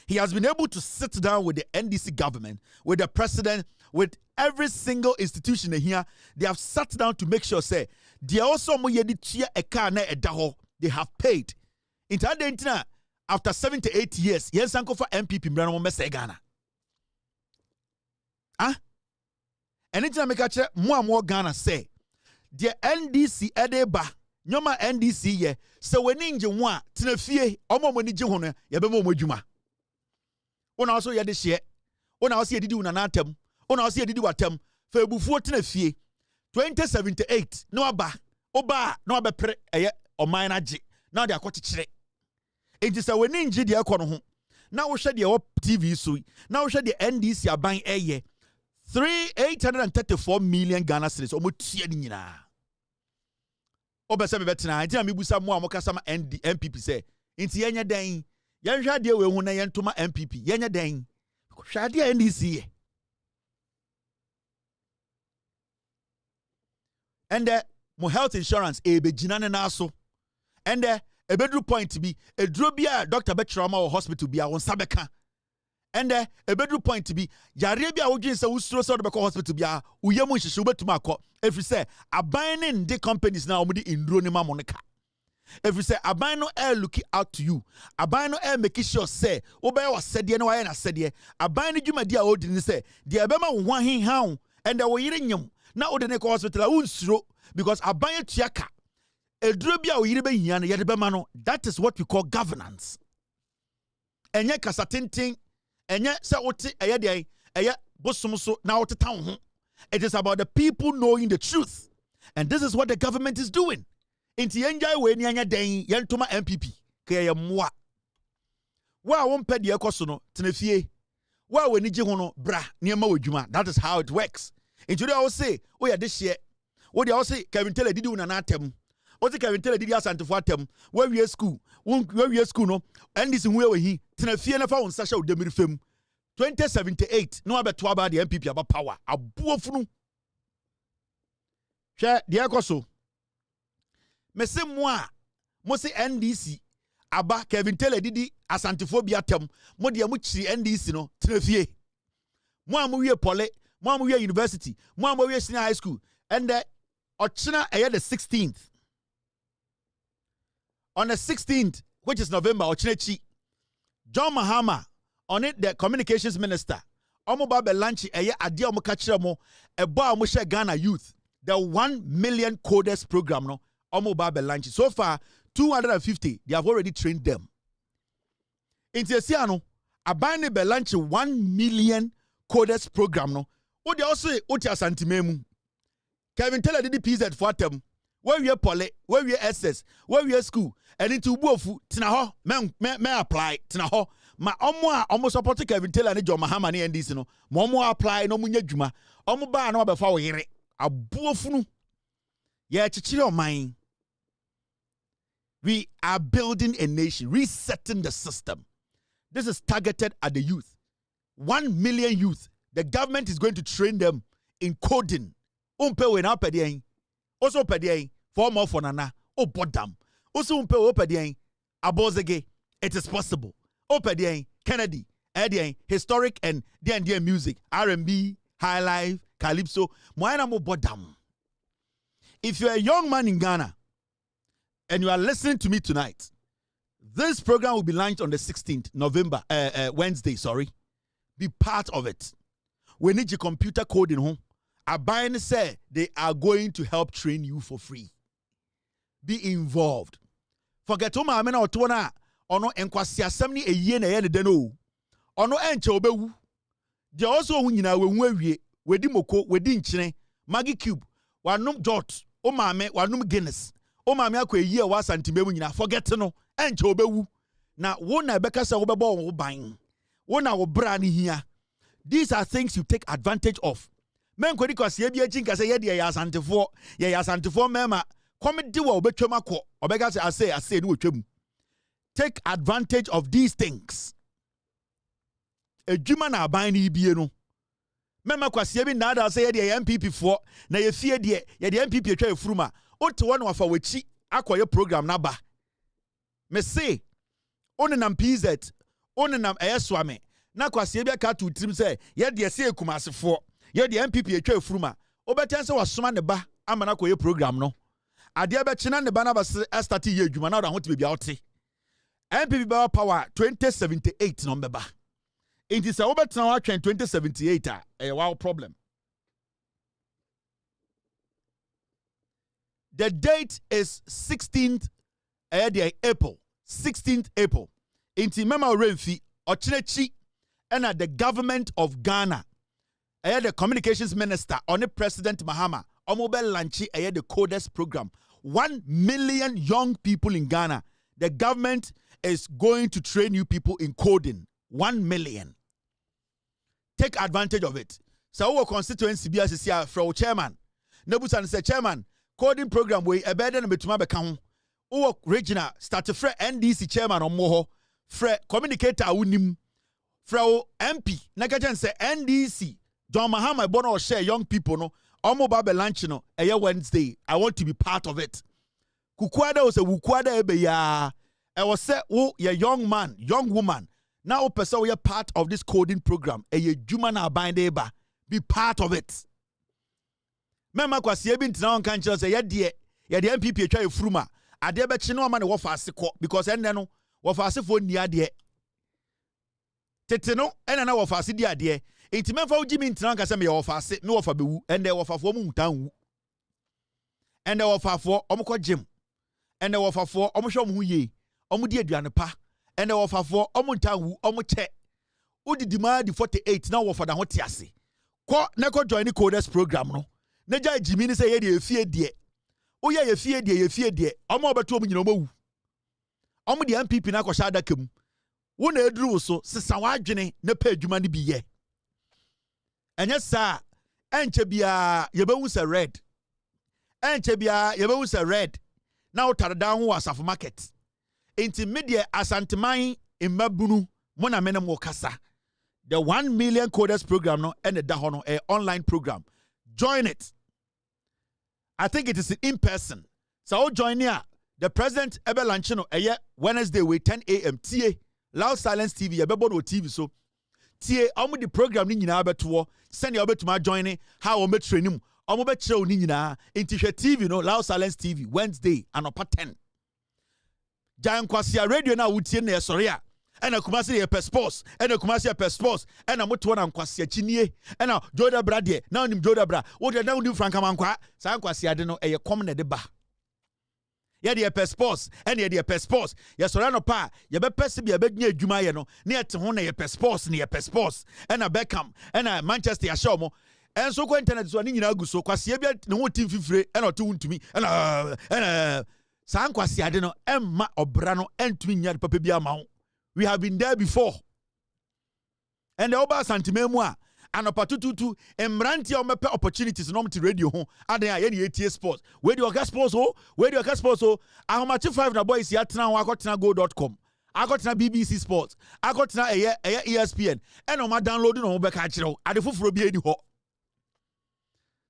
He has been able to sit down with the NDC government, with the president, with every single institution here. They have sat down to make sure say they also they have paid. After 7 to 8 years, yes, uncle for MPP Ghana. Anytime I catch more Ghana say the NDC edeba nyoma NDC ye so when ninja one tenefie omo moni je ho no ye be mo adwuma. Ona also ye de hye. Ona also ye didi una natem. Ona also ye didi watem. Fa ebufuo tenefie 2078 no aba oba no abepre eye oman na je. Now they are kwakekere. Enti se when ninja de ekọ no ho. Na wo hwe de wo TV so. Na wo hwe de NDC aban eye 834 million Ghana cedis omo tie ni nyina. Obese bebetina enti na mebusa mo amokasa ma MPP say enti yenye den yenhwa de we hu na yentoma MPP yenye den Shadia NDC. And mo health insurance be jinane na so. And a bedroom point to be a drobia Dr. Betrama or hospital be on Sabeka. And a bedroom point to be Jarabia Ujin so ustro so the hospital be a uyamu shubet mako. If you say a buying the companies now in Dronima Monica. If you say a bino air looking out to you, a bino air making sure say, Obey was said, no, I said, ye, a bino you, my dear old didn't say, the Abema one hing hound, and there were eating yum. Now the neck hospital, I won't throw because a buy a chiaka. A drobia or yiribe yan, yadebemano, that is what we call governance. And yet, Casatinting, and yet, Saoti, a yadi, a yet, Bosumuso, now to town. It is about the people knowing the truth. And this is what the government is doing. Inti enjoy we nyanya den yentoma MPP kaya mwa wa wonpɛ de ekoso no tenefie wa wani gye ho no bra niema wadwuma. That is how it works. Inti I will say oh ya this year wo de I will say Kevin Taylor didi una na atem o ti Kevin Taylor didi asantefo atem wa wie school no and this hu we hi tenefie na fa won sahye odemiri fam 2078 no abeto aba de MPP aba power abuofunu hwe de ekoso mese moi se NDC aba Kevin Taylor didi asantephobia tem mo de mo chiri NDC no trafie mo wie pole mo wie university mo wie senior high school and ochina the 16th on the 16th which is November ochina John Mahama on it the communications minister omo ba be lunch ade omo ka kire mo ebo a mo share Ghana youth the 1 million coders program no Omo lunch. So far, 250, they have already trained them. In Tiesiano, a buying be lunch 1 million coders program. No, what they also Utia Santimemu. Kevin Taylor did the PZ for them. Where we are Pole, where we are SS, where we are school, and into Buofu, Tinaho, may apply, Tinaho. Ma almost support Kevin Taylor and John Mahama and this, no, Momo apply, no Munya Juma, Omo ba no before here. A Buofunu. Yeah, chichiro mine. We are building a nation, resetting the system. This is targeted at the youth. 1 million youth. The government is going to train them in coding. Umpe na pediyen. Also pediyen. For more for nana. Oh bodam. Also umpe pediyen. Abozege. It is possible. Oh pediyen. Kennedy. Ediyen. Historic and D&D music. R&B. High life. Calypso. Moana mo bodam. If you're a young man in Ghana and you are listening to me tonight, this program will be launched on the 16th November, Wednesday, sorry. Be part of it. We need your computer coding home. Abayne say they are going to help train you for free. Be involved. Forget to my men or tona ono enkwasi asem a ye na ye ne deno. Ono enche obewu. Je also hu nyina we hu awie, we di moko, we di nkyene, Maggie Cube, wanum dot, o maame wanum Guinness. O maame akwa yi e wa santimemu nyina forget no enche obewu. Na wo na beka se wo bebo wo ban. Wo na wo bra ne hia. These are things you take advantage of. Men kwedi kwase e bia chinka se ye de ya asantefo mema comedy wa obetwam akọ obega se ase ni otwam. Take advantage of these things. Ejuma na aban ni bie no. Mema kwase bi na da se ye de MPP fo na ye fie de ye de MPP atwa efuruma. Ote won wafa wachi akoye program na ba. Me say onenam PZ onenam eyeswame na kwase bi aka to trim say ye de se ekumasefo ye de MPP atwa efuruma obetan se wasoma ne ba amana koye program no ade abekina ne ba na ba start ye adwuma na ho te bia ote MPP power 2078 no mbeba inti se obetena wa 2078 wow problem. The date is 16th April. 16th April. Inti mema renfi ochinechi and the government of Ghana. The communications minister on the President Mahama omobel lanchi the coders program. 1 million young people in Ghana. The government is going to train you people in coding. 1 million. Take advantage of it. So our constituency be as from chairman. Nebusan say chairman. Coding program we a better than betuma beka ho regional start fre NDC chairman on moho fre communicator unim Frau MP nakajan say NDC John Mahama bono share young people no omo ba be lunch no Wednesday. I want to be part of it. Kukwada was a wukwada ebe ya. I was say wo ye young man, young woman. Now person we are part of this coding program. Ye juma na bind eba. Be part of it. Mema kwa si ebi ntina on kan chiro say ye de MPP atwa efuruma. Ade be chi no ma ne wo fa ase kɔ because enne no wo fa ase fo ni ade. Tete no ena na wo fa ase di ade. Enti memfa uji mi ntina kan say me wo fa ase me wo fa bewu. Ende wo fa fo mu mutan wu. Ende wo fa fo omkɔ gym. Ende wo fa fo omhwe omhu ye. Omu di aduane pa. Ende wo fa fo omu ntan wu omu che. Udi demand 48 na wo fa da ho te ase. Ko na ko join the coders program no. Na ja jimi ni say ye de efie de. Oya ye fie de. Omo obeto omu nyina omu. Omu de MPP na ko sha adaka mu. Wo na eduru so sesa wa adwene na pa adwuma ni bi ye. Enye sa enche bia ye bewu se red. Enche bia ye bewu se red. Na utare down ho asafo market. Enti media asanteman immabunu mo na menem wo kasa. The 1 million coders program no and the dahono a online program. Join it. I think it is in person. So join here. The president ebe lanchino Wednesday with 10 a.m. TA Loud Silence TV ebebo no TV so TA omo the program ni nyina abeto send your obetuma join it how omo training omo be kire oni nyina enti hwe TV no Loud Silence TV Wednesday anopa 10. Jan kwasia radio na wutie na esore a ena kumase ye sports ena kumase ye sports ena moto na nkwasia chinie ena joda bra de na onim joda bra wo de na onim franka mankwa sa nkwasia de no eye kom na de ba ye de sports ena ye de sports ye sore no pa ye be pese bia be dnya adwuma ye no na ye te ho na ye sports na ye sports ena Beckham ena Manchester ya show mo enso ko internet so ni nyina aguso kwasia bia ne ho tim fifire ena oto wuntumi ena sa nkwasia de no emma obra no entumi nya papa bia ma ho. We have been there before. And the Oba Santimemua and Opatutu Emranti Omepe opportunities no to radio home. And then any ATA sports. Where do you gas sports? Where do you gas sports? I have 5 na boys here now. I got na go.com. I got na BBC Sports. I got na ESPN. And on my downloading on Obe Kachiro. I the full be any ho.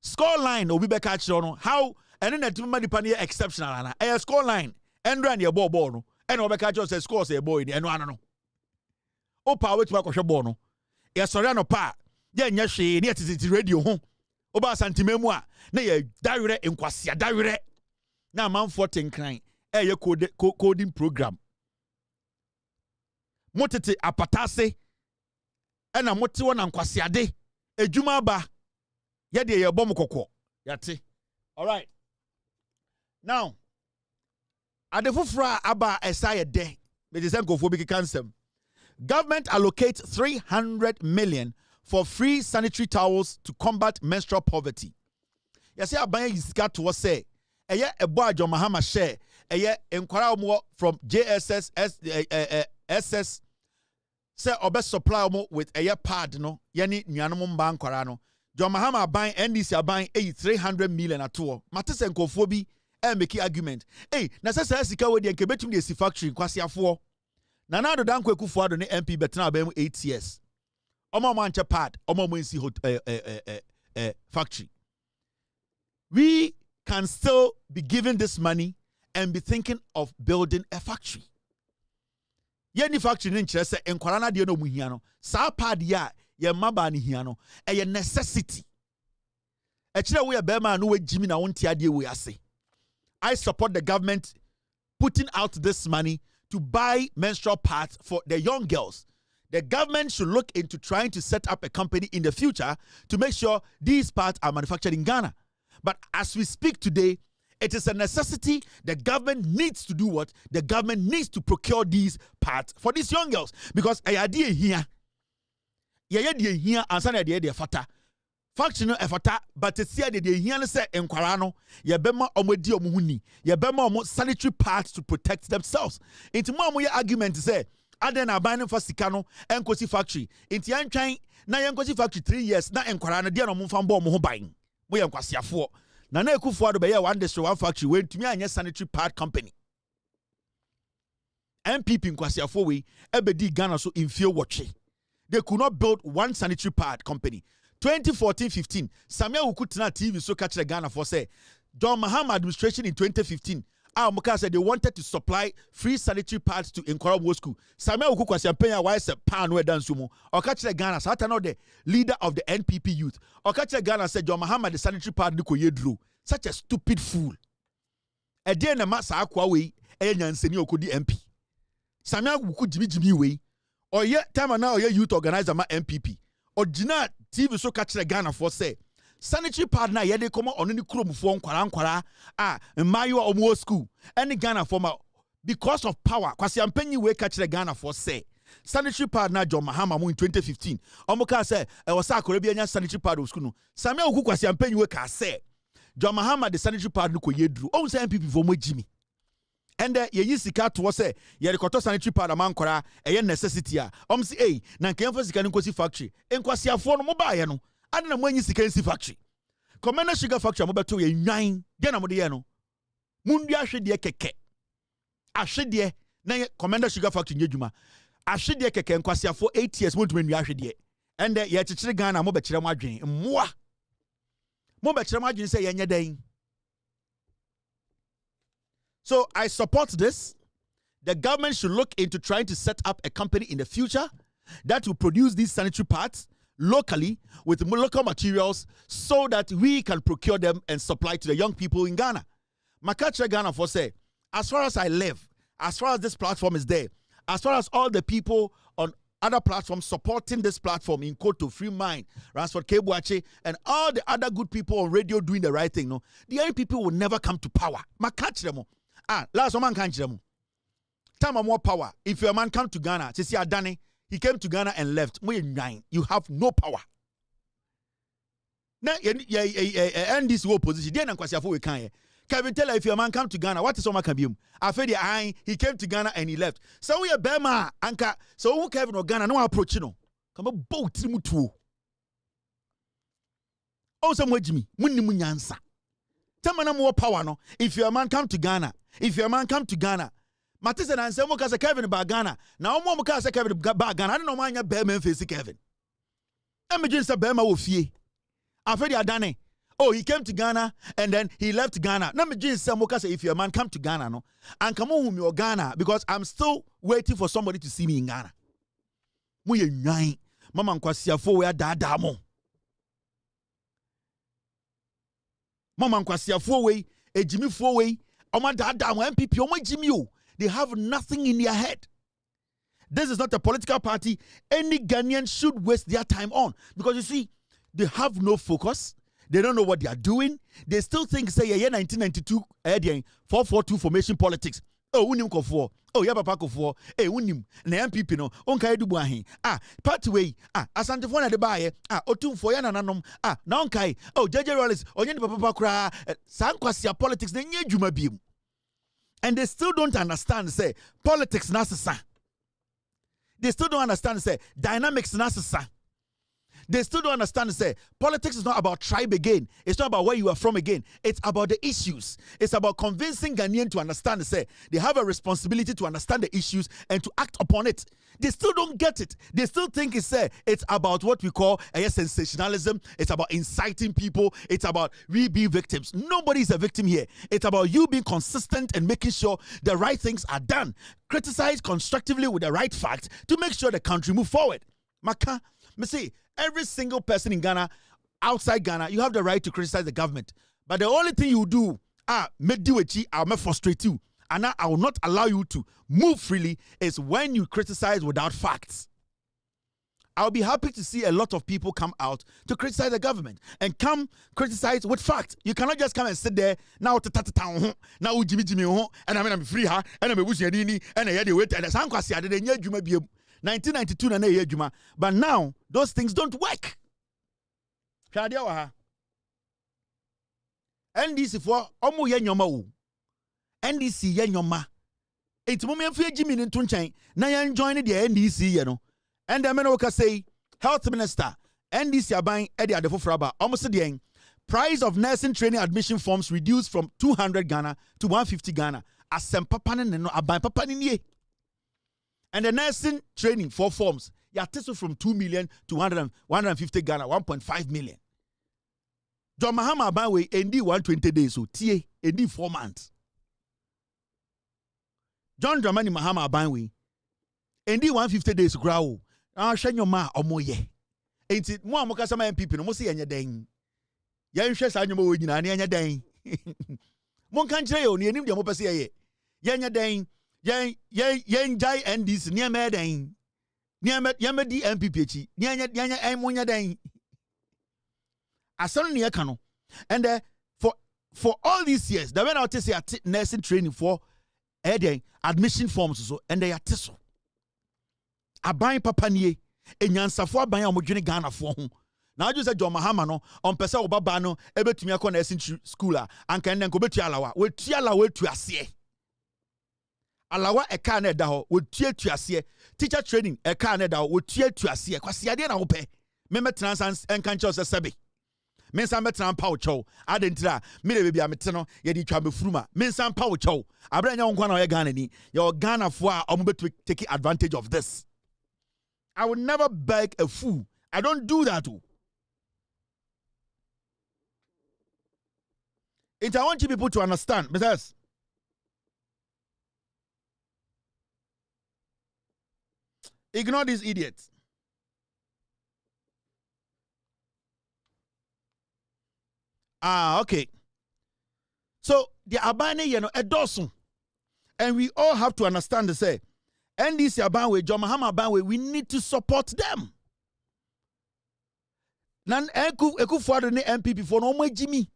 Score line Obi Bekachiro. How and then the money pan exceptional. A score line. And ran your ball no. And Obekacho says scores a boy and one no. O power to Makosha Bono. Yes, Soriano pa. Then yes, she near to radio home. Oba Santimemua. Nay, direct in Quasia direct. Now, man 14 crying. Coding program. Motete apatase. And a motiwan and Quasia de. A Jumaba. Yadi a bomb coco. Yati. All right. Now, Adefufra Aba Esaya De, Medizenko cancer. Government allocates 300 million for free sanitary towels to combat menstrual poverty. Yes, Abaya is got to say, a boy John Mahama share, enquire more from JSS SS say obe supply mo with a pad no, yani nyanum bank korano. John Mahama buying NDC buying 300 million at all. Matesenko phobi. Make argument. Hey, na sasa sika we de kebetum de si factory kwasi afo. Na na do dan kwaku fo ado ne MP betena ba 8 years. Omo manche pad, omo mo nsi factory. We can still be given this money and be thinking of building a factory. Yeni factory ni nkyere se enkwara na de no mu hia no. Sa pad ya ye maba ni hia no. E necessity. E kire we be ma no we jimi na wonti ade we ase. I support the government putting out this money to buy menstrual pads for the young girls. The government should look into trying to set up a company in the future to make sure these pads are manufactured in Ghana. But as we speak today, it is a necessity. The government needs to do what? The government needs to procure these pads for these young girls. Because a idea here, and some idea fata. Faction efata, but it's here the here say enquirano, ye bema omedi omuhuni, ye bema omo sanitary pads to protect themselves. Into more argument say, aden abandon for Sikano, Enkosi factory. Into yan trying na Enkosi factory 3 years, na enquirano, dear no mufambo mo buying. We enquasia for. Na na ekufu ado be one district one factory went to me and sanitary pad company. MPP enquasia for we ebedi Ghana so in fear watching. They could not build one sanitary pad company. 2014-15, Samuel Ukutina TV so catch the Ghana for say, John Mahama administration in 2015, Muka said they wanted to supply free sanitary pads to Nkwara School. Samuel Ukuku was paying why say pan where dance sumo. Or catch the Ghana, so not the leader of the NPP youth. Or catch the Ghana said John Mahama the sanitary pad Niko Yedru. Such a stupid fool. A day na masa akwa we e nyanseni okodi MP. Samuel Ukuku Jimmy we. Or yet time now or youth organizer ma MPP. Or Gina TV so catch the Ghana for say. Sanitary pad na yede komo ono ni krom fo nkwara mayo omo school any Ghana former because of power kwasi ampanyi we catch the Ghana for say sanitary pad na John Mahama mu in 2015 omo ka say e was akore bi anya sanitary pad of school no Samuel Oku kwasi ampanyi we ka say John Mahama the sanitary pad no ko yedru o say MPP for mo jimi and ye yi sika to say ye rekoto sanitary pad amankwara e necessity a say na nkemfa sika nkosi factory enkwasi afo no mo ba ye no and na mwanyi sikensi factory. Commander sugar factory mobeto ye nwan. Dia na mode ye no. Mundu ahwede keke. Ahwede na Commander sugar factory nyedwuma. Ahwede keke nkwasiafo 8 years montu menu ahwede. And ye chichire Ghana mo bekire mo adwen. Mmoa. Mo bekire mo adwen say ye nyeden. So I support this. The government should look into trying to set up a company in the future that will produce these sanitary pads locally with local materials so that we can procure them and supply to the young people in Ghana. Makacha Ghana for say, as far as I live, as far as this platform is there, as far as all the people on other platforms supporting this platform in Koto, Free Mind, Ransford Kebuache, and all the other good people on radio doing the right thing, no, the young people will never come to power. Makacha them. Last one can't them. Time more power. If your man come to Ghana, to see Adani, he came to Ghana and left. You have no power. Now, and this whole position, Kevin tell her if your man come to Ghana, what is Oma Kabium? I feel the he came to Ghana and he left. So we are Bema, Anka. So who Kevin or Ghana, no approach, you know. Come on, boat Trimutu. Oh, some way, Jimmy, Munimunyansa. Tell me no more power, no. If your man come to Ghana, Matisa and say Mokasa Kevin Bagana. Now Mokasa Kevin Bagana. I don't know why you're Bearman face Kevin. Emergency Bema Wofie. Afedi Adane. Oh, he came to Ghana and then he left Ghana. Now me say Mokasa if your man come to Ghana, no, and come on with your Ghana because I'm still waiting for somebody to see me in Ghana. Muye nyai. Mama nkwasia fo we dada mo. Mama nkwasia fo we ejimi fo we. Oma dada mo MPP oma jimi o. They have nothing in their head. This is not a political party any Ghanaian should waste their time on. Because you see, they have no focus. They don't know what they are doing. They still think, say, 1992, 442 formation politics. Oh, unim kofo. Oh, yaba kofo. Unim. Na MPP no. Onka edu buahin. Party way. Asante fo na de baye. Otum fo ya nananom. Na onkai. Oh, JJ Rollins. Onye ni papa kra. Sankwasi politics na nye dwuma biem. And they still don't understand, say, politics nasa. They still don't understand, say, dynamics nasa. They still don't understand, say, politics is not about tribe again. It's not about where you are from again. It's about the issues. It's about convincing Ghanaians to understand, say, they have a responsibility to understand the issues and to act upon it. They still don't get it. They still think it's about what we call sensationalism. It's about inciting people. It's about we being victims. Nobody is a victim here. It's about you being consistent and making sure the right things are done. Criticize constructively with the right facts to make sure the country move forward. Maka, me see, every single person in Ghana, outside Ghana, you have the right to criticize the government. But the only thing you do, I'll frustrate you. And I will not allow you to move freely is when you criticize without facts. I'll be happy to see a lot of people come out to criticize the government and come criticize with facts. You cannot just come and sit there now now Jimmy and I'm free and I'm a bushini and I wait and 1992 na yejuma. But now those things don't work. NDC for omo ye nyoma o. NDC ye nyoma. It's moment for Jimmy in Tunchain. Now you join the NDC, you know. And the men will say, Health Minister, NDC are buying Eddie Adefo Fraba, almost the end. Price of nursing training admission forms reduced from 200 Ghana to 150 Ghana. As some papa and no abai papa ni. And the nursing training for forms, yate from 2 million to 150 Ghana, 1.5 million. John Mahama Abanwe endi 120 days so tie endi 4 months. John Dramani Mahama Abanwe endi 150 days grow. Hwe nyoma omoye. Enti mo amoka sama MPP no mo se yenye den. Yen hwe sa nyoma wo nyina na yenye den. Mon kan kire yo ne enim de mo pese ye. Yenye den. Yen jai NDC ne me den. Ne di MPP echi. Ne monya den. Asano ne ka no. And for all these years, the when I say nursing training for admission forms so and they are teso. Aban papa nie enyansafo aban a omodwene Ghana fo ho. Na aju se John Mahama no on pese obaba no ebetumi akọ nursing school a anka nden ko betu alawa. Wetu alawa etu ase. Alawa eka na eda ho wetu etu ase. Teacher training eka na eda ho wetu etu ase. Kwase ade na wo pe. Me metrans enka nche se sebe. Mensa metran pa wo chow adentira me de bebia mete no ye di twa mefuruma mensa pa wo chow abranya wonkwa na ye Ghana ni ye Ghana fo a omobetu take advantage of this. I will never beg a fool. I don't do that too. I want you people to understand because ignore these idiots. Okay. So the abane a dozen. And we all have to understand the say. NDC Abanwe, John Mahama Abanwe, we need to support them. Nan eku for the MPP for no more Jimmy.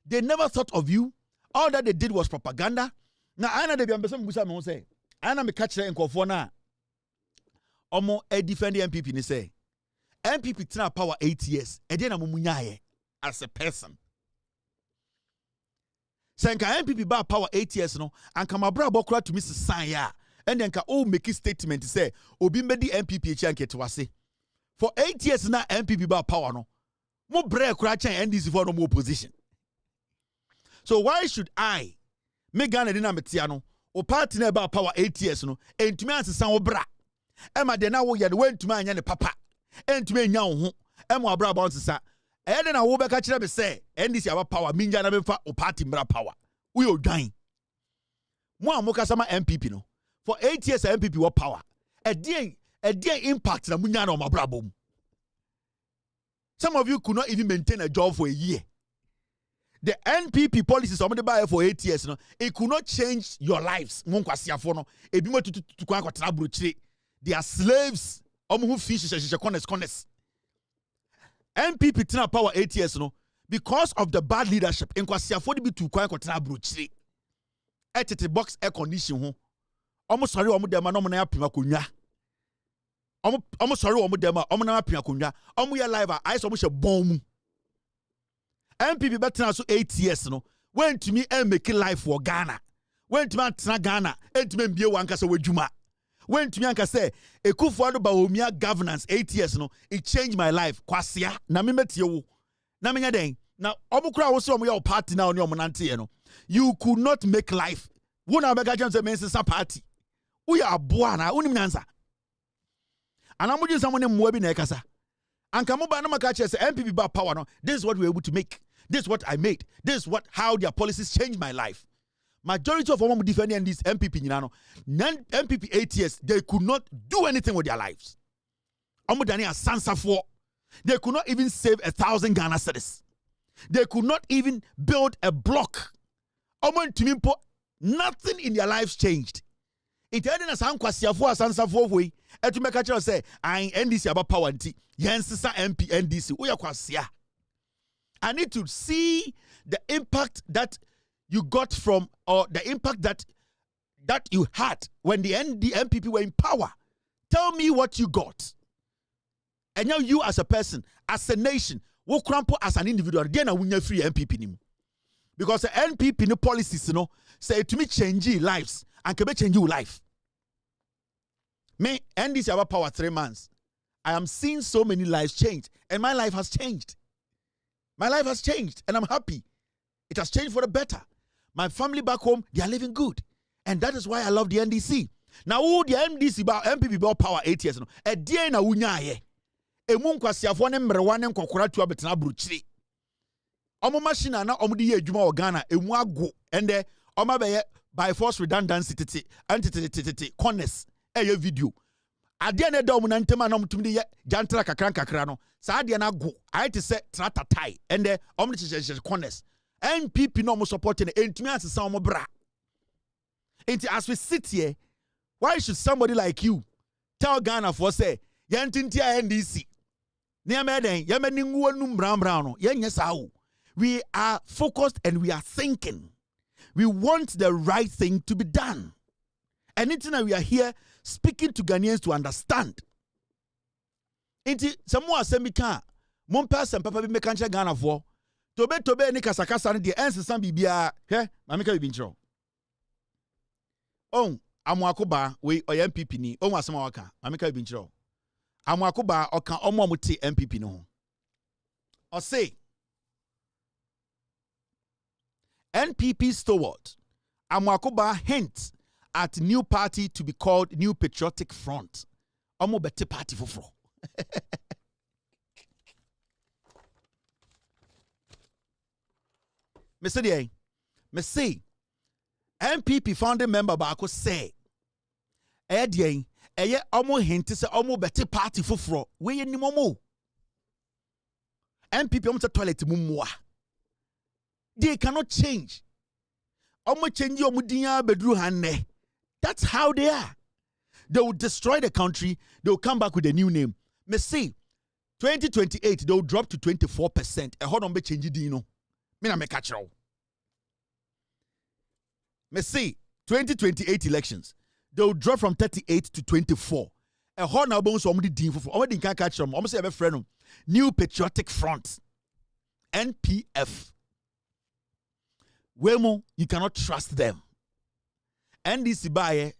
They never thought of you. All that they did was propaganda. Now I know they be ambassador Musa me say. I know me catch them in na. Omo e defend the MPP ni say. MPP tina power 8 years. E dey na mumunyaye as a person. Senka MPP ba power 8 years no. Anka mabra bokura to Mr. Sanya. And then can make a statement to say obi medi MPP chanke to wase for 8 years now MPP ba power no mo break kura chan NDC for no more opposition. So why should I me Ghana dina metia no o party na ba power 8 years no entumi ansesa wo bra e ma de na wo ye de wentumi anya ne papa entumi anya wo ho e mo abra ba onsesa e de na wo be ka kire be say NDC aba power minja na be fa o party bra power we o dwan mo amoka sama MPP no. For 8 years, MPP were power. A dear impact na munya na mabrabom. Some of you could not even maintain a job for a year. The NPP policies somebody buy for 8 years, no, it could not change your lives. They are slaves. Who fish corners. MPP tina power 8 years, no, because of the bad leadership. In kwasiafo be to kwa bruchire. Etete box air condition. Almost sorry, Omudema, no money apima kunya. Almost sorry, Omudema, Omana apima kunya. Omuya live, I saw much a bomb. MPP better so 8 years, no. Went to me and make life for Ghana. Went to me Ghana, and to me be one case with Juma. Went to me and say, a coup for the Baumia governance 8 years, no. It changed my life. Kwasia, na me met you. Na me nyadeng. Now, Omukra was some your party now, your monanti, no. You could not make life. Wona bega jam say mensa party. We are buana, unimnansa. And I'm using someone in Mwabi Nekasa. And Kamuba no Makacha say MPP ba power. No, this is what we're able to make. This is what I made. This is how their policies changed my life. Majority of them defending this MPP, you know, MPP 8 years, they could not do anything with their lives. Omudani as Sansa for. They could not even save 1,000 Ghana cedis. They could not even build a block. Nothing in their lives changed. It hadn't a sound kwasiafo asansafo we etu meka kire say I NDC about power nti yensisa MP NDC we kwasia. I need to see the impact that you got from or the impact that you had when the MPP were in power. Tell me what you got. And now you as a person, as a nation, wo crampo as an individual, then wunya free MPP nim. Because the NPP no policies, you know, say to me change lives and can change your life. Me NDC about power 3 months. I am seeing so many lives change, and my life has changed. My life has changed, and I'm happy. It has changed for the better. My family back home, they are living good, and that is why I love the NDC. Now, who the MDC about MPP about power 8 years no. A dear na unyaye. E mun kwasiafo ne mrewane nkokora tu abetena bruchiri. Omo machine na omo di adwuma o Ghana emu ago ende omo be by force redundancy tete corners e video. Ade na da omo na ntema na omo tumdi ye jantra kakra no. Sa ade na ago. I to say trata tie ende omo chiche corners. NPP no omo supporting entumi asesa omo bra. Enti as we sit here, why should somebody like you tell Ghana for say yantinti NDC? We are focused and we are thinking. We want the right thing to be done. And we are here speaking to Ghanaians to understand. Inti samu asemika mon person papa bi mekanche Ghana for tobe ni kasakasa ni de ensesa bibia he mamika bi ntro. On amwakoba we MPP ni on asema waka mamika bi ntro. Amwakoba oka omo muti MPP no ho. Or say NPP stalwart Amwakoba hints at new party to be called New Patriotic Front. Omo bete party foforo. Me say NPP founding member Bako say eye omo hint say omo bete party foforo. We ni momo. NPP omo toilet mumwa. They cannot change. Omo change omo dinya bedru hanne. That's how they are. They will destroy the country. They will come back with a new name. Me say 2028 they will drop to 24%. E hold on be change dino. Me na me catch you. Me say 2028 elections they will drop from 38 to 24. A hold na bon so omo di din fofo. Omo di kan catch them. Omo say e be friend no. New Patriotic Front. NPF. Wemo, you cannot trust them. NDC baye,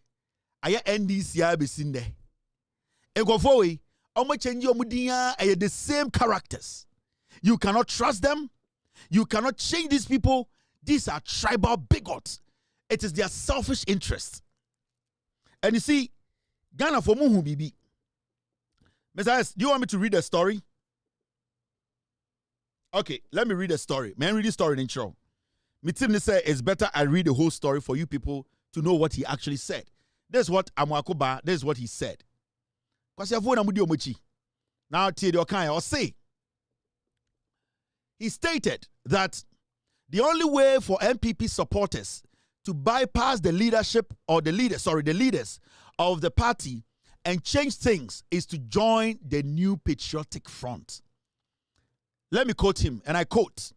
aya NDC abesinde. Enkofowe, omo change omo dinya aya the same characters. You cannot trust them. You cannot change these people. These are tribal bigots. It is their selfish interest. And you see, Ghana for muhu bibi. Mr. S, do you want me to read a story? Okay, let me read a story. May I read the story in intro? Mitim say it's better I read the whole story for you people to know what he actually said. This is what Amwakoba, this is what he said. Now, or say, he stated that the only way for MPP supporters to bypass the leadership or the leaders of the party and change things is to join the New Patriotic Front. Let me quote him, and I quote,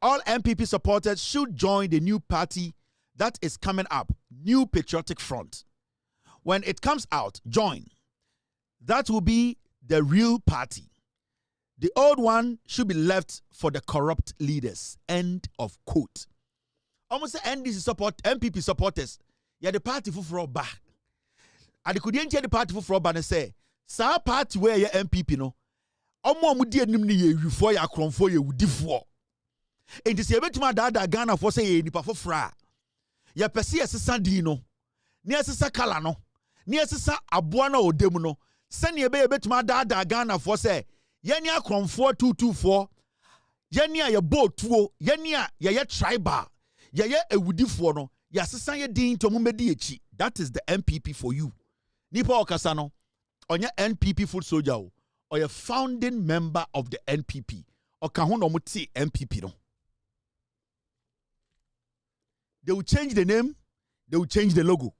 all MPP supporters should join the new party that is coming up, New Patriotic Front. When it comes out, join. That will be the real party. The old one should be left for the corrupt leaders. End of quote. Almost NDC support, MPP supporters, yeah, the party for back. And they couldn't the party for and say, sa party where your MPP no. Omo mu die nim ne ye wifo ya kronfo ye wudifo. Enti se betuma da Ghana for say ye nipa fofra. Ya pese ye sesa din no. Ne sesa kala no. Ne sesa aboa na odem no. Se ne be betuma da Ghana for say ye ne akronfo 224. Ye ne ye botuo, ye ne ye tribal. Ye ewudifo no. Ya sesa ye din to mumedi echi. That is the MPP for you. Nipa okasa no. Onye NPP foot soldier o. Or a founding member of the NPP. Or Kahuno Muti MPP. No. They will change the name, they will change the logo.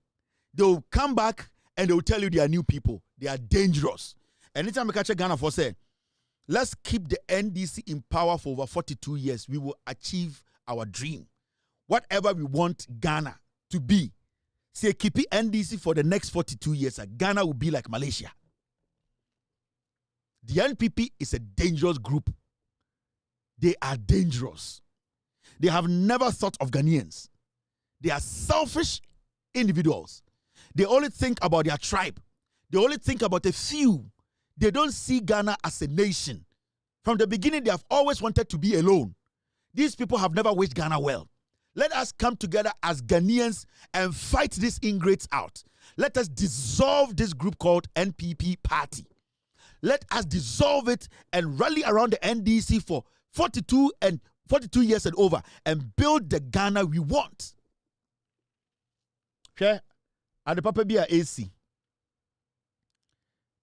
They will come back and they will tell you they are new people. They are dangerous. Anytime I catch a Ghana for say, let's keep the NDC in power for over 42 years. We will achieve our dream. Whatever we want Ghana to be. Say keep it NDC for the next 42 years. Ghana will be like Malaysia. The NPP is a dangerous group. They are dangerous. They have never thought of Ghanaians. They are selfish individuals. They only think about their tribe. They only think about a few. They don't see Ghana as a nation. From the beginning, they have always wanted to be alone. These people have never wished Ghana well. Let us come together as Ghanaians and fight these ingrates out. Let us dissolve this group called NPP party. Let us dissolve it and rally around the NDC for 42 years and over and build the Ghana we want. Okay? And the papa be a AC.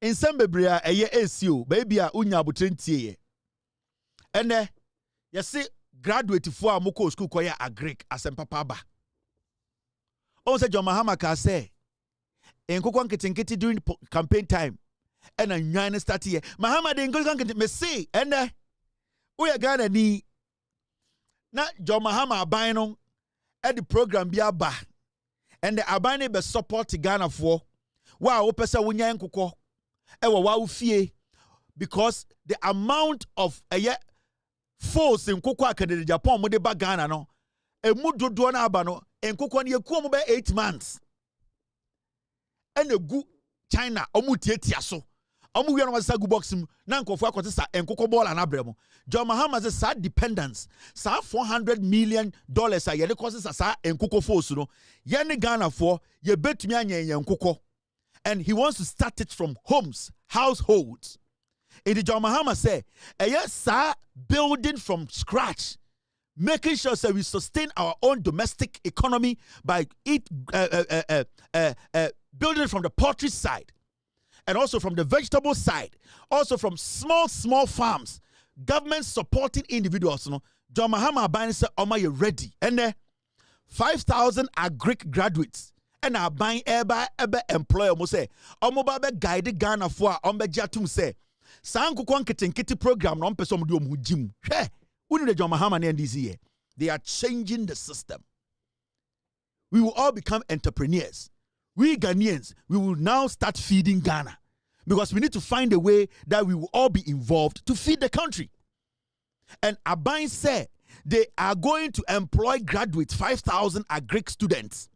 In some bebrea a ye AC, baby a unya butrenti. And you see, graduate for a moko school koya agric as a papa ba. Also, John Mahama can say, in Kokon Kitinkiti during campaign time, and a nine start here. Mahama de Nkoti me say, and we are Ghana ni na John Mahama abino at the program be aba, and the abine be support Ghana for wow, pesa wunya nkoko, ewa wow fie, because the amount of a year force in Koko Akademi Japan mo de ba Ghana no, e mu dodo na aba no, nkoko ni eku mo be 8 months. And a good China, omutia so. Omu wi no sagu box mu na nkofo akote sa enkoko ball na abremo. John Mahama says sa dependence, sa $400 million a ye causes sa enkoko force no. Ye ne Ghana for ye betumi anya enkoko. And he wants to start it from homes, households. In the John Mahama say, yes, sir, building from scratch, making sure that we sustain our own domestic economy by building from the poultry side, and also from the vegetable side, also from small farms, government supporting individuals. You know, John Mahama Abani said, "Oma, you ready?" And 5,000 agric graduates. And I buying ebe employer mo say, "Omo ba be guide Ghana for ombe jatum say." Sanku kwa nkiti program no mpeso mudi omujim. Hwe, uni the John Mahama and NDC. They are changing the system. We will all become entrepreneurs. We Ghanaians, we will now start feeding Ghana, because we need to find a way that we will all be involved to feed the country. And Abain said they are going to employ graduates, 5,000 agric students.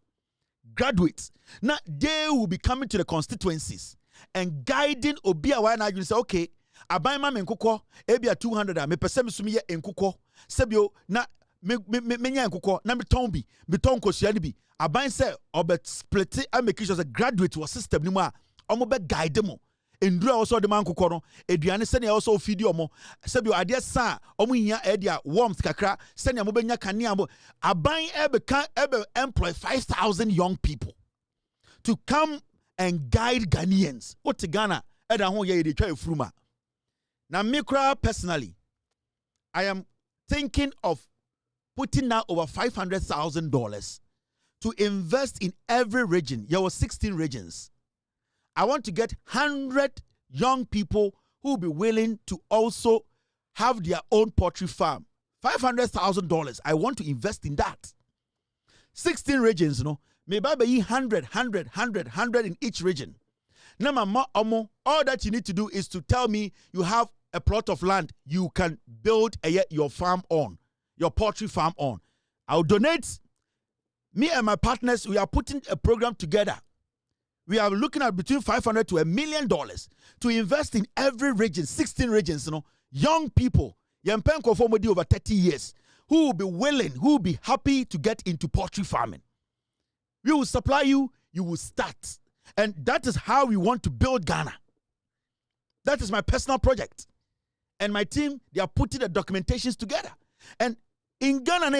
Graduates. Now they will be coming to the constituencies and guiding Obia Wana. You say, okay, Abain ma menkoko, ebia 200 me pese misumi ye enkoko. Sebio na menya enkoko na me tombi, me tonko siani. Abain say obet split and make sure as a graduate was system ni mo omo be guide mo. Endura also the man kokoro eduane sene also feed omo sebio ade sa omo hia edia warmth kakra sene mo benya kanea mo. Abain ebe employ 5,000 young people to come and guide Ghanaians. What Ghana eda ho ye dey twa efuruma. Now me personally, I am thinking of putting now over $500,000 to invest in every region. There were 16 regions. I want to get 100 young people who will be willing to also have their own poultry farm. $500,000. I want to invest in that. 16 regions, you know. Maybe 100 in each region. Now, all that you need to do is to tell me you have a plot of land you can build your farm on, your poultry farm on. I'll donate. Me and my partners, we are putting a program together. We are looking at between $500 to $1 million to invest in every region, 16 regions, you know, young people, Yempenko Fomodi over 30 years, who will be willing, who will be happy to get into poultry farming. We will supply you, you will start. And that is how we want to build Ghana. That is my personal project. And my team, they are putting the documentations together. And in Ghana,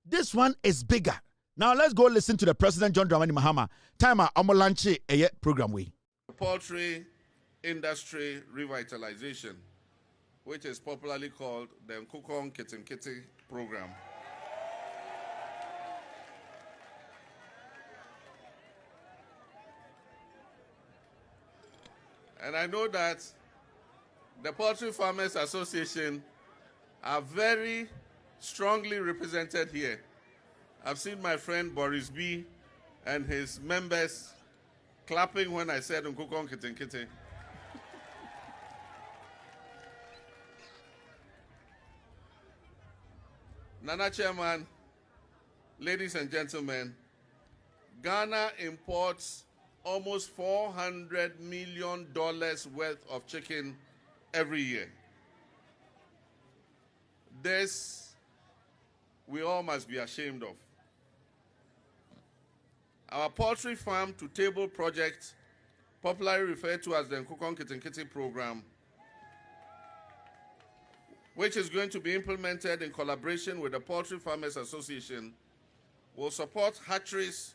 this one is bigger. Now let's go listen to the President John Dramani Mahama. Time our Omolanche program way. Poultry industry revitalization, which is popularly called the Nkukong Kitinkiti program. And I know that the Poultry Farmers Association are very strongly represented here. I've seen my friend Boris B. and his members clapping when I said Nkukong Kitinkiti. Nana Chairman, ladies and gentlemen, Ghana imports almost $400 million worth of chicken every year. This we all must be ashamed of. Our poultry farm to table project, popularly referred to as the Nkukon Kitinkiti program, which is going to be implemented in collaboration with the Poultry Farmers Association, will support hatcheries,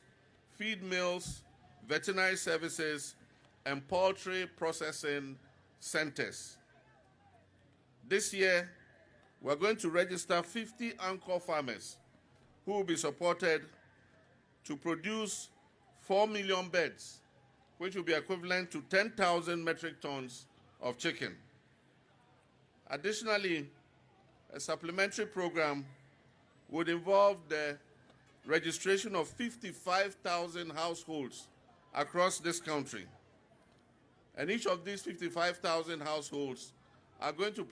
feed mills, veterinary services, and poultry processing centers. This year, we're going to register 50 anchor farmers who will be supported to produce 4 million birds, which will be equivalent to 10,000 metric tons of chicken. Additionally, a supplementary program would involve the registration of 55,000 households across this country. And each of these 55,000 households are going to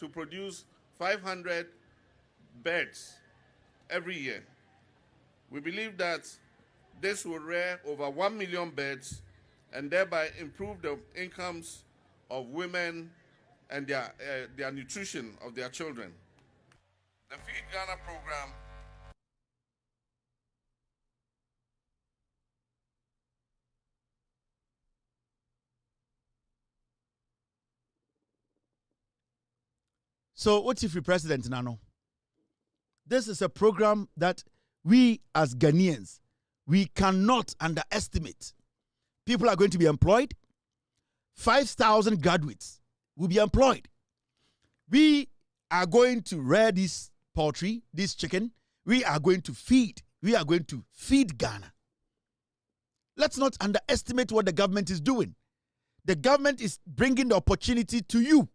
produce 500 birds every year. We believe that this will rear over 1 million birds and thereby improve the incomes of women and their nutrition of their children. The Feed Ghana program So, what's if the president Nano? This is a program that we as Ghanaians, we cannot underestimate. People are going to be employed. 5,000 graduates will be employed. We are going to rear this poultry, this chicken. We are going to feed. We are going to feed Ghana. Let's not underestimate what the government is doing. The government is bringing the opportunity to you.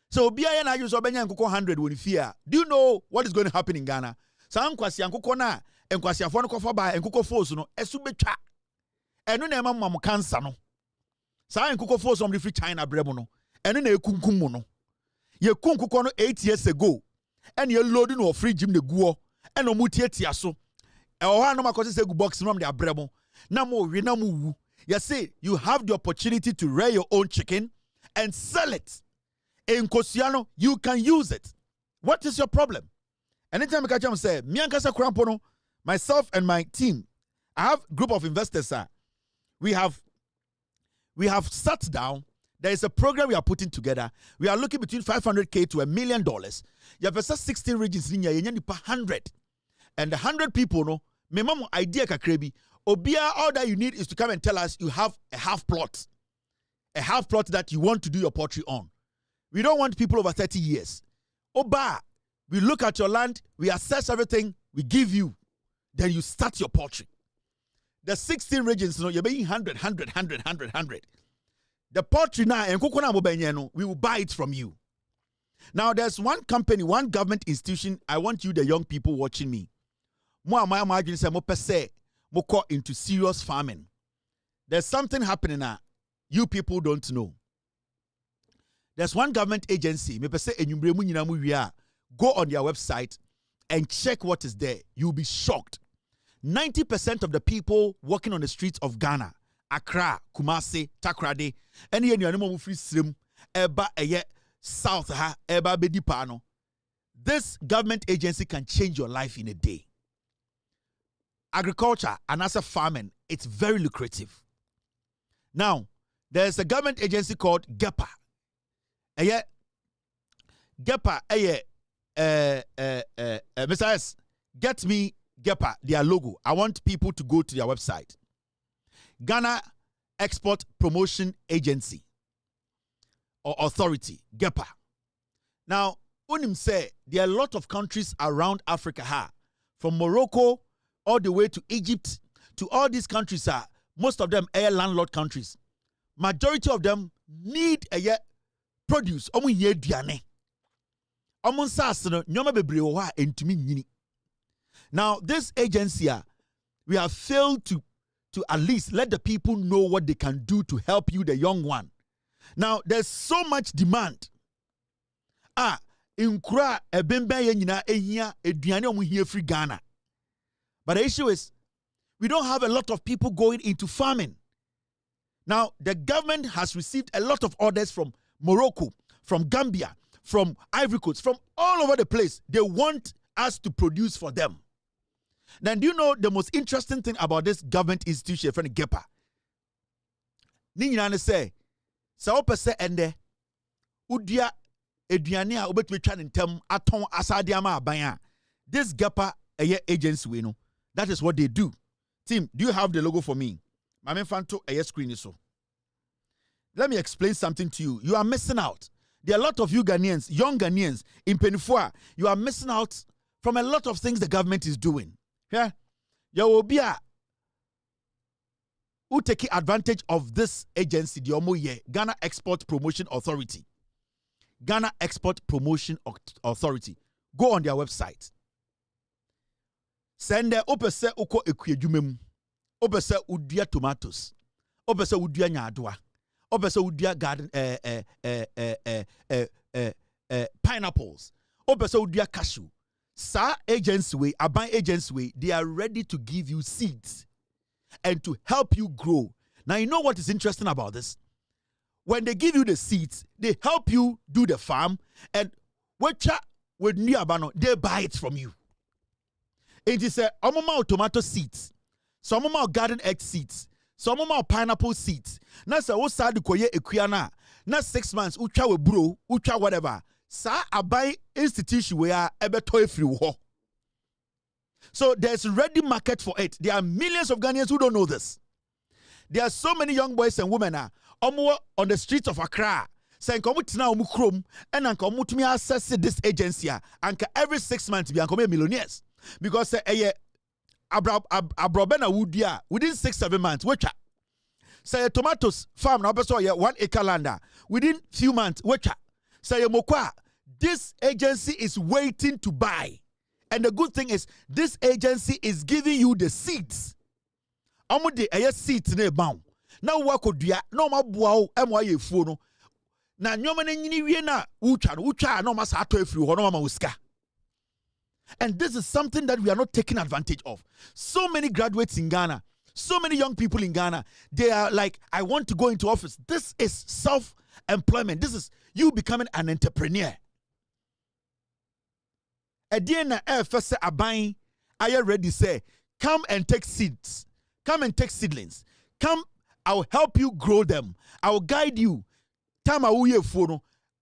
So BIA na use obenya nkoko 100 won fear. Do you know what is going to happen in Ghana? Sa nkwasi nkoko na nkwasi afo no kofa ba nkoko force no esu betwa. Eno na ema mam cancer no. Sa nkoko force from the free China brebo no. Eno na ekunkum mo no. Ye kun nkoko no 8 years ago. Eno ye load no free gym ne guo. Eno mu tietia so. E o ha no makosi se gu box no de abrebo. Na mo we na mo wu. You see, you have the opportunity to rear your own chicken and sell it. In Kosiano, you can use it. What is your problem? Anytime I catch them say, Miankasa Krampono, myself and my team, I have a group of investors. We have sat down. There is a program we are putting together. We are looking between $500K to $1 million. You have 16 regions in your 100. And the 100 people, no, me mama idea kakrebi. Obia, all that you need is to come and tell us you have a half plot that you want to do your poultry on. We don't want people over 30 years. Oba, we look at your land, we assess everything, we give you, then you start your poultry. The 16 regions, you're paying 100. The poultry now, we will buy it from you. Now, there's one company, one government institution, I want you, the young people watching me. Moko into serious farming. There's something happening now you people don't know. There's one government agency, go on their website and check what is there. You'll be shocked. 90% of the people working on the streets of Ghana, Accra, Kumasi, Takrade, and here you free slim, eba eye south ha, eba bedipano. This government agency can change your life in a day. Agriculture and as a farming, it's very lucrative. Now, there's a government agency called GAPA. GAPA, Mr. S, get me GAPA, their logo. I want people to go to their website. Ghana Export Promotion Agency or Authority, GAPA. Now, Unim say there are a lot of countries around Africa, from Morocco all the way to Egypt, to all these countries most of them are landlord countries. Majority of them need a produce. Now, this agency, we have failed to at least let the people know what they can do to help you, the young one. Now, there's so much demand. In Kura, free Ghana. But the issue is, we don't have a lot of people going into farming. Now, the government has received a lot of orders from Morocco, from Gambia, from Ivory Coast, from all over the place. They want us to produce for them. Then do you know the most interesting thing about this government institution, friend GAPA? Ninyana say, "Sa opese ende udia eduane a obetwe twa ntem aton asade ama aban a this GAPA agency we know. That is what they do." Team, do you have the logo for me? Mame Fanto screen so. Let me explain something to you. You are missing out. There are a lot of you Ghanaians, young Ghanaians in Penifua. You are missing out from a lot of things the government is doing. Yeah, you will be who take advantage of this agency, the Omoye Ghana Export Promotion Authority. Ghana Export Promotion Authority. Go on their website. Send there opese uko ekuyedwumem. Opese udia tomatoes. Opese udia nyadwa. Opese udia garden pineapples. Opese udia cashew. Sa agency way, Aban agency way, they are ready to give you seeds and to help you grow. Now you know what is interesting about this? When they give you the seeds, they help you do the farm, and with Niabano, they buy it from you. It is a tomato seeds, some garden egg seeds, some pineapple seeds. Na sa wo sa de koye ekuana, na 6 months ucha we bro, ucha whatever. Sa Abai institution where ebeto free ho. So there's ready market for it. There are millions of Ghanaians who don't know this. There are so many young boys and women on the streets of Accra saying come tina omu krom and anka omu tumi access this agency anka every 6 months be anka millionaires because abrobena wudia within 6-7 months which say tomatoes farm na beso 1 acre land within few months which say mokwa this agency is waiting to buy. And the good thing is, this agency is giving you the seeds. Amude seeds ne bound. Now what could you no ma boao MY phone? Na nyoma ne nyini wie na ucha no ma sa to afiri ho no ma uska. And this is something that we are not taking advantage of. So many graduates in Ghana, so many young people in Ghana, they are like, I want to go into office. This is self-employment. This is you becoming an entrepreneur. Ediena first Aban, are you ready? Say, come and take seeds. Come and take seedlings. Come, I will help you grow them. I will guide you. Tama uye fono.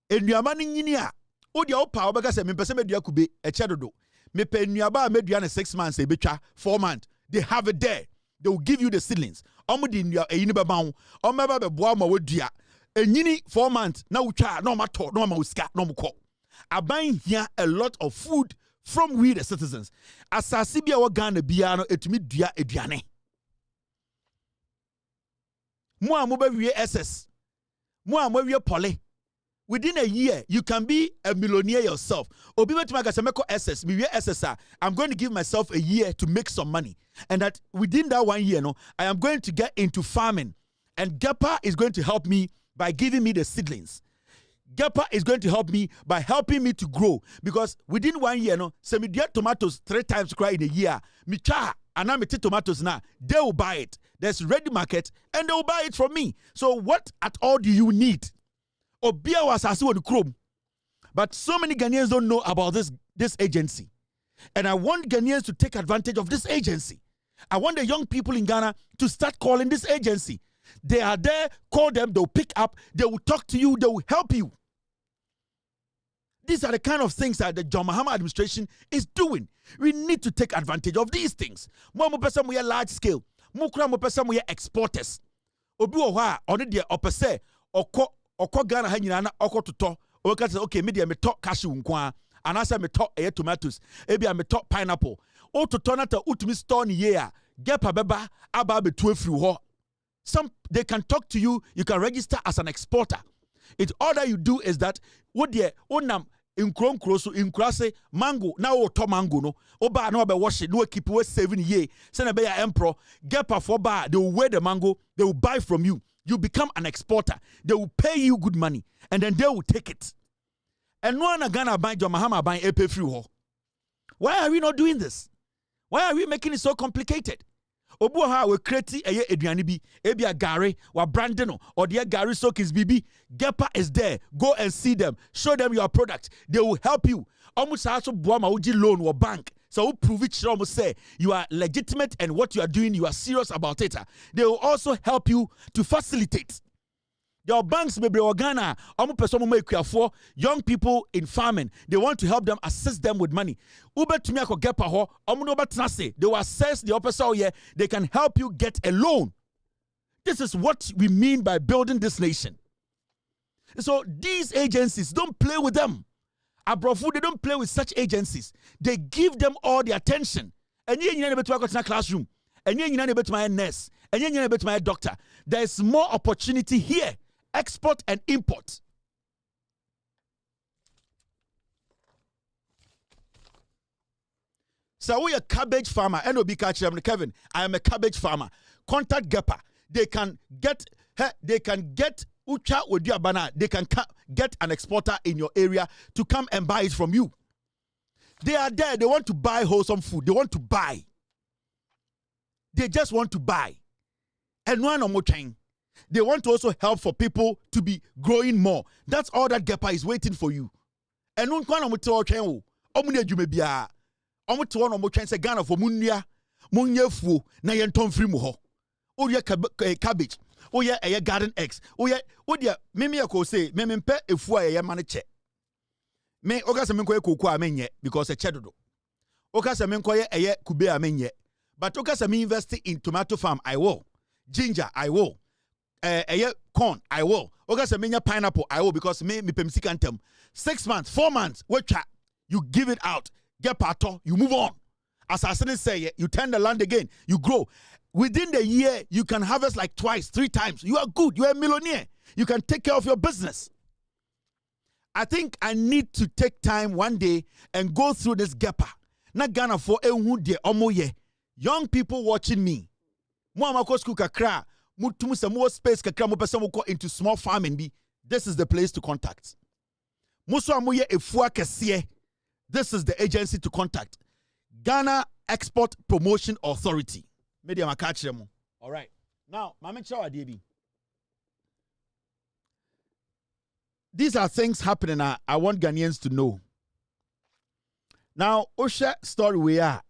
Enyamani nyinia. Odi ya opa obeka se mepese media kube echedodo. Mepe enyaba media 6 months ebecha 4 months. They have it there. They will give you the seedlings. Omudi nya eyini beba omeba be boa ma wedua. Enyini 4 months na ucha no mato no ma uska no mko. Aban here a lot of food from we the citizens. Asasi bia wa Ghana bia no etumi dua eduane. Mo amoba wie SS. Mo amowie pole. Within a year, you can be a millionaire yourself. Obi betima se meko SS, me wie SSR. I'm going to give myself a year to make some money. And that within that 1 year, I am going to get into farming. And GAPA is going to help me by giving me the seedlings. GAPA is going to help me by helping me to grow. Because within 1 year, me get tomatoes 3 times in a year. Me cha and I'm tomatoes now. They will buy it. There's ready market and they will buy it from me. So what at all do you need? Obia was asu the chrome. But so many Ghanaians don't know about this agency. And I want Ghanaians to take advantage of this agency. I want the young people in Ghana to start calling this agency. They are there, call them, they'll pick up, they will talk to you, they will help you. These are the kind of things that the John Mahama administration is doing. We need to take advantage of these things. More person we are large scale. More person we are exporters. Obi oha on the opese oko Ghana hanyina oko toto. Oka say okay, media me talk cashew nkwa. And I say me talk tomatoes. Ebi me talk pineapple. O toto na ta utumi store ni year. GAPA beba aba be 12 free ho. Some they can talk to you. You can register as an exporter. It all that you do is that what the onam in kroso in krase mango now o to mango no oba no be wash it no keep we 7 years send be your emperor GAPA for bar they will weigh the mango they will buy from you become an exporter they will pay you good money and then they will take it and no one Ghana buy John Mahama buy AP free ho. Why are we not doing this? Why are we making it so complicated? Obu ha we create eye aduane bi, ebia gare, wa brand no, or the gare soakings bibi. GAPA is there. Go and see them. Show them your product. They will help you. Almost also buama uji loan or bank. So prove it say you are legitimate and what you are doing, you are serious about it. They will also help you to facilitate. Your banks may be Ghana, young people in farming. They want to help them, assist them with money. Ube to me GAPA ho, they will assess the officer here. They can help you get a loan. This is what we mean by building this nation. So these agencies, don't play with them. Abrofu, they don't play with such agencies. They give them all the attention. And you need to go to a classroom. And you need to go to my nurse. And you need to go to my doctor. There is more opportunity here. Export and import. So we a cabbage farmer. NOB catch them, Kevin. I am a cabbage farmer. Contact GAPA. They can get Ucha with your banana. They can get an exporter in your area to come and buy it from you. They are there. They want to buy wholesome food. They want to buy. They just want to buy. And one more thing. They want to also help for people to be growing more. That's all that GAPA is waiting for you. And one kind of thing, omunya jumebia. Omuto one omo chance Ghana for munya fu na yenton free mu ho. Oye cabbage. Oye a garden eggs. Oye mimi ko say me mpe efu a ye mane che. Me oka se menko ye kokwa amenye because e chedodo. Oka se menko ye kube amenye. But oka se me invest in tomato farm I will. Ginger I will. Corn I will. Oka se menya pineapple I will because me pemsi kantem. 6 months, 4 months, you give it out. Get pato, you move on. As I say, you turn the land again, you grow. Within the year, you can harvest like twice, 3 times. You are good. You are a millionaire. You can take care of your business. I think I need to take time one day and go through this GAPA. Na Ghana for young people watching me. School kakra, more space kakra into small farming. This is the place to contact. This is the agency to contact. Ghana Export Promotion Authority. Media makachiremo. All right. Now, Mama Chawa DB. These are things happening. I want Ghanaians to know. Now, Osha story we are.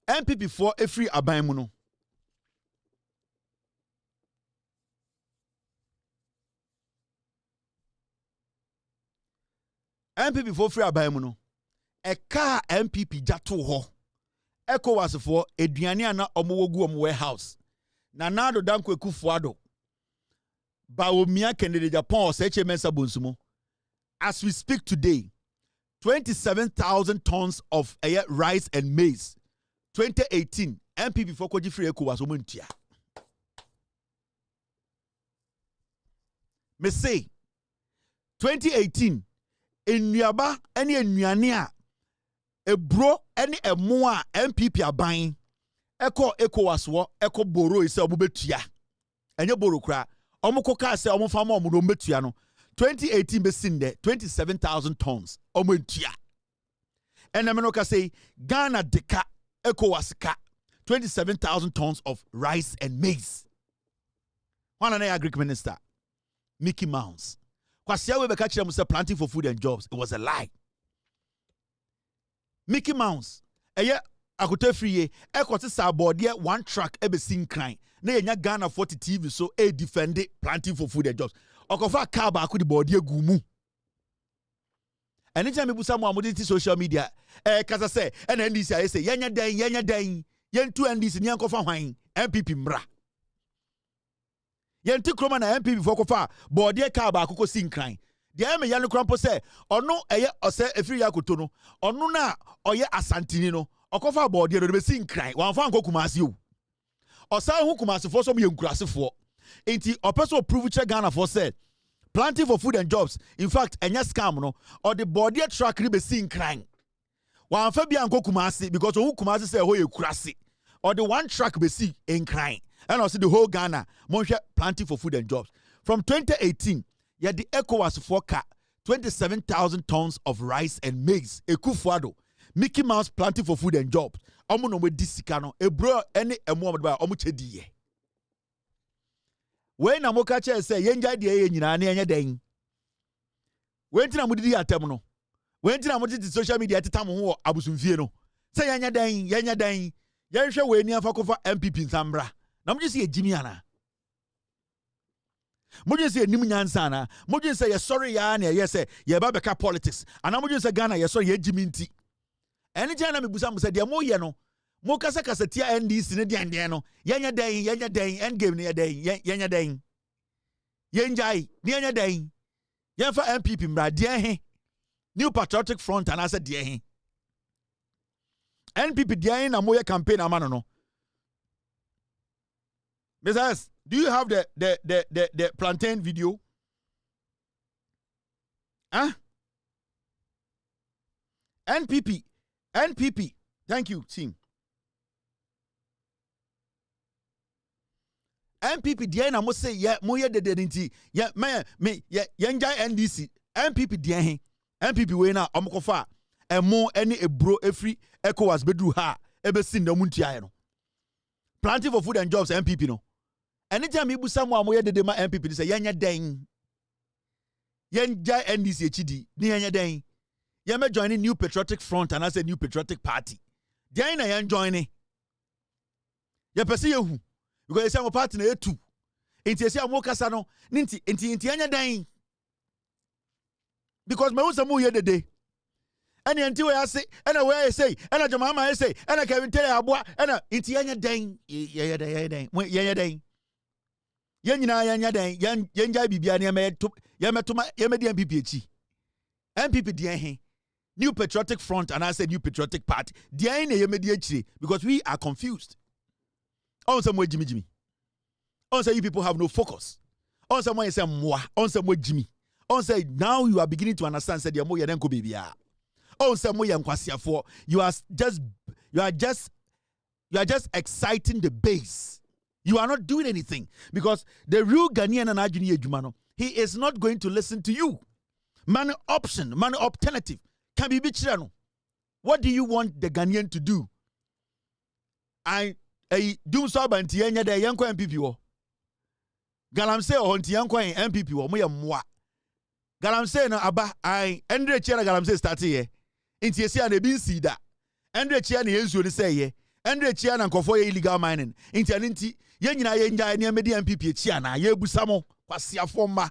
MPP for a free abaimuno. MPP for free abaimuno. A car MPP jatu ho. Eko was for Eduania na omowogu warehouse. Nanado dankwe kufuado. Baomia Kennedy Japan seche mensa bonsumo. As we speak today, 27,000 tons of rice and maize. 2018, MPP for Koji Free Eko was omuntia. Me say, 2018, in Nyaba, any Nyania, a bro, any a moa MPP are buying. Eko waswo, eko boro is a bubetia. And your borokra, omokoka se omofama omudumetiano. 2018 besinde, 27,000 tons. Omuntia. And Amenoka say, Ghana deka, eko wasika, 27,000 tons of rice and maize. One an Agric Minister, Mickey Mouse. Kwasia we catch them planting for food and jobs. It was a lie. Mickey Mouse, akote free ekoti sabodie 1 truck ebe sin kran na yenya Ghana 40 TV so defend it planting for food and jobs. Okofa car ba akodi bodie gumu. Anytime me busa mo amoditi social media kasa say NDC I say yenya dan yentu NDC ni ankofa hwan MPP mra. Yenti kroma na MPP for kofa bodie car ba akoko sin kran. The eme yanu krampo say ono ose efiri yakoto no ono na oye asantini no okofa body do be sin kran wan fa nko kumase o osa hu kumase for so me nkurase for enti opeso prove che Ghana for say planting for food and jobs in fact enya scam no or the body track be sin kran wan fa bia nko kumase because hu kumase say ho ye kurase or the 1 track be sin in kran and also the whole Ghana monhwe planting for food and jobs from 2018. The ECOWAS for 27,000 tons of rice and maize. Ekufuado. Mickey Mouse planting for food and jobs. Omo no we disikano. Ebro any emo ba omo chediye. When na moka che say yenja die nyina na enye den. When tina mudi atem no. When tina mudi social media teta mo ho abusumfie no. Say yenya den. Yenhwe we ni afa kofa MPP nsambra. Na mo say ejimi ana. Mujin say nim nyansa na. Mujin say sorry ya na ye say ye ba beka politics. Ana mujin say Ghana ye sorry ye ejimi nti. Eni jana me busa mo say de mo ye no. Mo kasa tia NDC ne den no. Yenya den end game ne ye den. Yenya den. Yenjai ne yenya den. Yenfa MPP mbra de he. New Patriotic Front and asa de he. NPP de na mo ye campaign amano no. Mrs. Do you have the plantain video? Huh? NPP. Thank you, team. NPP Diana must say, yeah, moye de nti. Yeah, me yenja NDC. NPP Diana. NPP we na omokofa. E mo any e bro every ECOWAS bedru ha. Ebe sin na muntia no. Planting for food and jobs NPP no. Anytime you buy someone moye de ma NPP say yenya den. Yenja NDC HD. Ni yenya den. Yema joining New Patriotic Front and I say New Patriotic Party. Diana yen joining. Ye pese yehu. Because you say my party na two. Inti say am kasa no. Inti yenya den. Because me won mo ye de day. Any anti we say, and a way I say, and a Jamama I say, and I can tell you about, and a Intiana dang, yenya dang. Yenya dang, yenja bibiania me to Yamatuma Yamadian PPH. MPP DN, New Patriotic Front, and I said New Patriotic Party. DN Yamadiachi, because we are confused. On some way, Jimmy. On say you people have no focus. On some way, say moi, on some way, Jimmy. On say now you are beginning to understand, said Yamoya Denko baby. Oh, you are just exciting the base. You are not doing anything because the real Ghanaian and Ajuni Ejumano, he is not going to listen to you. Man alternative can be bichirano. What do you want the Ghanaian to do? I do so banti yenya de yanko MPP wo. Galamse o honti yanko MPP wo mo ye mwa. Galamse no aba I Andre Chia Galamse start here. Inti esi an ebi nsi da. Andre Chia na yensuo ni say ye. Andre Chia na nkofo ye illegal mining. Inti aninti ye nyina ye nja ne amedi MPP Chia na ye busamo kwasiafo ma.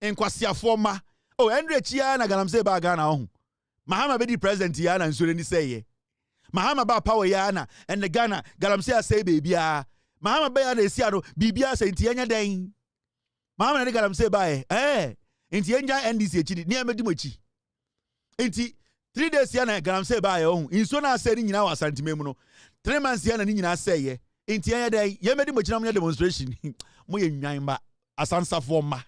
Enkwasiafo ma. Oh Andre Chia na Galamse ba Ghana ho. Mahama be di president ya na nsuo ni say ye. Mahama ba power ya na and the Ghana Galamse say baby ah. Mahama ba ya na esi ano bibia say inti enya den. Mahama na Galamse ba inti enja NDC chidi ni amedi mochi. Inti 3 days ya na Galamse ba ye ohun inso na ase ni nyina wa santimemu no 3 months ya na ni nyina ase ye inti ya dey ye medi mochi na mo demonstration mo ye nwan ba asansa forma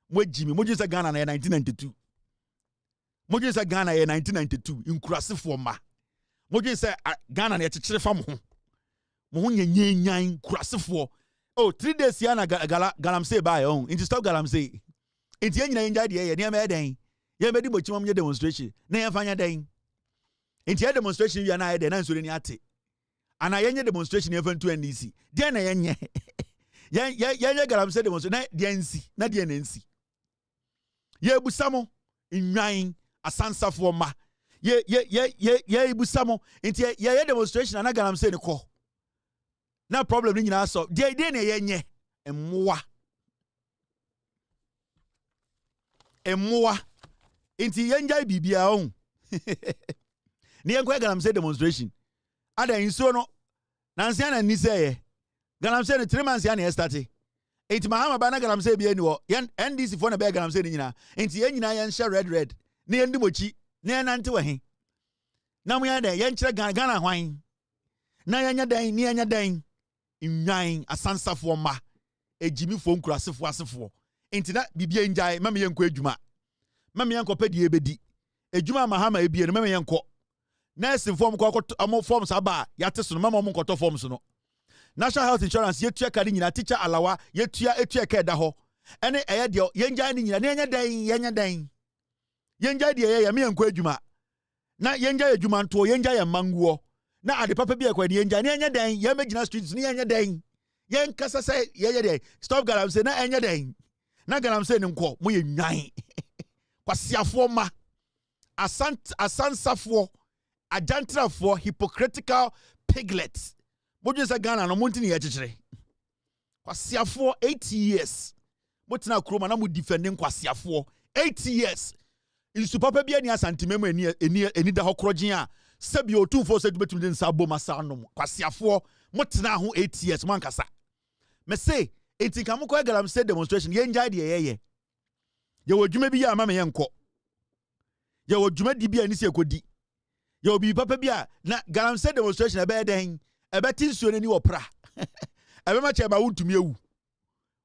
mo jimi mo jinsa Ghana na 1992 mo jinsa Ghana ye 1992 inkurase forma mo jinsa Ghana na ye chechire fa mo ho nyan kurase for oh 3 days ya na Galamse ba ye ohun inti stop Galamse inti ya nyina yenja de ye ne ma den ye medi mochi mam ye demonstration na ye fanya den inti ye demonstration wi na ye den na nsori ni ate ana ye demonstration ye fan to NDC de na ye nye ye Galamse demonstration na de nsi na de na nsi ye busamo nwan asansafo ma ye busamo inti ye demonstration na Galamse ne ko na problem ni nyina so de na ye nye emmoa inti yenjai bibia on ni yenko Galamse demonstration ada inso no nansia na ni say Galamse ne 3 months ya na start inti Mahama ba na Galamse bia ni wo NDC for na be Galamse ni nyina inti yen nyina yen share red na yen dimochi na yen nante wahin na mo ya da yen kire Ghana hwan na yen dan ni yen dan nwan asansafo ma ejimi fo nkurasefo asefo inti na bibia njai mama yenko adwuma mama yenko pedi ebedi adwuma Mahama ebie no mama yenko nurse form ko amo forms aba yate so no mama mo nkoto forms no National Health Insurance yetua kadi nyina teacher alawa etua ka da ho ene eye de yenjai ni nyina na yenya dan yenjai de ye me yenko adwuma Na yenja ye dwumanto yenja ye manguo. Na ade papa bi ekwa yenja na enya den ye magina streets na enya den. Yen kasa say ye den. Stop galamsey na enya den. Na galamsey ne nko mo ye nwan. Kwasiafo ma asansafo ajantrafo hypocritical piglets. Mojo say Ghana no monti ne ye kekere. Kwasiafo 80 years. Motina kroma na mo defending kwasiafo 80 years. Insu papa bia ni asantememu eni da hokrogin a sebi otumfo se dubetumi den sabo masa anom kwasiafo motena ho 8 years man kasa me say enti kam ko galamsey demonstration ye njai de ye wodwuma bi ya ama me yenko ye wodwuma di bia ni se ekodi ye obi papa bia na galamsey demonstration e be den e be tinsuo nani wo pra e be ma chema wontumi ewu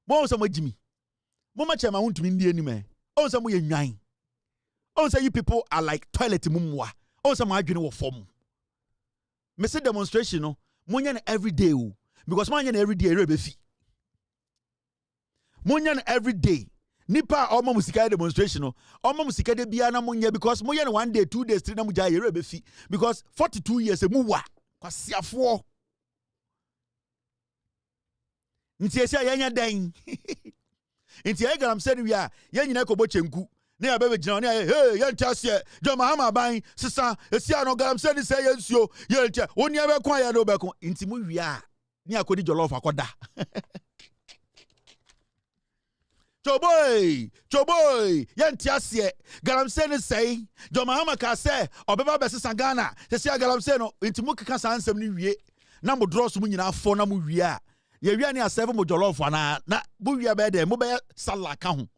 mo so magimi mo ma chema wontumi ndi anim o so mo ye nwan. Oh, say you people are like toilet mumwa. Oh, some arguing with form. Me say demonstration no, munyan every day because munyan every day rebefi. Munyan every day. Nipa omo musika demonstration no, omo musika de bia na munya because munyan 1 day, 2 days, 3 na muja rebefi because 42 years muwa kwasiafo. Nti ese yanya dan. Nti e galamsey wi a yanyina ko bochenku. Ne abebe jina ne hey yentiase jo mahama ban sisa esia no galamsey ni say yensuo yentia oni abekon ya no bekon nti mu wia ni akodi jollof akoda choboy yentiase galamsey ni say jo mahama ka say obeba be sisa Ghana sesia galamsey no nti mu keka sansem ni wie na mo dross mu nyina afo na mu wia ye wia ni a7 mo jollof na bu wia be de mo be sala ka ho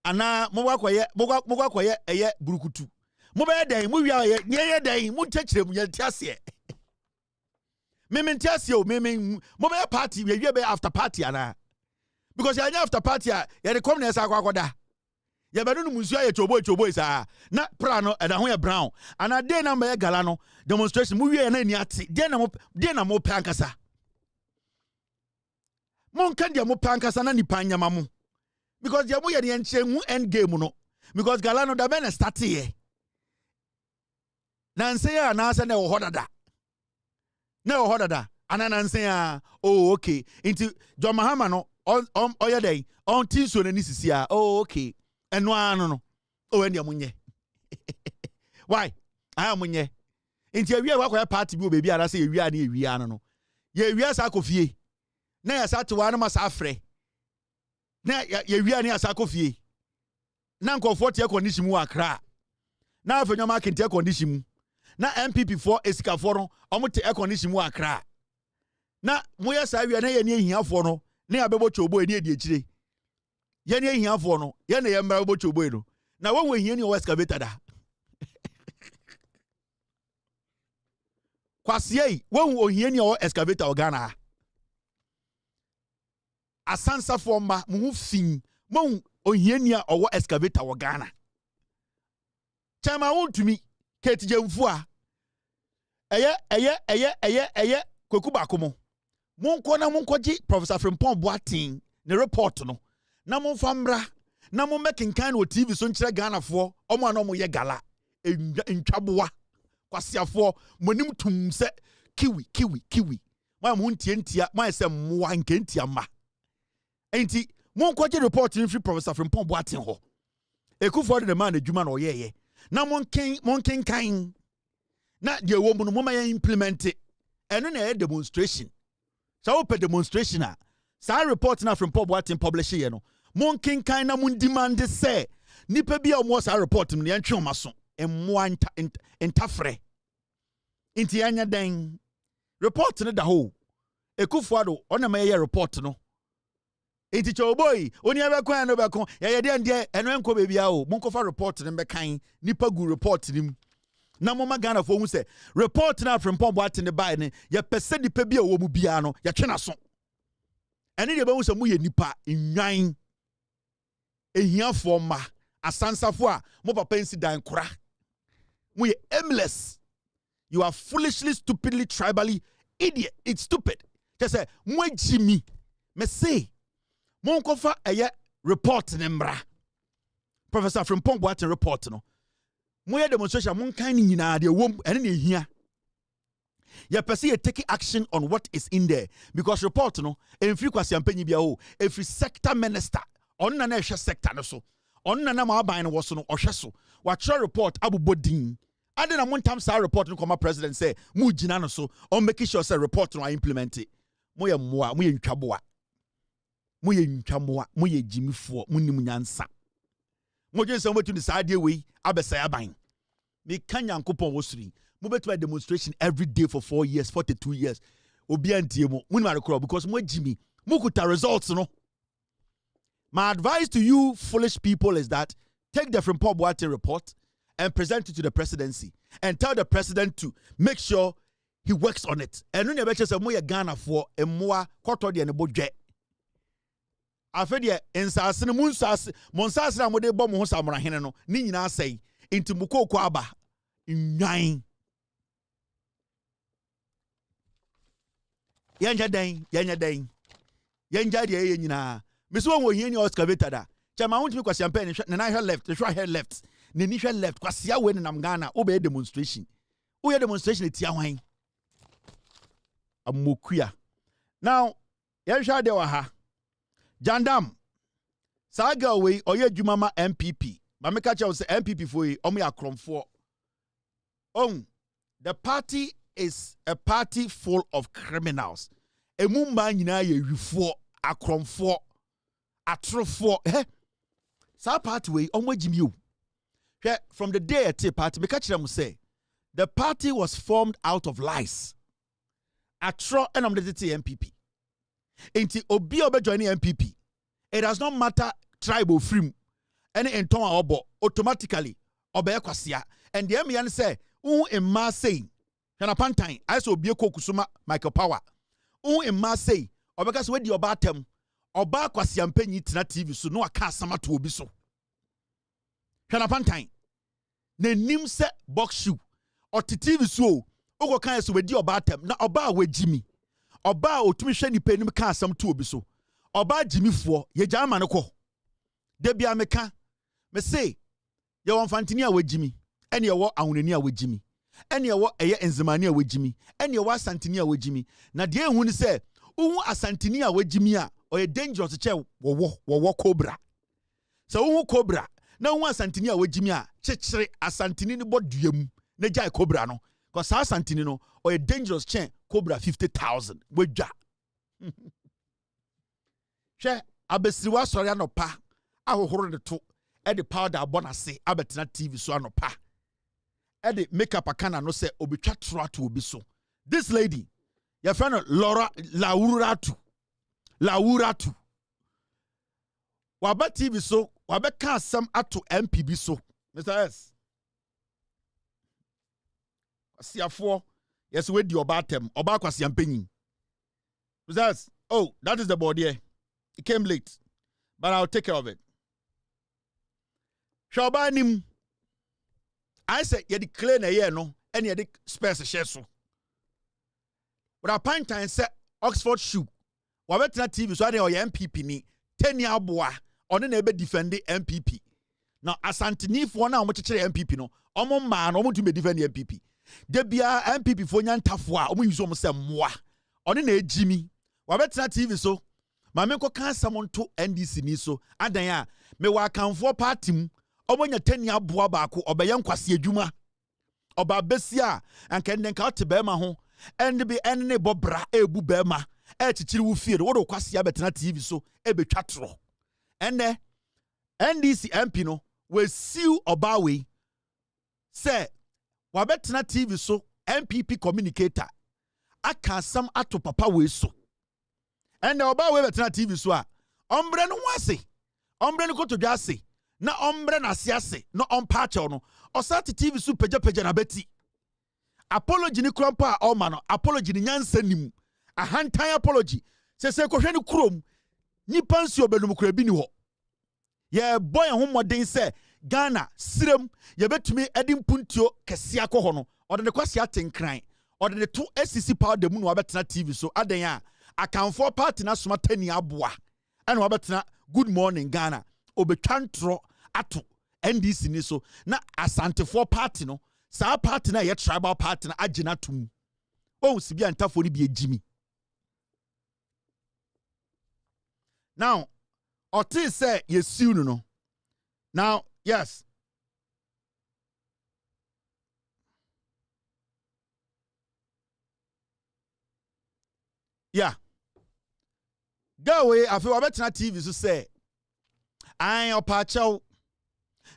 ana mogwa koye eye burukutu mo be den mo wia ye den mo nchekire mu yentiase me ntiase o mo be party we be after party ana because ya after party ya de come na esa akwakoda ya be no munsu ya choboy sa na pra no eda ho ya brown ana dey na me gala no demonstration mo wia na ni ate dey na mo pankasa mo nkan dia mo pankasa na ni panyama mo because the amu ye enchenu end game no because galano da be na start here nanse ya na asa na wo hodada anananse ya oh okay into John Mahama no oya dey on tinso na ni sisia oh okay eno anu no oh endia munye why aya munye into awia wa party bi obebi ara say awia na awia anu no ye awia sa akofie na ya sa tewa na ma sa afre na ye wia ni asako fie na nkofo tie condition mu akra na afenyo ma kente condition mu na MPP4 esikafo no omote air condition mu akra na moya sa wia na ye ni ehiafo no na abebo chobo eni edi ekire ye ni ehiafo no ye na ye mbra bebo chobo no na wo ehia ni o excavator da kwasiei wo ohia ni o excavator o Ghana asansa forma mu fin mo ohiania owo excavator wo Ghana chama wontumi ketijemfu a eye kweku bakomo monko na monkoji Professor Frimpong Boatin ne report no na monfa mbra na mo mekenkan no TV so nkire Ghana fo omo ana omo ye gala entwaboa kwasiafo monim tum se kiwi ma mo ntientia ma se mmoa nkentia ma enti monkoji report ni free Professor Frimpong Boatin ho ekufo de man adwuma na oyeye na monken kan na de wo mu no moma ya implement eno na demonstration sa wo pe demonstration a sa report na from Boatin publish ye no monken kan na mun demand say nipa bia o mo sa report no yan twema so emmo entafre inti anya den report no da ho ekufo ado ona ma ye report no inti choboy oni abekwan no bekon ye de ande eno enko bebia o monkofa report no bekan nipa gu report nim na mama Ghana fo hu se report na from Boatin ne buy ne ye pese nipa bia wo mu bia no ye twena so ene de be hu se mu ye nipa enwan ehiafo ma asansafo a mo papa nsi dan kora mu ye aimless. You are foolishly, stupidly, tribally idiot. It's stupid. Just say mu jimi me say mon kofa eye report nembra Professor Frimpong Boatin report no Moya demonstration, mon kind nyina de wom ene ne hia. Ya pese ye take action on what is in there because report no enfri kwase ampanyi bia o every sector minister on na ehwe sector no so on na ma aban no wo so no ohwe so wa chere report abobodin ade na montam sa report no koma president say mu gina no so on make sure say report no implement it moye moa moye ntwaboa moye jimifo munim nyansa moje se motu ni sa ade we abesa aban me kan yankopon wo suri Mobile demonstration every day for 4 years, 42 years. Obi antiemo. Because mo Jimmy, mukuta results no. My advice to you foolish people is that take the Frimpong Boateng report and present it to the presidency and tell the president to make sure he works on it. And when you bet say mo ye Ghana for e moa kwato de ne bodwe. Afede ensase ne munsase monsase na mo de bom ho samora hene no ni nyina sei inti mukoko aba nwan Yanja den. Yanja de ye nyina. Me so won hia ni excavator da. Chama won timi kwase ampe ne na hwe left, ne hwe left. Ne ni hwe left kwase awe ne nam Ghana obe demonstration. Wo ye demonstration etia hwan. Amokua. Now, yehwa de wa ha. Jandam. Saga we oye adwuma MPP. Ma me ka che say MPP for yi omo ya kromfo. The party is a party full of criminals. Emu man nyina ye wifo, akromfo, atrofo. Sa party we omo gimi o. From the day at party, me catch them say the party was formed out of lies. Atro and the MPP. Inti obi obe join MPP. It does not matter tribe or free. Any enton obo automatically obe kwasia. And the MPN say emma say na pantan I so bie kokusuma Michael Power emma say obeka so wedi oba atem oba kwase ampanyi tena TV so no aka asama to obi so na pantan na nim se box shoe oti TV so ogo kan so wedi oba atem na oba wagimi oba otumi hwe nipa nim ka asam to obi so oba jimifo ye jama ne ko de bia meka me say ye won fantini a wagimi ene ye wo ahunani a wagimi ene ye wo eye enzimani a wagimi ene ye wo asantini a wagimi na de ehun ni say uhu asantini a wagimi a oye dangerous che wo cobra so uhu cobra na uhu asantini a wagimi a chechire asantini ni boduam na jai cobra no cause asantini no oye dangerous che cobra 50,000 wedwa hwe abesiriwa sori anopa ahohoro de to e de powder abonase abetena TV so anopa e de makeup akana no se obetwa tro ato obi so. This lady your friend Lauratu waba TV so wabe ka asem ato MPB so Mr. S asiafo yes we di oba atem oba kwase ampanyin Mr. S oh that is the body here. It came late but I'll take care of it. Shobanim I said you declare na ye no and you space share so but a pint time say Oxford shoe wabetena TV so ade o MPP ni 10 year boa on na ebe defend MPP now asantinifo na omo MPP no omo ma no omo tumi defend MPP de bia MPP fo nya ntafo a omo yuso omo se moa on na ejimi wabetena TV so ma me ko kan samonto NDC ni so adan a me wa kanfo party mu obonya 10 year boa baako obeya nkwase adwuma oba besia anka ndenka ote bema ho and be enne bobra ebu bema e chichiri wo fie wo do kwase ya betena TV so e betwa tro enne NDC MP no we siu oba we say wa betena TV so MPP communicator aka sam ato papa we so enne oba we betena TV so a ombre no wase ombre no koto dwase na ombre na siase no ompache no osati TV so peja na beti apology ni krampa a oma no apology ni nyansa nim a hantan apology se ko hwe ni krom ni pansi obenum kra bi ni ho ye boy ho modern se Ghana sirem ye betumi edim puntio kese akọ no ode ne kwase atenkran ode ne to SCC power de mu no abetena TV so adan a akanfo party na soma tani aboa ene wabetena good morning Ghana obetwantro ato NDC ni so na Asante for party no sa party na ye tribal party na agina tum o si bia ntafo ni bi ejimi now otin say ye siu no now yes yeah go away afi wa betena TV so say I opacho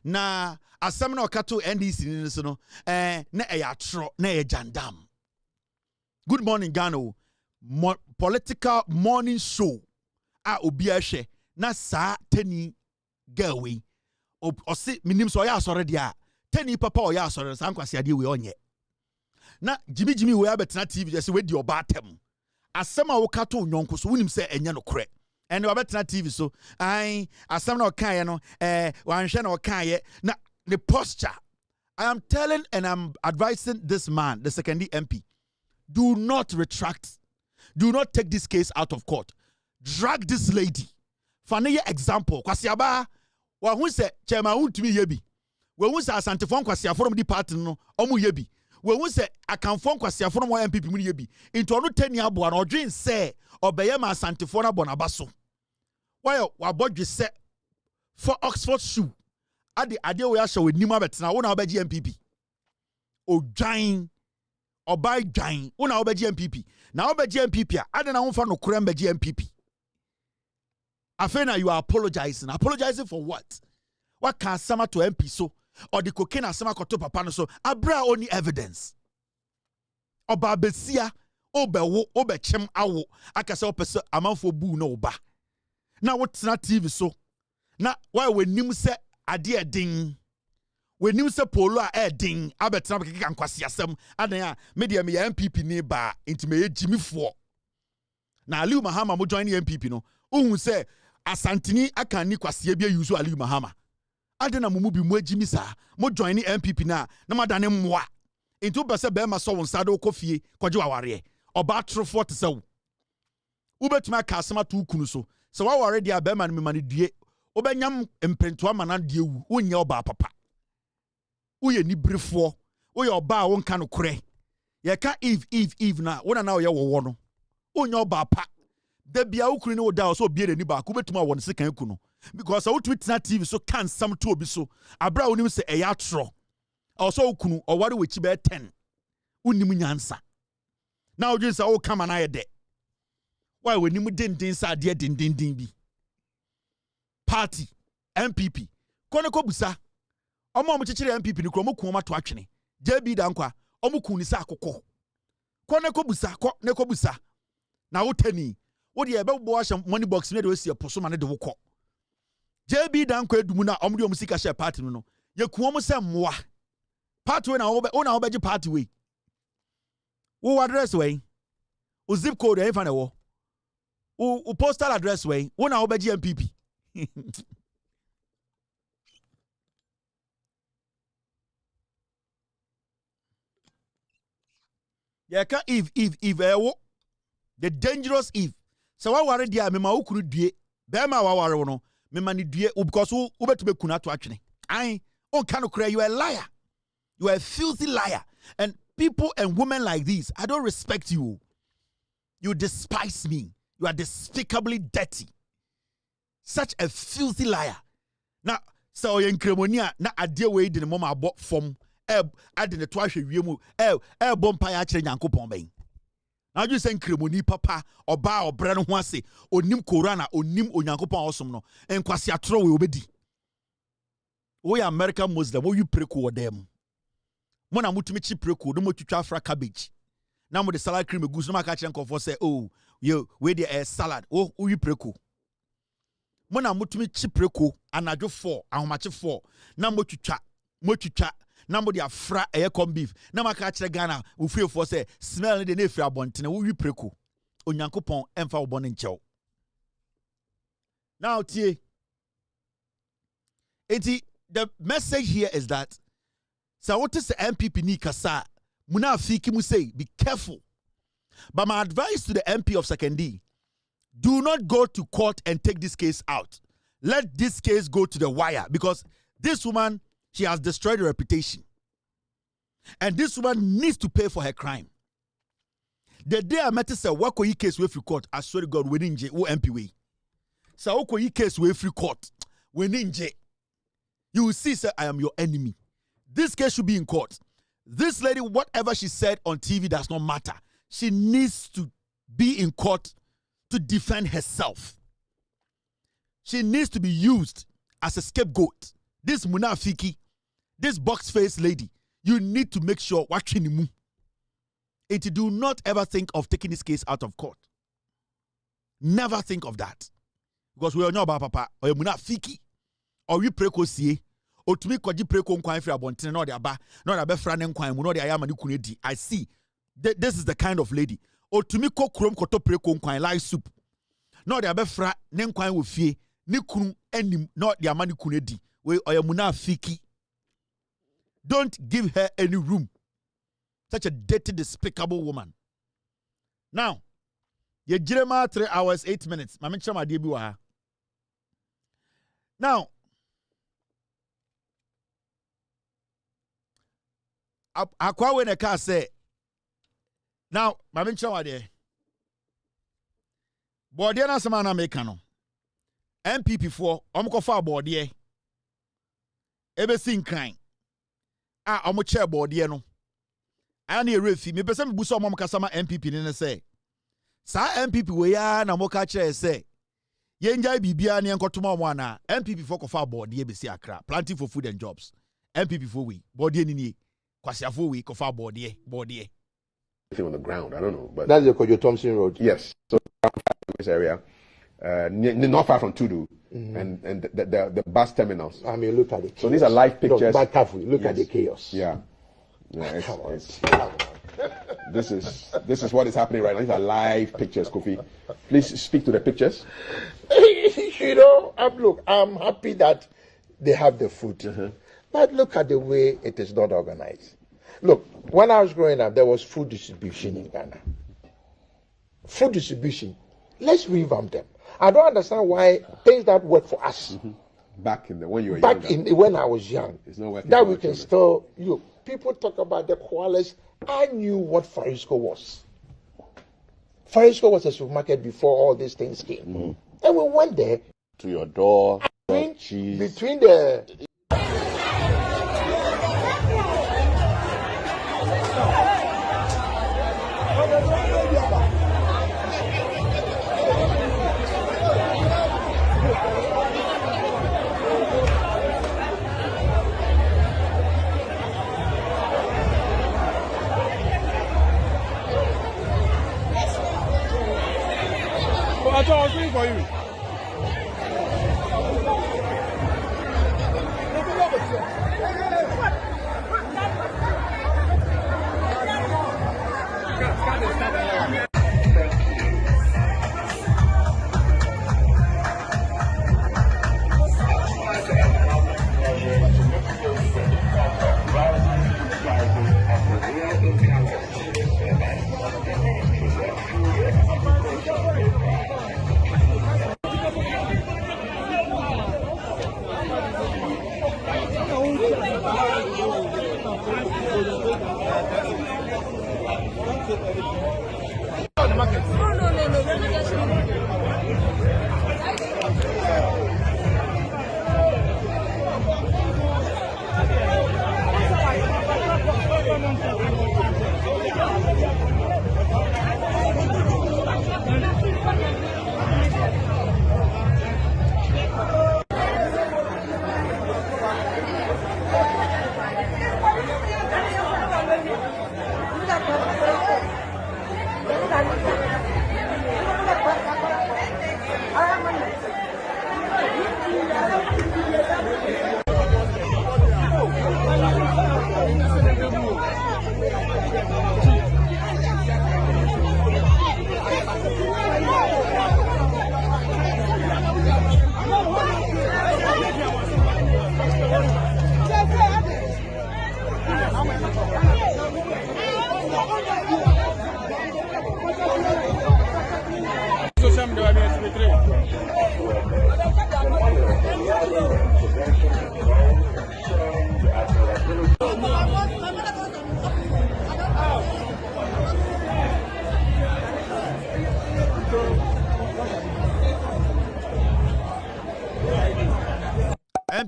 na asem na okato NDC ni so no na eyatro na ejandam. Good morning Ghana. Political morning show a obi ahwe na sa tani go away o se minim so ya asore dia tani papa o ya asore san kwase ade we onye na jimi we abetena TV just we di obatem asem a wokato nyonko so wonim se enye no kore and we abetena TV so ai asem na okaye no wanhwe na okaye na the posture. I am telling and I'm advising this man, the second MP, do not retract, do not take this case out of court, drag this lady. Faneye example kwasiaba wa hu se chema untumi yebi we hu se asantefon kwasiafo from the party no omu yebi we hu se akanfon kwasiafo from MPP mu yebi into no tani abo na odwen se obeye ma asantefon abo na baso why wa bodwe se for Oxford shoe ade we asha we nima betena wo na obeji MPP odwan obai dwan wo na obeji MPP na obeji MPP a ade na wo fa no kora mbeji MPP. Afena, you are apologizing. Apologizing for what? What can sama to MP so? Or the cocaine asama koto papa no so? Abra only evidence. Oba besia, obe chem awo. Akasa opese amanfo bu no ba. Now what's not TV so? Now why when nim se ade ding? When nim se polo a ding? Abetra keke ankwasi asem. Adan media me MPP ni ba inti me Jimmy for. Na Aliu Mahama mo join the MPP no. Ohun say Asantini akani kwase bia yusu Aliu Mahama. Ade na mumu bi mu agimi sa mo join ni MPP na madane mmoa. Into be se be ma so won sade okofie kwaje waware. Oba trofo te se wo. Ubetuma ka asema to kunu so. Se waware dia be ma no me due. Obenyam emprentoa mana die wu. Wonye oba papa. Uye ni brefo. Uye oba won ka no kore. Ye ka Eve na wona na ye wo no. Wonye oba pa. The bia ukuri no da so bia ni ba ku betuma won se kan ku no because how tweet na TV so can some to obi so abra onim se eya tro also ukunu oware wechi be 10 unim nyansa na oje se o kama na ye de why wenim dindin sa de dindin bi party MPP kone ko busa omo chechire MPP ni kro mo ku ma to atwene JB da nkwa omo ku ni sa akokọ kone ko busa ko ne ko busa na wotani what the about boy money box made we see a poso man de woko JB dan ko edumu na omde omusika share party no ye kuom se moa party we na obeji party we wo address we o zip code e fa na wo o postal address we wo na obeji MPP ye ka Eve ewo the dangerous Eve. So why worry dia me ma ukuru due be ma wa worry no me ma ni due because wo betube kuna to atwene ai on kan kra you are a liar, you are a filthy liar, and people and women like these I don't respect you. You despise me, you are despicably dirty, such a filthy liar. Now so yen kremonia na ade we de mo ma abo fom ade ne to ahwe wiemu bompa ya kire nyankopon ben. Now you say kremoni papa oba obra no ho ase onim korana onim onyankopon osom no enkwase atro we obedi we American Muslim we preko dem mo na mutumi chi preko no motwitwa afra cabbage na mo de salad cream egusi no maka kire nkofo say oh you we dey salad oh we preko mo na mutumi chi preko anadwo 4 ahomache 4 na motwitwa Nambo dia fra come beef. Na maka kire Ghana ufie for say smell de na efra bontene wo wi preko. Onyankopon emfa wo bone nchew. Now tie. The message here is that so what is the MPP ni kasa muna afiki mu say be careful. But my advice to the MP of Second, do not go to court and take this case out. Let this case go to the wire because This woman, she has destroyed her reputation. And this woman needs to pay for her crime. The day I met her, say, what could you case with court? I swear to God, we didn't MP. So, what could you case with court? We didn't. You will see, sir, I am your enemy. This case should be in court. This lady, whatever she said on TV does not matter. She needs to be in court to defend herself. She needs to be used as a scapegoat. This munafiki, this box-faced lady, you need to make sure watching him. And do not ever think of taking this case out of court. Never think of that. Because we all know about papa, or you munafiki, or we preko siye, or to me kwaji preko nkwan free abontene no de aba, no de be fra ne nkwan mu no de ayama ne kunu di. I see. This is the kind of lady. Or to me ko krom koto preko nkwan like soup. No de be fra ne nkwan wo fie, ne kunu enim no de ama ne kunu di. We or you munafiki. Don't give her any room. Such a dirty, despicable woman. Now, ye Jeremiah 3 hours, 8 minutes. Now, akwa when a car say, now, Mamin Chawade, Bordiana Samana Mekano, MPP4, Omkofa Bordier, everything crying. Omoche Bordiano. Ani refi me pese me buso mom kasama MPP ne say sa MPP we ya na mo ka kire say ye njai bibia ne nkotoma mo ana MPP for kofa board ye besi akra planting for food and jobs MPP for we board ye ni kwasiafo we kofa board ye on the ground I don't know but that's the Kojo Thompson Road. Yes, so this area not far from Tudu and the bus terminals. I mean, look at the chaos. So these are live pictures. But carefully, look at the chaos. Yeah. This is what is happening right now. These are live pictures, Kofi. Please speak to the pictures. You know, I'm happy that they have the food. But look at the way it is not organized. Look, when I was growing up, there was food distribution in Ghana. Food distribution. Let's revamp them. I don't understand why things that work for us. Back in when you were when I was young, it's not working that we can still people talk about the koalas. I knew what Farisco was. Farisco was a supermarket before all these things came. And we went there to your door. Between the I was waiting for you.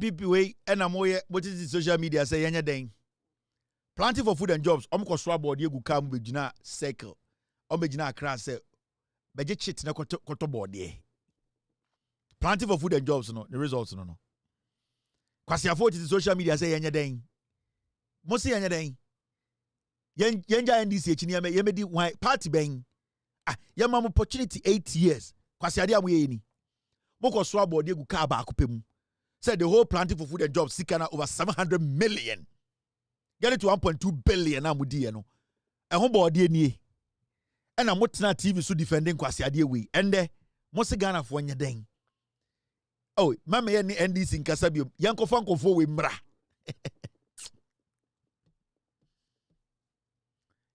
MPP way and amoye what is the social media say yenya den. Planting for food and jobs. Omko swab body gu kam begina circle. Begina akra say beje chit na koto body. Planting for food and jobs no the results no. Kwasi afo the social media say yenya den. Mo say yenya den. Yenja NDC echi ni yemedi why party ben. Ah yema opportunity 8 years. Kwasi ade amoye ni. Moko swab body gu ka ba akopem. Said the whole planting for food and jobs seeking over 700 million. Get it to 1.2 billion amudi no. E ho body ni. E na motena TV so defending Kwasi ade we. Ende mo se Ghana fo nya den. Oh, mama ye ni NDC nkasa biom. Yankofo nkofo we mra.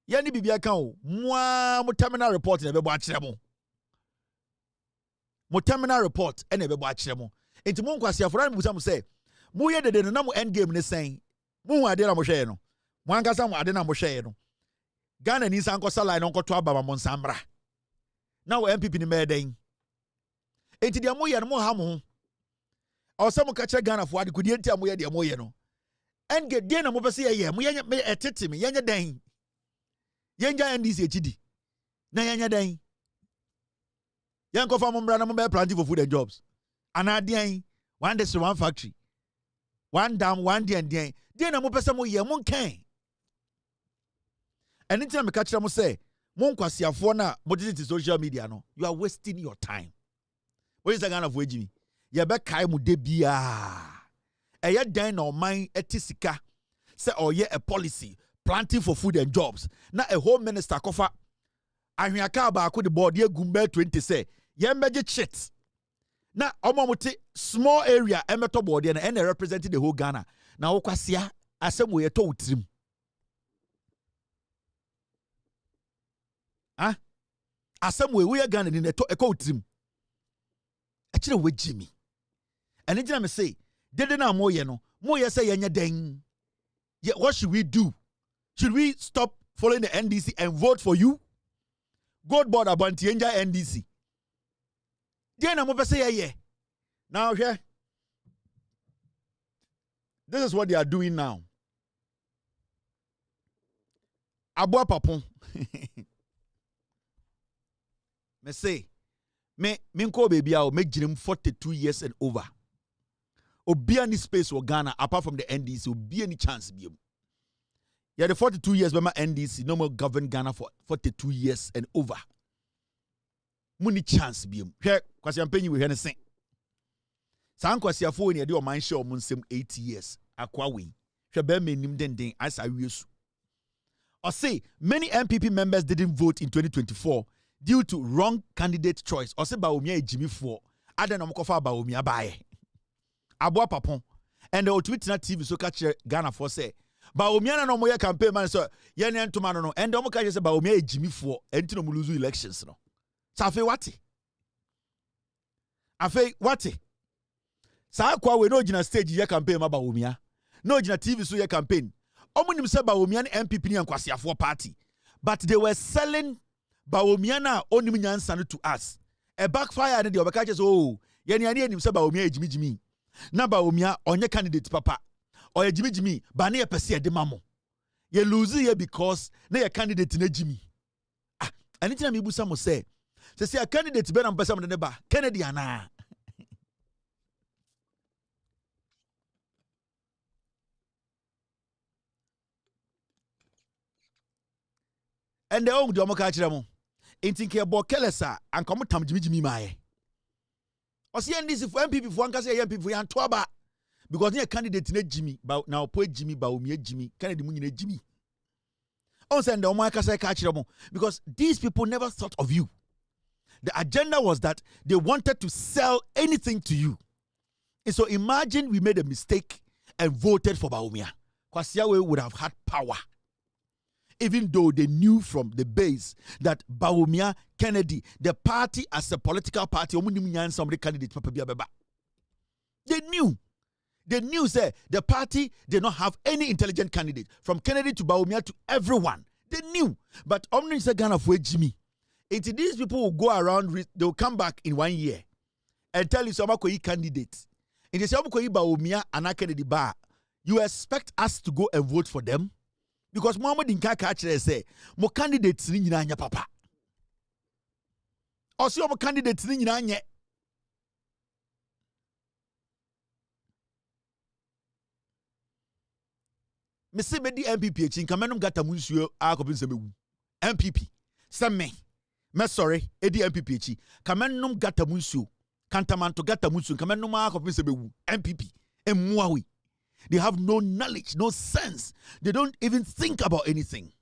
Yani bibia kan o. Mo terminal report na bebo akire mo. Mo terminal report na bebo akire mo. Enti mo Kwasi afora na busa mo say, mo ye dede no na mo end game ne sen. Mo ade na mo hwe no. Mo ankasa mo ade na mo hwe no. Ghana ni san ko salai no nkoto ababa mo nsambra. Na wo MPP ni meden. Enti dia mo ye no mo ha mo. O se mo ka che Ghana fo ade kudi enti mo ye dia mo ye no. End game dia na mo pese ye mo ye etete me ye nya den. Ye nja NDC echidi. Na ye nya den. Ye nko fa mo mbra na mo be planting for food and jobs. Anadian one day one factory. One dam, one day and day. Then na mo pese mo ye mo kan. Anytime me catch them say, mo Kwasi afo na mo dey social media no, you are wasting your time. What is that kind of way Jimmy? Ye be kai mu de bia. Eye dan na oman etisika. Say oye a policy planting for food and jobs. Na a home minister kofa ahwiaka ba ko de board ye gumbe 20 say, ye meje shit. Na omomuti small area emeto board and representing the whole Ghana. Na Okwasia asem we to utrim. Ah? Asem we Ghana ni to eko utrim. Achire we Jimmy. And then me say, dede na mo ye no, mo ye say yenya den. Yeah, what should we do? Should we stop following the NDC and vote for you? God board abanti yenja NDC. Then I'm over say yeah. Now here, this is what they are doing now. Abua papon. Me say, me ko baby I make him 42 years and over. Obi any space for Ghana apart from the NDC, obi any chance be. Yeah, the 42 years by my NDC no more govern Ghana for 42 years and over. Muni chance bi mu hwe Kwasi ampanyi we hwe ne sen san Kwasi afo ni de o man share o nsem 8 years akwa we hwe ba menim denden asa wiesu or say many MPP members didn't vote in 2024 due to wrong candidate choice or say Bawumia ejimifo adan no kofa Bawumia baaye aboa papon and the Twitter TV so catch Ghana for say Bawumia na no moye campaign man so ye ne ntoma no and o mo ka say Bawumia ejimifo enti no mo lose elections no. Safe wati. Afe wati. Sa kwa we no gina stage ye campaign ma Bawumia. No gina TV so ye campaign. Omunim se Bawumia ni MPP ni Kwasi afo party. But they were selling Bawumia na onim nyansa no to us. A backfire ne de obeka che so ye ne ani enim se Bawumia ejimijimi. Na Bawumia onye candidate papa. O ejimijimi ba na ye pese ye de mamo. Ye lose ye because na ye candidate na ejimi. Ah, anitina me busa mo say say a candidate be na mpesa mo de ba Kennedy ana. And the old domo ka kire mo. Intinke bo kelesa anka mo tam jimijimi maaye. O se NDC for MPP for anka say MPP for yanto aba because ne candidate na Jimmy ba na opo Jimmy ba omi Jimmy Kennedy mu nyina Jimmy. On send the omo aka say ka kire mo because these people never thought of you. The agenda was that they wanted to sell anything to you. And so imagine we made a mistake and voted for Bawumia. Kwasiawe would have had power. Even though they knew from the base that Bawumia, Kennedy, the party as a political party, somebody candidate. They knew. They knew, say, the party did not have any intelligent candidate. From Kennedy to Bawumia to everyone. They knew. But Omni said Ghana for Jimmy. Until these people will go around, they will come back in 1 year and tell you some candidate. In the same way, Baumia and Kennedy Bar, you expect us to go and vote for them? Because Muhammad Inka Kachere say, mo candidates ni nyina papa. Or see mo candidates ni nyina anya. Me se me di MPP echi nka menum gata mu nsuo akopin se mewu. MPP. Se me sorry, edi MPP echi. Ka menum gata mu nsuo. Kantamanto gata mu nsuo. Ka menum akopin se mewu. MPP. Emuawi. They have no knowledge, no sense. They don't even think about anything.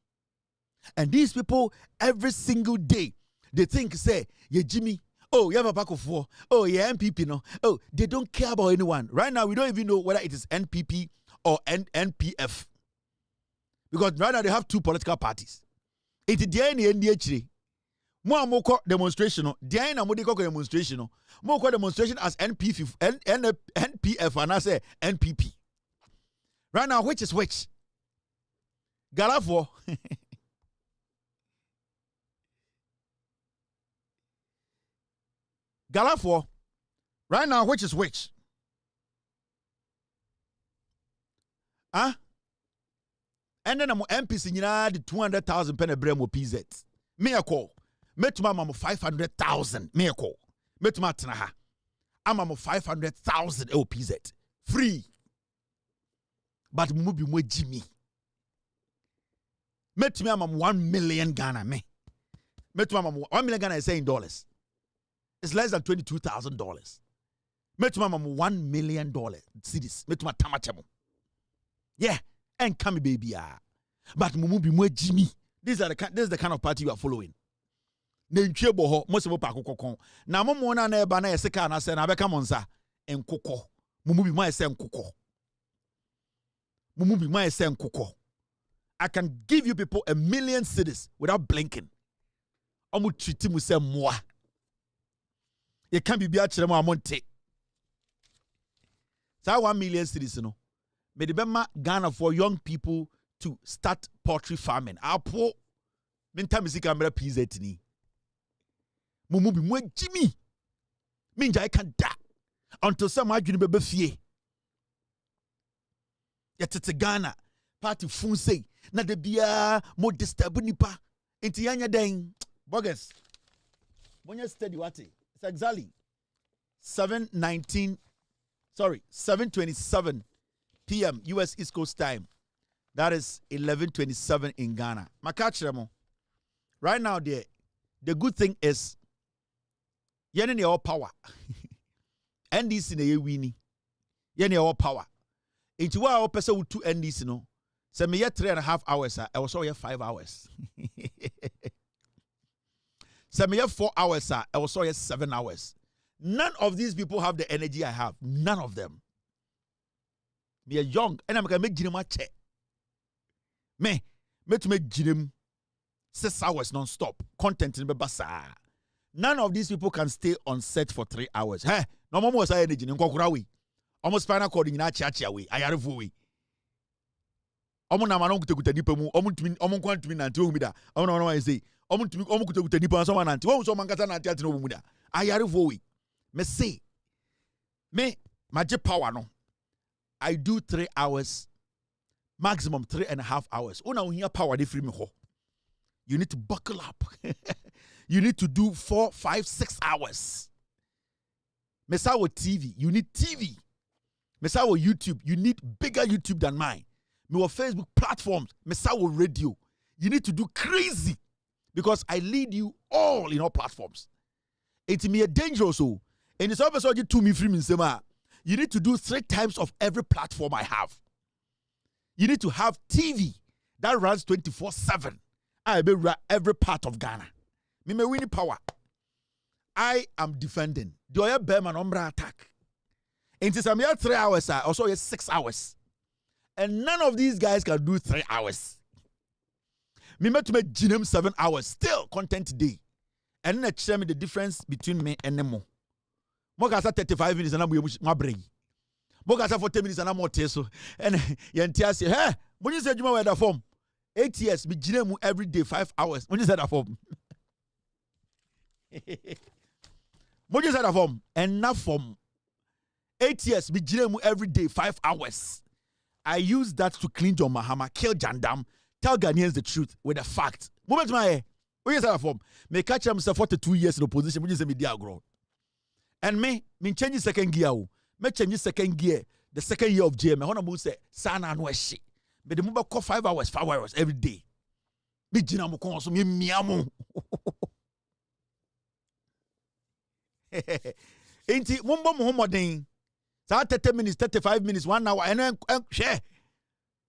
And these people, every single day, they think, say, yeah, Jimmy, oh, you have a pack of 4. Oh, yeah, MPP, no. Oh, they don't care about anyone. Right now, we don't even know whether it is NPP or NPF. Because right now, they have 2 political parties. It is the NDH. More moko demonstration. The moko demonstration. More demonstration as NPF and I say NPP. Right now, which is which? Galafo. Galafo. Right now, which is which? Huh? And then I'm MPC, you know, the 200,000 penny bremo PZ. Me a call. Me to my mama 500,000. Me a call. Me to my tanaha. I'm 500,000 LPZ. Free. But mubi mwe Jimmy. Met me am 1 million Ghana me. Met me am 1 million Ghana is saying dollars. It's less than $22,000. Met me am $1 million cities. Met me tamachemo. Yeah, and come baby but mubi mwe Jimmy. This is the kind of party you are following. Nenchie boho most of pa kokon. Na momo na na eba na yeseka na se na beka monza enkoko. Mumubi mwa ese enkoko. I can give you people 1 million cities without blinking. Omu treat mu se moi. You can't be biya mo amonte. So 1 million cities, you know. May the Bema Ghana for young people to start poultry farming. Apo minta misika mera PZ ni. Mumubi mwe Jimmy. Minja I can da until some adwene bebe fie. Yetete Ghana party fun say na de bia mo disturb nipa enti yanya den bogus bonya steady what it's exactly 7:27 p.m. US East Coast time. That is 11:27 in Ghana. Makachiremo. Right now the good thing is yene all power. NDC na ye wini. Yene all power. Into what our person would 2 NDC no. So me yet 3.5 hours. I was so 5 hours. So me 4 hours. I was so 7 hours. None of these people have the energy I have. None of them. Me are young and I'm gonna make Jim check. Me to make Jim 6 hours non-stop. Content in the basa. None of these people can stay on set for 3 hours. Hey, no more was energy in Kokurawi. Almost spinal cord in chachi away. Ayarifu we. Omo na manon kuta nipa mu. Omo kwantumi nanti o mida. Omo na I say. Omo kuta nipa so nanti. Wo so mankasa nanti ati no mu da. Ayarifu we. Me say. Me maje power no. I do 3 hours. Maximum 3.5 hours. Una uhia power dey free me ho. You need to buckle up. You need to do 4, 5, 6 hours. Mesawo TV. You need TV. Mesawo YouTube, you need bigger YouTube than mine. Me wa Facebook platforms, Mesawo radio. You need to do crazy because I lead you all in all platforms. It's me a dangerous so. And it's always you to me free me sema. You need to do 3 times of every platform I have. You need to have TV that runs 24/7. I be every part of Ghana. Me win power. I am defending. Do I bear man umbra attack? Into some 3 hours, also 6 hours. And none of these guys can do 3 hours. Me met to make Jinem 7 hours. Still content today. And then show me the difference between me and Nemo. Mogasa 35 minutes and I'm my brain. Mogasa 40 minutes and I'm more teso. And Yantia say, hey, when you said you were that form, 8 years, me Jinem every day, 5 hours. When you said that form. When you said that form, enough form. 8 years, me jire every day, 5 hours. I use that to clean John Mahama, kill Jandam, tell Ghanaians the truth with a fact. Moment my where is that from? Me catch him 42 years in opposition, which is a media grow. And me change second gear. Me change second gear. The second year of JM, I want to say, Sana no shit. But the move call 5 hours every day. Me jina mo konso me miamo. Enti mumbo mo homoden. Sa 30 minutes, 35 minutes, 1 hour, and share.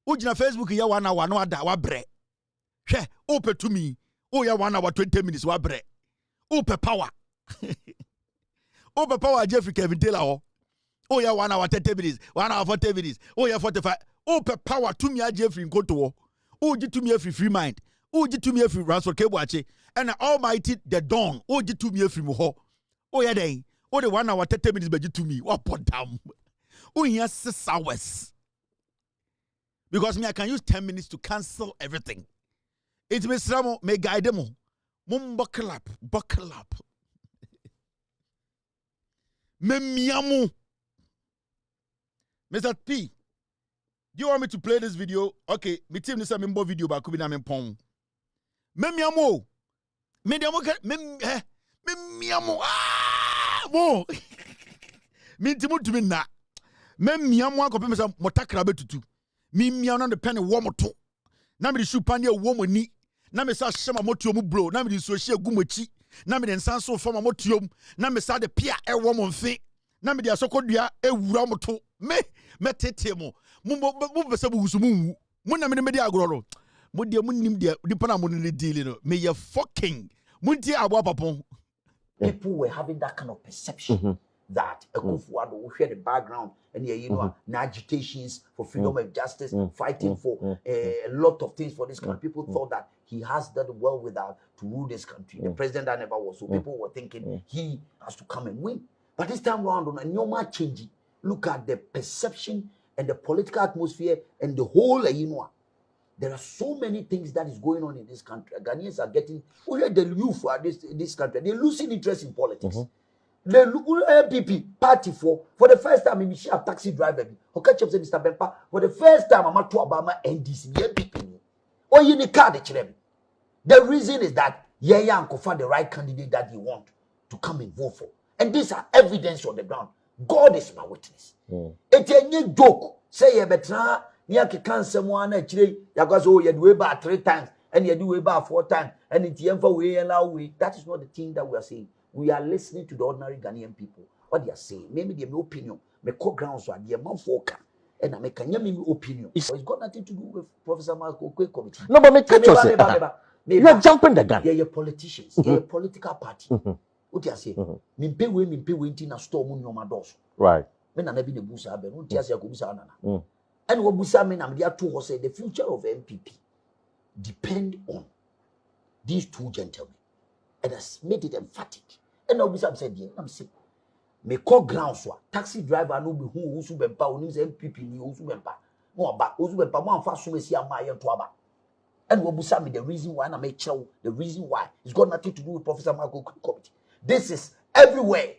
Ujina Facebook ya 1 hour, no ada wa bre. Share, open to me. Oh ya 1 hour, 20 minutes, wa bre. Open power. Open power, Jeffrey Kevin Taylor. Oh ya 1 hour, 30 minutes, 1 hour, 40 minutes. Oh ya 45. Open power to me, Jeffrey in Koto. Oh, you to me every free mind. Oh, you to me every Ransford Kewache. And Almighty the dawn. Oh, you to me every moho. Oh ya day. Oh, the 1 hour, 30 minutes, but you to me. What put down? Oh, yes, 6 hours. Because me, I can use 10 minutes to cancel everything. It's me, Sramo, me guide them. Mum buckle up. Me miamu. Mr. P, do you want me to play this video? Okay, me team this member video ba kubi na me pon. Me miamu. Me miamu. Mo. Me timu to me na. Me miamu akope me sa motakra betutu. Me miamu na the penny wo moto. Na me shoe pan ye wo moni. Na me sa shema motuo mu bro. Na me so hye gu mochi. Na me den san so fama motuom. Na me sa de pia e wo monfe. Na me de asokodua ewura moto. Me tete mo. Mo besa bu husumu. Mo na me de agoro. Mo de mo nim de dipa na mo ne deal no. Me ye fucking. Mo nti abo papon. People were having that kind of perception that a Kufuado will share the background and the agitations for freedom and justice, fighting for a lot of things for this country. People thought that he has done well without to rule this country. The president that never was. So people were thinking he has to come and win. But this time around, on a normal changing, look at the perception and the political atmosphere and the whole, there are so many things that is going on in this country. Ghanaians are getting, the youth for this country, they're losing interest in politics. The MPP party for the first time, I'm a taxi driver. Okay, Mr. Bempa, for the first time, I'm a Obama NDC, MPP. Or you need card. The reason is that Yaya and find the right candidate that you want to come and vote for. And these are evidence on the ground. God is my witness. It's a new joke. Say you better. You can someone actually, you go so you do about 3 times and you do about 4 times and it's for way and our way. That is not the thing that we are saying. We are listening to the ordinary Ghanaian people. What they are saying, maybe they have no opinion. Me co grounds are the amount for and I make a opinion. It's got nothing to do with Professor Marco Committee. No, but me catch yourself. You're jumping the gun. You're politicians. You're a political party. What you are saying? Mimpe we na storm on my doors. Right. Men are never the busa, but what you are saying? And what Busa men am there to say the future of MPP depend on these 2 gentlemen. And has made it emphatic. And now Busa said, I'm saying, me call grounds taxi driver no be who bempa who MPP ni who bempa. No ba who bempa man fa so mesi amaye to aba. And what Busa me the reason why na me chow the reason why it's got nothing to do with Professor Michael Committee. This is everywhere.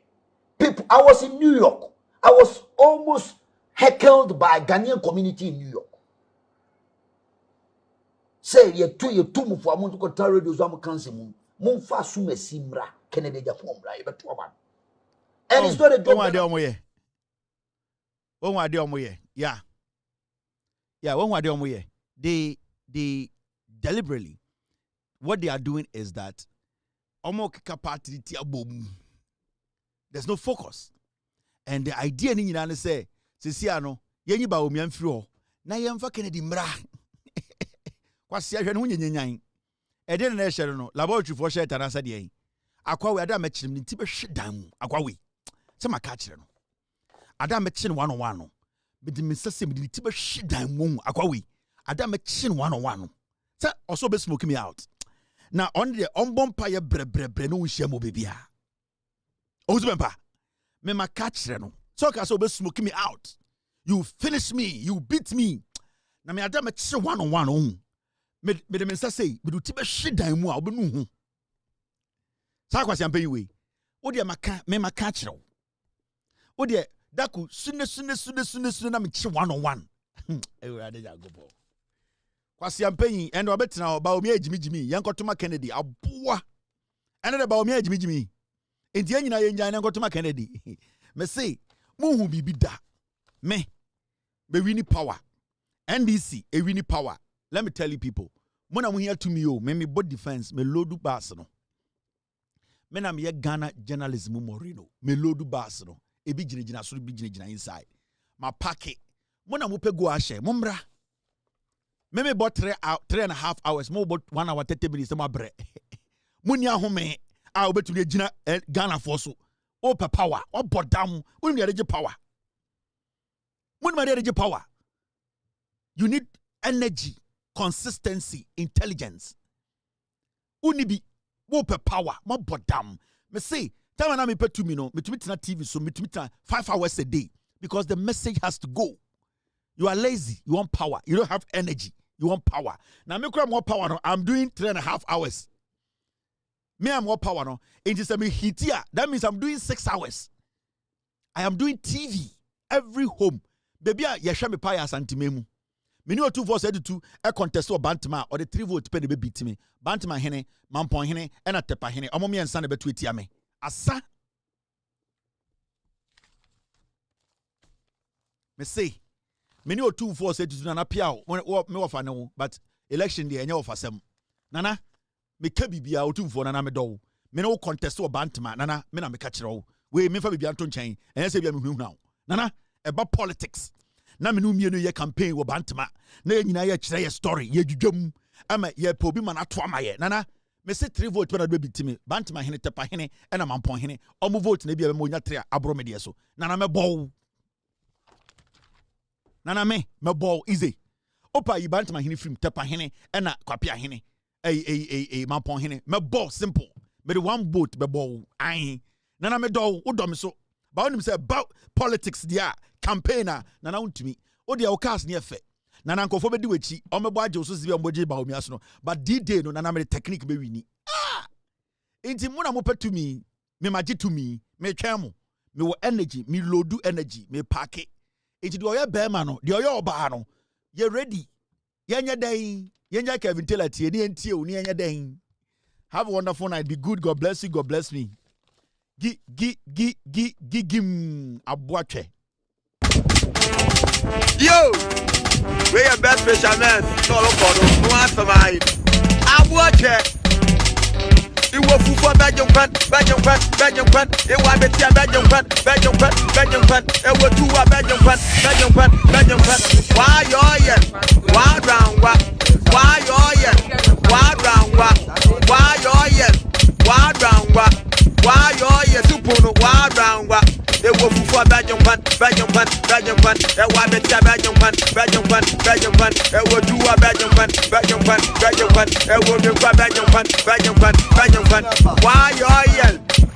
People, I was in New York. I was almost heckled by Ghanaian community in New York. Say ye two mu for amuntu ko radio zo am kanse mu. Mun fa su mesimra Kennedy Japan bra ye beto aba. And it's not a joke. One wade omoye. Yeah. Yeah, one wade omoye. They deliberately what they are doing is that there's no focus. And the idea ni nyina say Sisiano, yenyi ba omian firi ho. Na yemfa Kennedy mra. Kwasi ahwe no nyenyenyan. E de na ehye no, laboratory for share tanasa de yin. Akwa we ada mechirim ni tibe hwedan. Akwa we. Se maka kire no. Ada mechine 101 no. Be de misase me de tibe hwedan mu. Akwa we. Ada mechine 101 no. Se also be smoke me out. Now on the ombompa ye bre no hye mo bebia. Ozubempa. Me maka kire no. So can be smoking me out. You finish me, you beat me. Na me adam me 101 on. Me the minister say, me do tibe shidan mu a obenu hu. Sa kwasi ampe yiwe. Wo de me maka kire. Wo de Daku sune na me chi 1-on-1. Ewurade ya go bo. Kwasi ampanyi and obetina ba omi ejimi yankotoma Kennedy aboa. Ene de ba omi ejimi. Enti anyina yenja yankotoma Kennedy. Me say muhu bibi da. Me wini power. NDC e wini power. Let me tell you people. Mona mu here to me me body defense me loadu bass no. Me na me Ghana journalism morino. Me loadu bass no. E bi gina so bi gina inside. Ma packet. Mona mu pe go ahye. Momra. Me bought 3.5 hours. Mo bought 1 hour 30 minutes. Ma bre. Muni ahome. A obetumi gina Ghana for so. O pe power. O bodam. Muni me power. Muni me power. You need energy, consistency, intelligence. Unibi, wope power, my bodam. Me say, time na me pay 2 minutes, me to TV, so me to 5 hours a day. Because the message has to go. You are lazy, you want power. You don't have energy, you want power. Now me cry more power, no. I'm doing 3.5 hours. Me am more power, no. It is a me hit here. That means I'm doing 6 hours. I am doing TV every home. Baby, ya shame pa ya santimemu. Many or 2 votes said to a contest or Bantama or the 3 vote penny beat me. Bantama hene, Mampon hene, and a tepa hene, Omomi and San about Twitiame. Asa me say, many or 2 votes said to Nana Piao, when me of no, but election day and your for some. Nana, me kebi be out 2 for Nana Medo. Me no contest or Bantama, Nana, me na me catch it all. We me for be Anton Chain, and I say, I'm now. Nana, about politics. Na me no mienu ye campaign wo bantama na ye nyina ye kire ye story ye dwudwam ama ye po bi ma na to amaye nana me se 3 vote na do bitimi bantama hene tepa hene e na mampon hene omo vote na bia me onya 3 abro me de so nana me bow nana me bow easy opa yi bantama hene film tepa hene e na kwapia hene mampon hene me bow simple me the 1 vote be bow ai nana me do wo do me so ba onim say about politics dia campaigner nana untumi o dia o cast ne efe nana nkofo be di wechi o mebo age so sibi omboje ba omi aso no but D-Day no nana me technique be wini enti mo na mo petumi me magi to me me twemo me wo energy me loadu energy me pack enti do oye be ma no de oye oba no ye ready yenye den yenye Kevin Taylor tie ni entie o ni yenye den. Have a wonderful night. Be good. God bless you. God bless me. Gim abuache. Yo, we are best fishermen. No, no answer mine. Abuache. You will for Belgium. It was better Belgium. It was 2 Belgium. Why you why round what? Why you why round what? Why you why round what? Why you super why round what? It was for Belgium. It was better Belgium. It was 2 Belgium. It was why you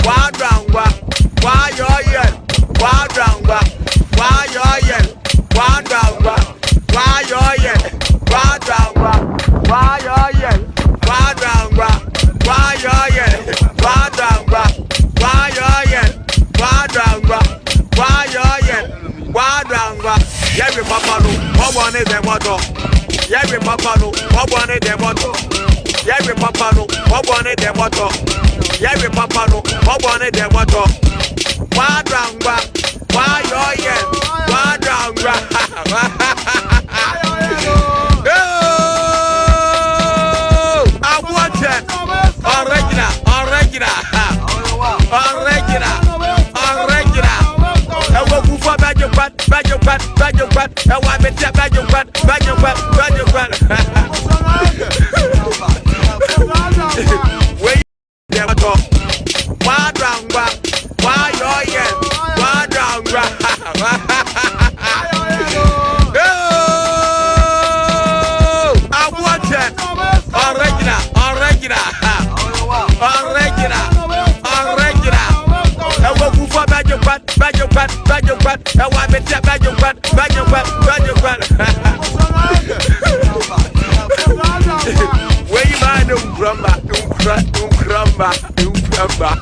why round what? Why you why round what? Why you why round what? Why you why round what? Why you why round what? Why you why round what? Why you why round what? Why you why round what? Yeah, we papa no, what one is the motto? Yeah, we papa no, what one is the motto? Yeah, we papa no, what one is the motto? Yeah, we papa no, what one is the motto? Why round what? Why you why round what? I want it. Original. I will go for Belgium. I want to be Belgium. Where you never talk. Why round what? Why you why round what? I want it. Original. I will go for Belgium. I want to be Belgium. Where you mind? Don't crumble.